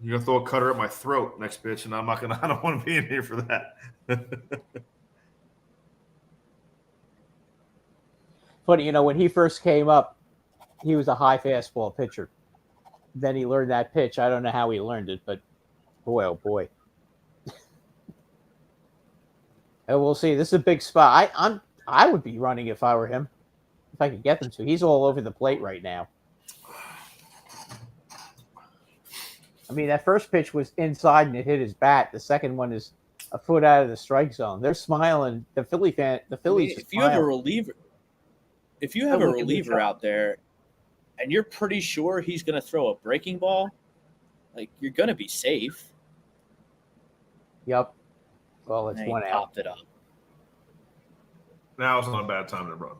You're going to throw a cutter at my throat next pitch, and I don't want to be in here for that. Funny, when he first came up, he was a high fastball pitcher. Then he learned that pitch. I don't know how he learned it, but boy, oh boy. And we'll see. This is a big spot. I would be running if I were him, if I could get them to. He's all over the plate right now. I mean, that first pitch was inside and it hit his bat. The second one is a foot out of the strike zone. They're smiling. The Phillies. If you have a reliever, out there, and you're pretty sure he's going to throw a breaking ball, like you're going to be safe. Yep. Well, it's one out. Popped it up. Now it's not a bad time to run.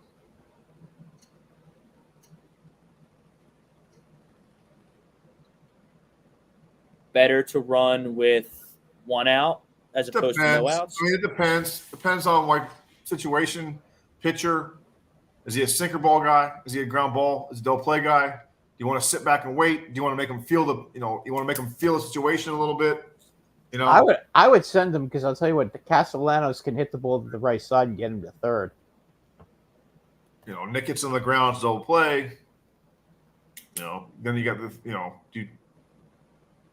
better to run with one out as opposed to no outs? I mean, it depends. Depends on like situation, pitcher. Is he a sinker ball guy? Is he a ground ball? Is he a double play guy? Do you want to sit back and wait? Do you want to make him feel you want to make him feel the situation a little bit? I would send him because I'll tell you what, the Castellanos can hit the ball to the right side and get him to third. Nick gets on the ground, it's double play. Then you got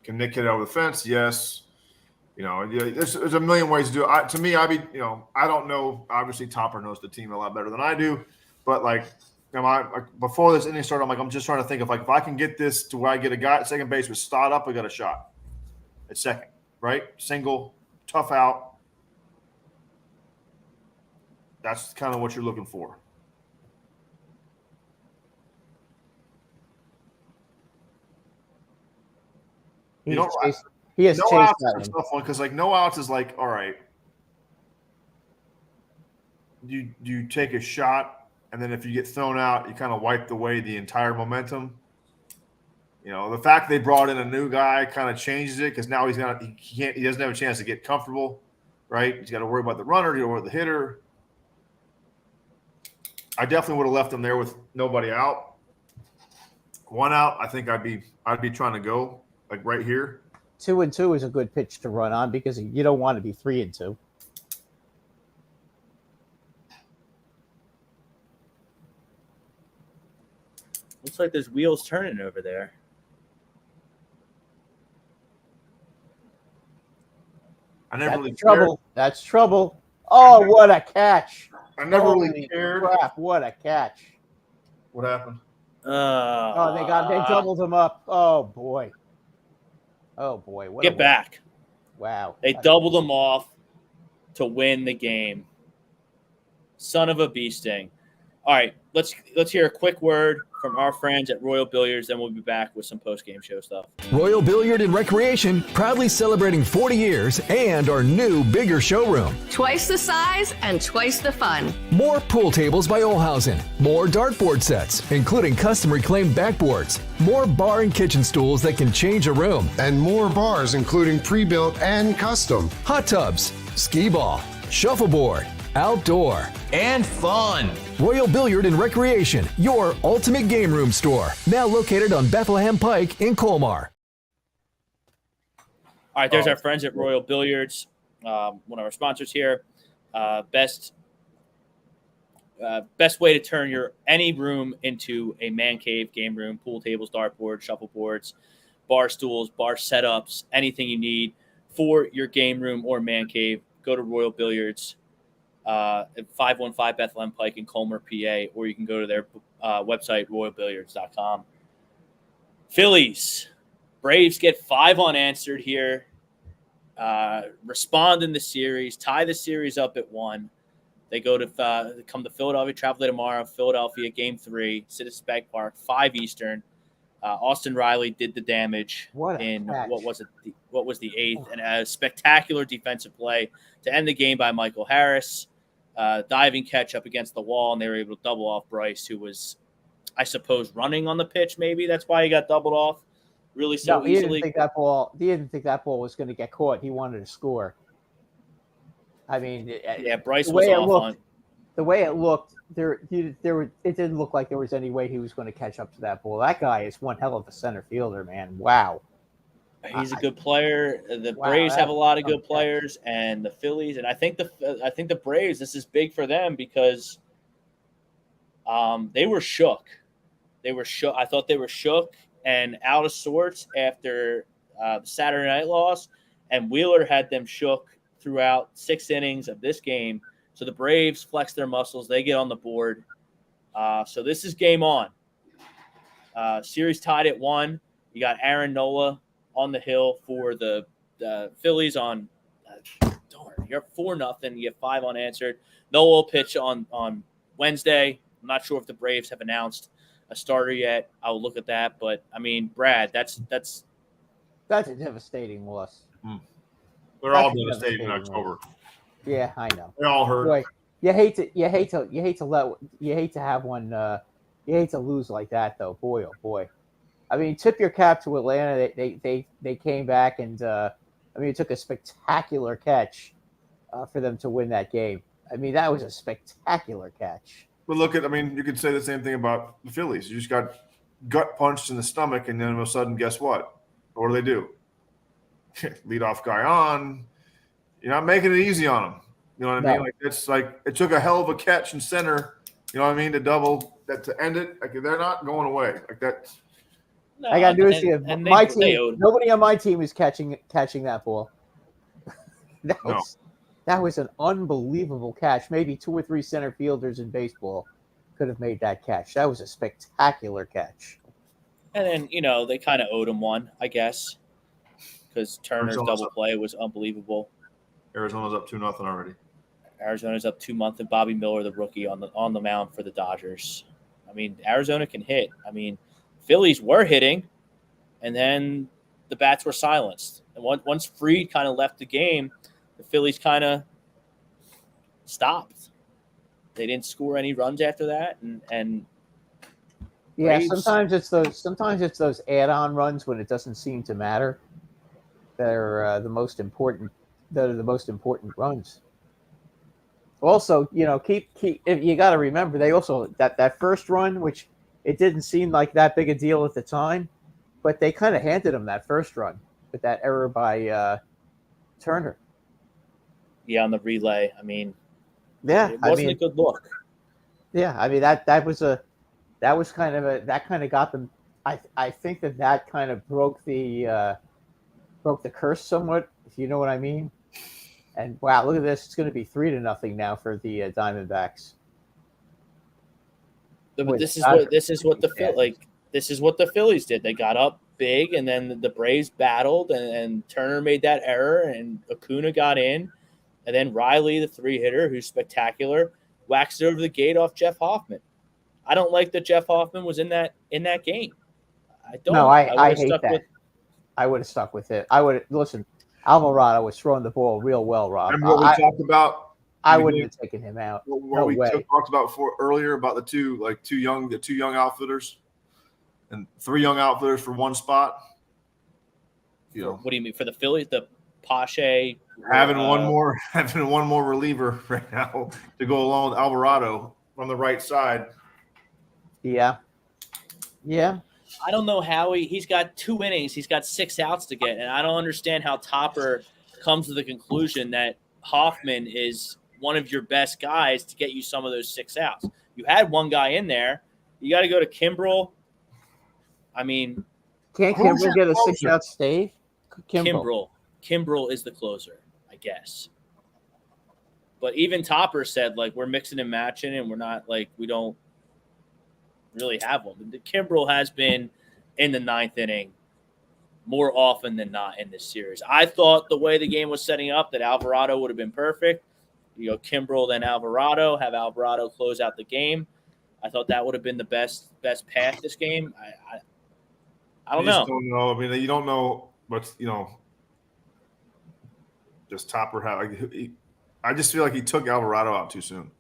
can Nick hit it over the fence? Yes. There's a million ways to do it. To me, I don't know. Obviously, Topper knows the team a lot better than I do. But before this inning started, I'm just trying to think of if I can get this to where I get a guy at second base with Stott up, I got a shot at second, right? Single, tough out. That's kind of what you're looking for. He has no chased outs that is a tough one because no outs is all right. You take a shot, and then if you get thrown out, you kind of wiped away the entire momentum. The fact they brought in a new guy kind of changes it because now he doesn't have a chance to get comfortable, right? He's got to worry about the runner, or the hitter. I definitely would have left him there with nobody out. One out, I think I'd be trying to go right here. 2-2 is a good pitch to run on because you don't want to be 3-2. Looks like there's wheels turning over there. I never really trouble. That's trouble. Oh, what a catch! I never really cared. Crap, what a catch! What happened? They doubled him up. Oh boy. Get back. Wow. They doubled him off to win the game. Son of a bee sting. All right, let's hear a quick word from our friends at Royal Billiards, then we'll be back with some post-game show stuff. Royal Billiard and Recreation, proudly celebrating 40 years and our new, bigger showroom. Twice the size and twice the fun. More pool tables by Olhausen. More dartboard sets, including custom-reclaimed backboards. More bar and kitchen stools that can change a room. And more bars, including pre-built and custom. Hot tubs, skee ball, shuffleboard, outdoor, and fun. Royal Billiard and Recreation, your ultimate game room store. Now located on Bethlehem Pike in Colmar. All right, there's our friends at Royal Billiards, one of our sponsors here. Best way to turn any room into a man cave game room, pool tables, dartboards, shuffleboards, bar stools, bar setups, anything you need for your game room or man cave. Go to Royal Billiards. At 515 Bethlehem Pike in Colmar, PA, or you can go to their website, royalbilliards.com. Phillies. Braves get 5 unanswered here. Respond in the series. Tie the series up at 1. They go to come to Philadelphia, travel there tomorrow. Philadelphia, Game 3, Citizens Bank Park, 5 Eastern. Austin Riley did the damage what was the 8th, and a spectacular defensive play to end the game by Michael Harris. Diving catch up against the wall, and they were able to double off Bryce, who was, I suppose, running on the pitch. Maybe that's why he got doubled off really so easily. He didn't think that ball was going to get caught. He wanted to score. I mean, Bryce was off on. The way it looked, it didn't look like there was any way he was going to catch up to that ball. That guy is one hell of a center fielder, man. Wow. He's a good player. The Braves have a lot of good players, and the Phillies, and I think the Braves. This is big for them because they were shook. I thought they were shook and out of sorts after the Saturday night loss, and Wheeler had them shook throughout 6 innings of this game. So the Braves flex their muscles. They get on the board. So this is game on. Series tied at 1. You got Aaron Nola on the hill for the Phillies on you're 4-0. You get 5 unanswered. Nola will pitch on Wednesday. I'm not sure if the Braves have announced a starter yet. I'll look at that. But, I mean, Brad, that's a devastating loss. They're all devastating in October. Yeah, I know. They all hurt. Boy, you hate to lose like that though. Boy, oh boy. I mean, tip your cap to Atlanta. They came back and it took a spectacular catch for them to win that game. I mean, that was a spectacular catch. But you could say the same thing about the Phillies. You just got gut punched in the stomach, and then all of a sudden, guess what? What do? Leadoff guy on. You're not making it easy on them. You know what I mean? Like it's like it took a hell of a catch in center. You know what I mean? To double that to end it. Like they're not going away. Like that. No, I got news for you. My team. Nobody on my team is catching that ball. That was an unbelievable catch. Maybe 2 or 3 center fielders in baseball could have made that catch. That was a spectacular catch. And then, they kind of owed him one, I guess, because Turner's double play was unbelievable. Arizona's up 2-0 already. Arizona's up 2-0, and Bobby Miller, the rookie, on the mound for the Dodgers. I mean, Arizona can hit. I mean, Phillies were hitting, and then the bats were silenced. And once Fried kind of left the game, the Phillies kind of stopped. They didn't score any runs after that, and yeah, sometimes it's those add-on runs when it doesn't seem to matter that are the most important. That are the most important runs. Also, keep you got to remember they also that first run, which it didn't seem like that big a deal at the time, but they kind of handed them that first run with that error by Turner. Yeah, on the relay. I mean, yeah, it wasn't a good look. Yeah, I mean that kind of got them. I think that kind of broke the curse somewhat, if you know what I mean. And wow, look at this! It's going to be 3-0 now for the Diamondbacks. But this is what the Phillies did. They got up big, and then the Braves battled, and Turner made that error, and Acuna got in. And then Riley, the 3-hitter, who's spectacular, waxed it over the gate off Jeff Hoffman. I don't like that Jeff Hoffman was in that game. I don't. No, I hate that. I would have stuck with it. Listen. Alvarado was throwing the ball real well, Rob. Remember what we talked about? I wouldn't have taken him out. What we talked about earlier about the two young outfielders, and 3 young outfielders for one spot. What do you mean for the Phillies? The Pache having one more reliever right now to go along with Alvarado on the right side. Yeah. I don't know how he's got 2 innings. He's got 6 outs to get, and I don't understand how Topper comes to the conclusion that Hoffman is one of your best guys to get you some of those 6 outs. You had one guy in there. You got to go to Kimbrel. I mean, can't Kimbrel get a 6-out stave? Kimbrel is the closer, I guess. But even Topper said, we're mixing and matching, and we're not we don't really have one. But Kimbrel has been in the 9th inning more often than not in this series. I thought the way the game was setting up that Alvarado would have been perfect. You go Kimbrel, then Alvarado, have Alvarado close out the game. I thought that would have been the best path this game. I don't know. Don't know. I mean, you don't know what's just Topper. I just feel like he took Alvarado out too soon.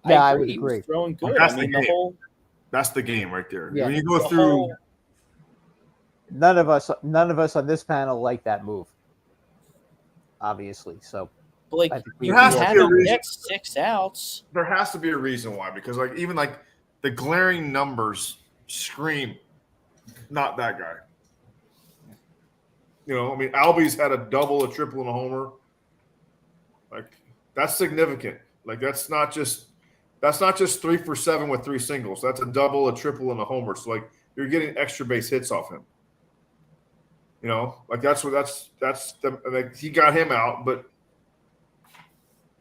Yeah, I would agree. Throwing good. That's the game right there. Yeah. When you go through, none of us on this panel like that move. Obviously, so. There has to be a reason. 6 outs. There has to be a reason why, because even the glaring numbers scream, not that guy. Albies had a double, a triple, and a homer. That's significant. That's not just 3 for 7 with 3 singles. That's a double, a triple, and a homer. So you're getting extra base hits off him. He got him out, but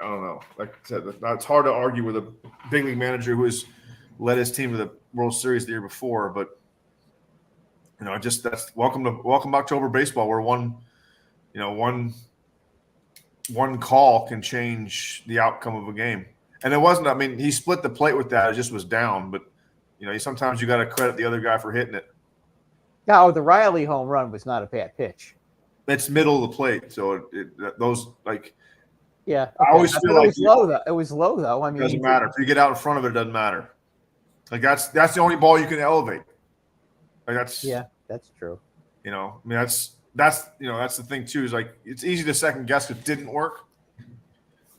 I don't know. Like I said, it's hard to argue with a big league manager who has led his team to the World Series the year before. But that's welcome October baseball, where one call can change the outcome of a game. And it wasn't. I mean, he split the plate with that. It just was down. But sometimes you got to credit the other guy for hitting it. No, the Riley home run was not a bad pitch. It's middle of the plate, so yeah. I always feel it was low though. It was low though. I mean, it doesn't matter if you get out in front of it. It doesn't matter. That's the only ball you can elevate. Like that's true. I mean that's the thing too. Is like it's easy to second guess it didn't work,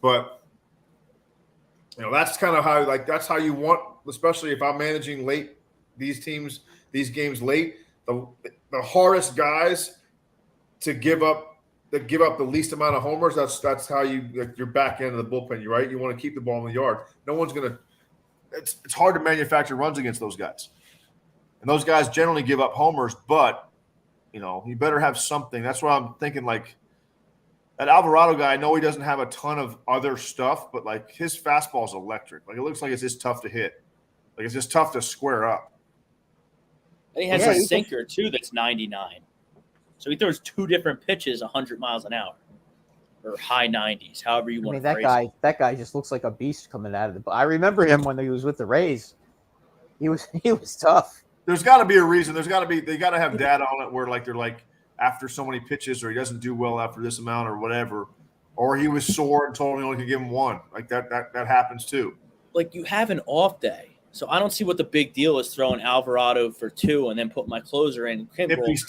but that's kind of how that's how you want, especially if I'm managing late these games late. The hardest guys to give up the least amount of homers. That's how your back end of the bullpen. Right? You want to keep the ball in the yard. No one's gonna. It's hard to manufacture runs against those guys, and those guys generally give up homers. But you better have something. That's why I'm thinking like that Alvarado guy. I know he doesn't have a ton of other stuff, but like his fastball is electric. Like it looks like it's just tough to hit. Like it's just tough to square up. And he has a sinker too that's 99. So he throws 2 different pitches 100 miles an hour, or high 90s, however you want to phrase it. That guy just looks like a beast coming out of the. I remember him when he was with the Rays. He was tough. There's got to be a reason. They got to have data on it where like they're like after so many pitches, or he doesn't do well after this amount, or whatever, or he was sore and told me only could give him 1. Like that happens too. Like you have an off day. So I don't see what the big deal is throwing Alvarado for 2 and then put my closer in. If he's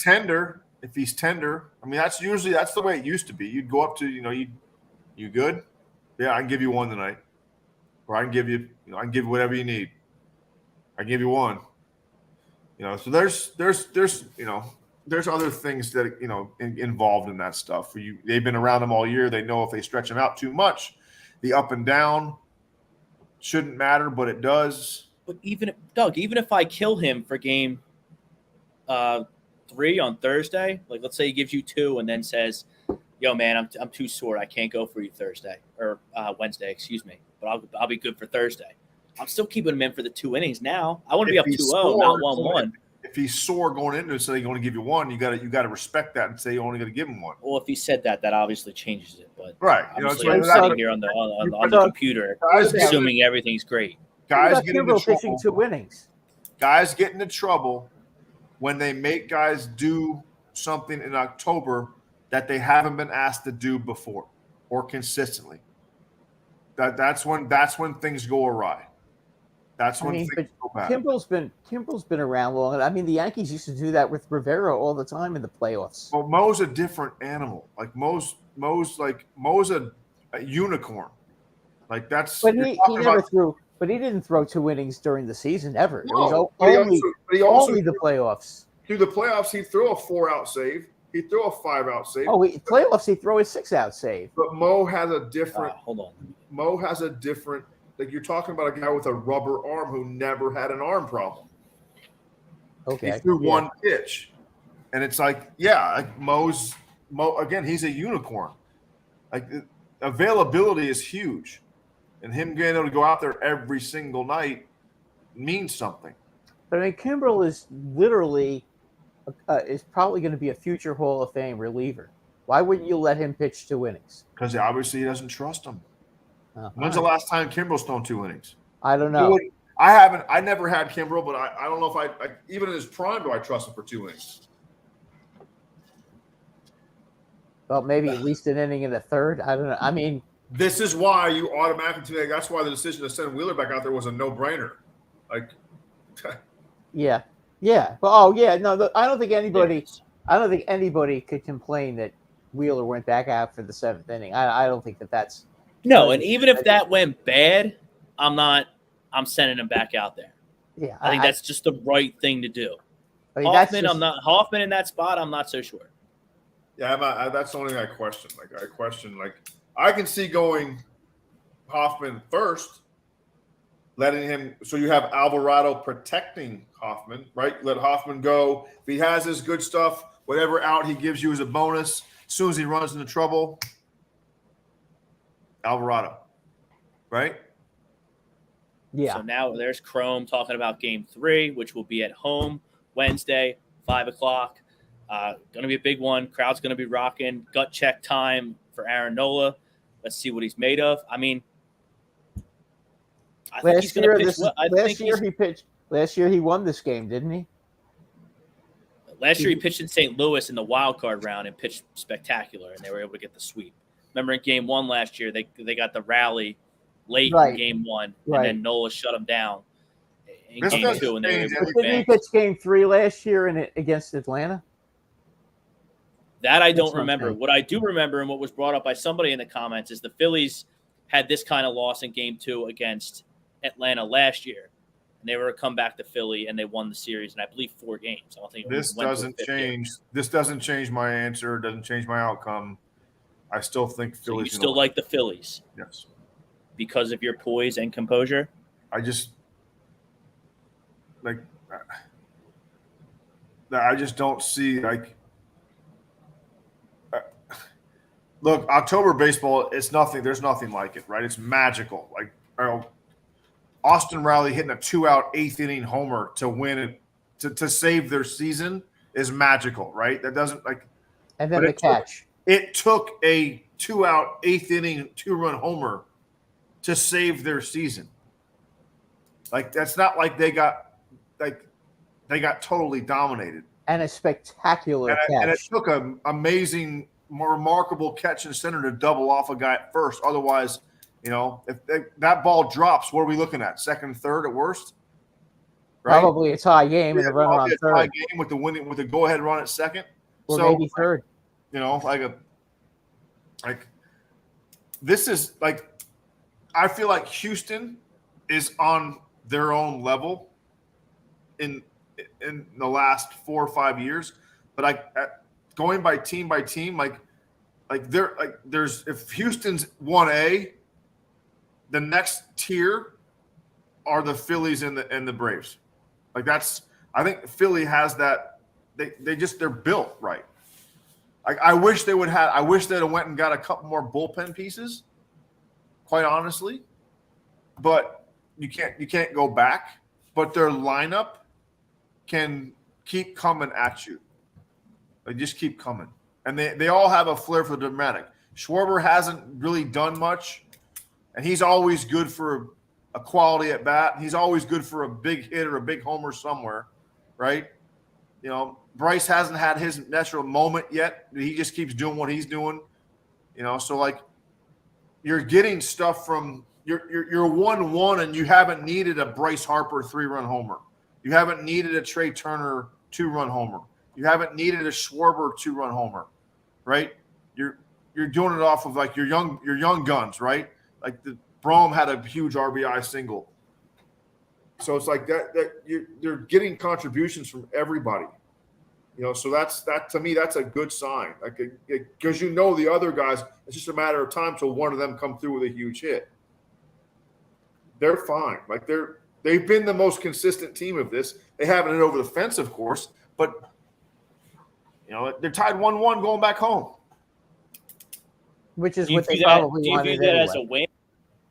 tender, I mean that's the way it used to be. You'd go up to you good? Yeah, I can give you 1 tonight, or I can give you whatever you need. I can give you 1. So there's other things that involved in that stuff. They've been around them all year. They know if they stretch them out too much, the up and down shouldn't matter, but it does. But even if I kill him for game 3 on Thursday, like let's say he gives you 2 and then says, "Yo, man, I'm too sore. I can't go for you Thursday or Wednesday, excuse me. But I'll be good for Thursday." I'm still keeping him in for the 2 innings now. I want to be up 2-0, not 1-1. If he's sore going into it, so he's going to give you 1, you got to respect that and say you're only going to give him 1. Well, if he said that obviously changes it. But right, I'm sitting here on the computer, assuming everything's great. Guys get into pitching 2 innings. Guys get into trouble when they make guys do something in October that they haven't been asked to do before or consistently. That's when things go awry. That's when things go bad. Kimbrel's been around long. I mean, the Yankees used to do that with Rivera all the time in the playoffs. Well, Mo's a different animal. Like Mo's a unicorn. Like that's. But he never threw. But he didn't throw 2 innings during the season ever. No, it was only the playoffs. Through the playoffs, he threw a 4-out save. He threw a 5-out save. Playoffs, he threw a 6-out save. But Mo has a different. Hold on. Mo has a different. Like you're talking about a guy with a rubber arm who never had an arm problem. Okay. He threw 1 pitch, and it's like, Mo again. He's a unicorn. Like availability is huge, and him being able to go out there every single night means something. But I mean, Kimbrel is literally is probably going to be a future Hall of Fame reliever. Why wouldn't you let him pitch 2 innings? Because obviously he doesn't trust him. When's the last time Kimbrel's thrown 2 innings? I don't know. I never had Kimbrel, but I don't know if I even in his prime do I trust him for 2 innings. Well, maybe at least an inning in the third. I don't know. I mean, this is why you automatically. That's why the decision to send Wheeler back out there was a no-brainer. Like, yeah. Well, no, I don't think anybody could complain that Wheeler went back out for the 7th inning. I don't think that's. No, and even if that went bad, I'm sending him back out there. Yeah, I think that's just the right thing to do. I mean, Hoffman in that spot. I'm not so sure. Yeah, that's the only thing I question. I can see going Hoffman first, letting him. So you have Alvarado protecting Hoffman, right? Let Hoffman go. If he has his good stuff, whatever out he gives you is a bonus. As soon as he runs into trouble, Alvarado, right? Yeah. So now there's Chrome talking about game 3, which will be at home Wednesday, 5:00. Going to be a big one. Crowd's going to be rocking. Gut check time for Aaron Nola. Let's see what he's made of. I mean, I think he's going to pitch well. Last year he won this game, didn't he? Last year he pitched in St. Louis in the wild card round and pitched spectacular, and they were able to get the sweep. Remember in game 1 last year, they got the rally late in game 1, and then Nola shut him down. in game 2 and they were able to Didn't he pitch game 3 last year against Atlanta? That I don't remember. What I do remember and what was brought up by somebody in the comments is the Phillies had this kind of loss in game 2 against Atlanta last year. And they were to come back to Philly and they won the series in, I believe, 4 games. I don't think this doesn't change. This doesn't change my answer. It doesn't change my outcome. I still think Phillies. So you still like the Phillies? Yes. Because of your poise and composure? I just don't see look, October baseball, it's nothing. There's nothing like it, right? It's magical. Austin Riley hitting a 2-out 8th inning homer to win it to save their season is magical, right? That doesn't and then the catch. It took a 2-out 8th inning 2-run homer to save their season. That's not like they got totally dominated. And a spectacular catch. And it took an amazing, remarkable catch in center to double off a guy at first. Otherwise, if that ball drops, what are we looking at? Second, third at worst? Right? Probably a tie game and a runner on third. Tie game with the go-ahead run at second. Or maybe third. This is I feel like Houston is on their own level in the last 4 or 5 years, but going by team, there's if Houston's 1A, the next tier are the Phillies and the Braves. I think Philly has that. They're built right. I wish they'd have went and got a couple more bullpen pieces, quite honestly, but you can't go back. But their lineup can keep coming at you. They just keep coming. And they all have a flair for the dramatic. Schwarber hasn't really done much, and he's always good for a quality at bat. He's always good for a big hit or a big homer somewhere, right? Bryce hasn't had his natural moment yet. He just keeps doing what he's doing, So you're getting stuff from you're 1-1, and you haven't needed a Bryce Harper 3-run homer. You haven't needed a Trea Turner 2-run homer. You haven't needed a Schwarber 2-run homer, right? You're doing it off of your young guns, right? The Brome had a huge RBI single. So it's you're getting contributions from everybody. So that to me, that's a good sign. Because the other guys, it's just a matter of time till one of them come through with a huge hit. They're fine. They've been the most consistent team of this. They haven't hit over the fence, of course, but they're tied 1-1 going back home. Which is what they probably wanted. Do you view that as a win?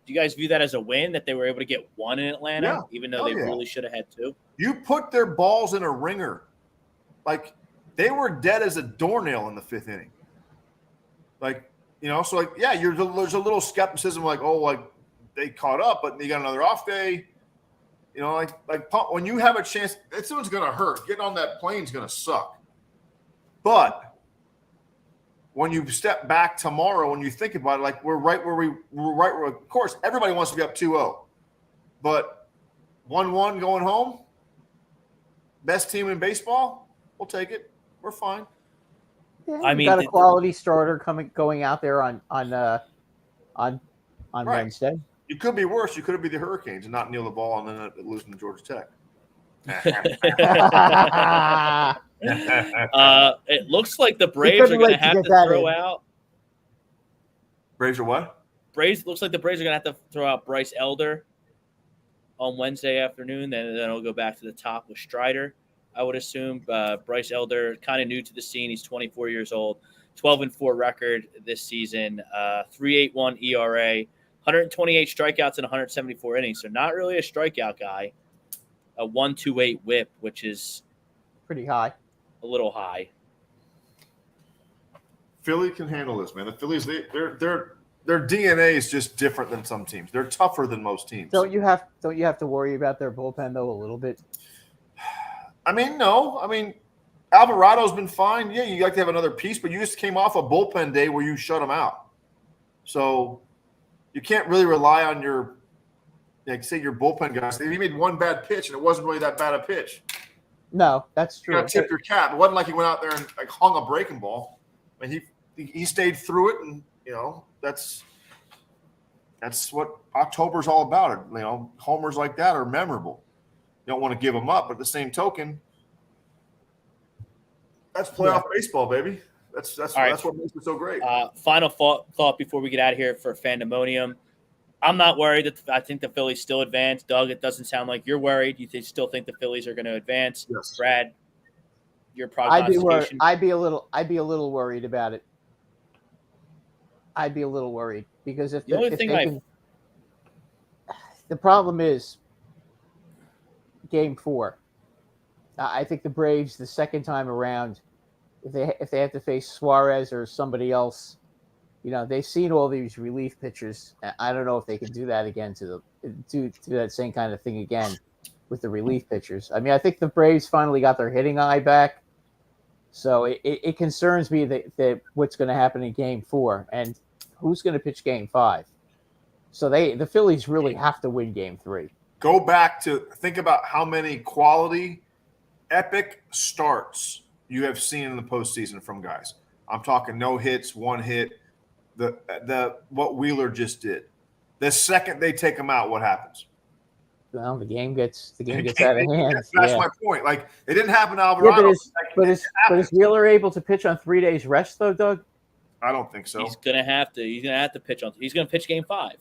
Do you guys view that as a win that they were able to get 1 in Atlanta, even though they really should have had 2? You put their balls in a ringer. They were dead as a doornail in the 5th inning. There's a little skepticism they caught up, but they got another off day. When you have a chance, this one's going to hurt. Getting on that plane's going to suck. But when you step back tomorrow, when you think about it, we're right where of course, everybody wants to be up 2-0. But 1-1 going home, best team in baseball, we'll take it. We're fine. Yeah, got a quality starter going out there on Wednesday. You could be worse. You could be the Hurricanes and not kneel the ball and then losing to Georgia Tech. It looks like the Braves are going to have to throw out. Braves are what? Looks like the Braves are going to have to throw out Bryce Elder on Wednesday afternoon. Then it'll go back to the top with Strider, I would assume. Bryce Elder, kind of new to the scene. He's 24 years old, 12-4 record this season, 3.81 ERA, 128 strikeouts in 174 innings. So not really a strikeout guy. A 1.28 WHIP, which is pretty high. A little high. Philly can handle this, man. The Phillies, their DNA is just different than some teams. They're tougher than most teams. Don't you have to worry about their bullpen though a little bit? No. Alvarado's been fine. Yeah, you like to have another piece, but you just came off a bullpen day where you shut them out. So you can't really rely on your like say your bullpen guys, he made one bad pitch, and it wasn't really that bad a pitch. No, that's You true. got to tip your cap. It wasn't like he went out there and like hung a breaking ball. I mean, he stayed through it, and that's what October's all about. Homers like that are memorable. You don't want to give them up, but at the same token, that's playoff baseball, baby. That's what makes it so great. Final thought before we get out of here for Fandemonium. I'm not worried that I think the Phillies still advance. Doug, it doesn't sound like you're worried. You still think the Phillies are going to advance? Yes. Brad, your prognostication? I'd be a little worried about it. I'd be a little worried because the problem is Game 4. I think the Braves the second time around, if they have to face Suarez or somebody else, they've seen all these relief pitchers. I don't know if they can do that again do that same kind of thing again with the relief pitchers. I mean, I think the Braves finally got their hitting eye back. So it concerns me that what's going to happen in Game 4 and who's going to pitch Game 5. So the Phillies really have to win Game 3. Go back to think about how many quality, epic starts you have seen in the postseason from guys. I'm talking no hits, one hit. The what Wheeler just did. The second they take him out, what happens? Well, the game gets out of hand. That's my point. Like it didn't happen to Alvarado. Yeah, but is Wheeler able to pitch on 3 days rest though, Doug? I don't think so. He's gonna have to. He's gonna have to pitch on. He's gonna pitch Game 5.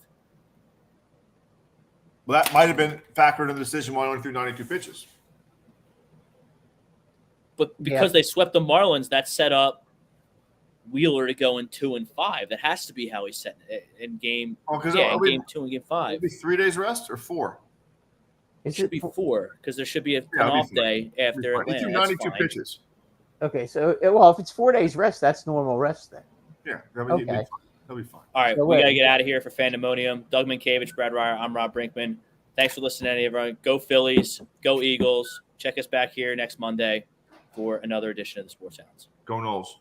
Well, that might have been factored in the decision why he only threw 92 pitches. But because they swept the Marlins, that set up Wheeler to go in 2 and 5. That has to be how he set it in game. Game 2 and Game 5. It'll be 3 days rest or 4. It should be 4 because there should be an off day after Atlanta. He threw 92 pitches. Okay, so if it's 4 days rest, that's normal rest then. Yeah, okay. He'll be fine. All right, we got to get out of here for Fandemonium. Doug Mankiewicz, Brad Ryer, I'm Rob Brinkman. Thanks for listening, everyone. Go Phillies. Go Eagles. Check us back here next Monday for another edition of the Sports Hounds. Go Knowles.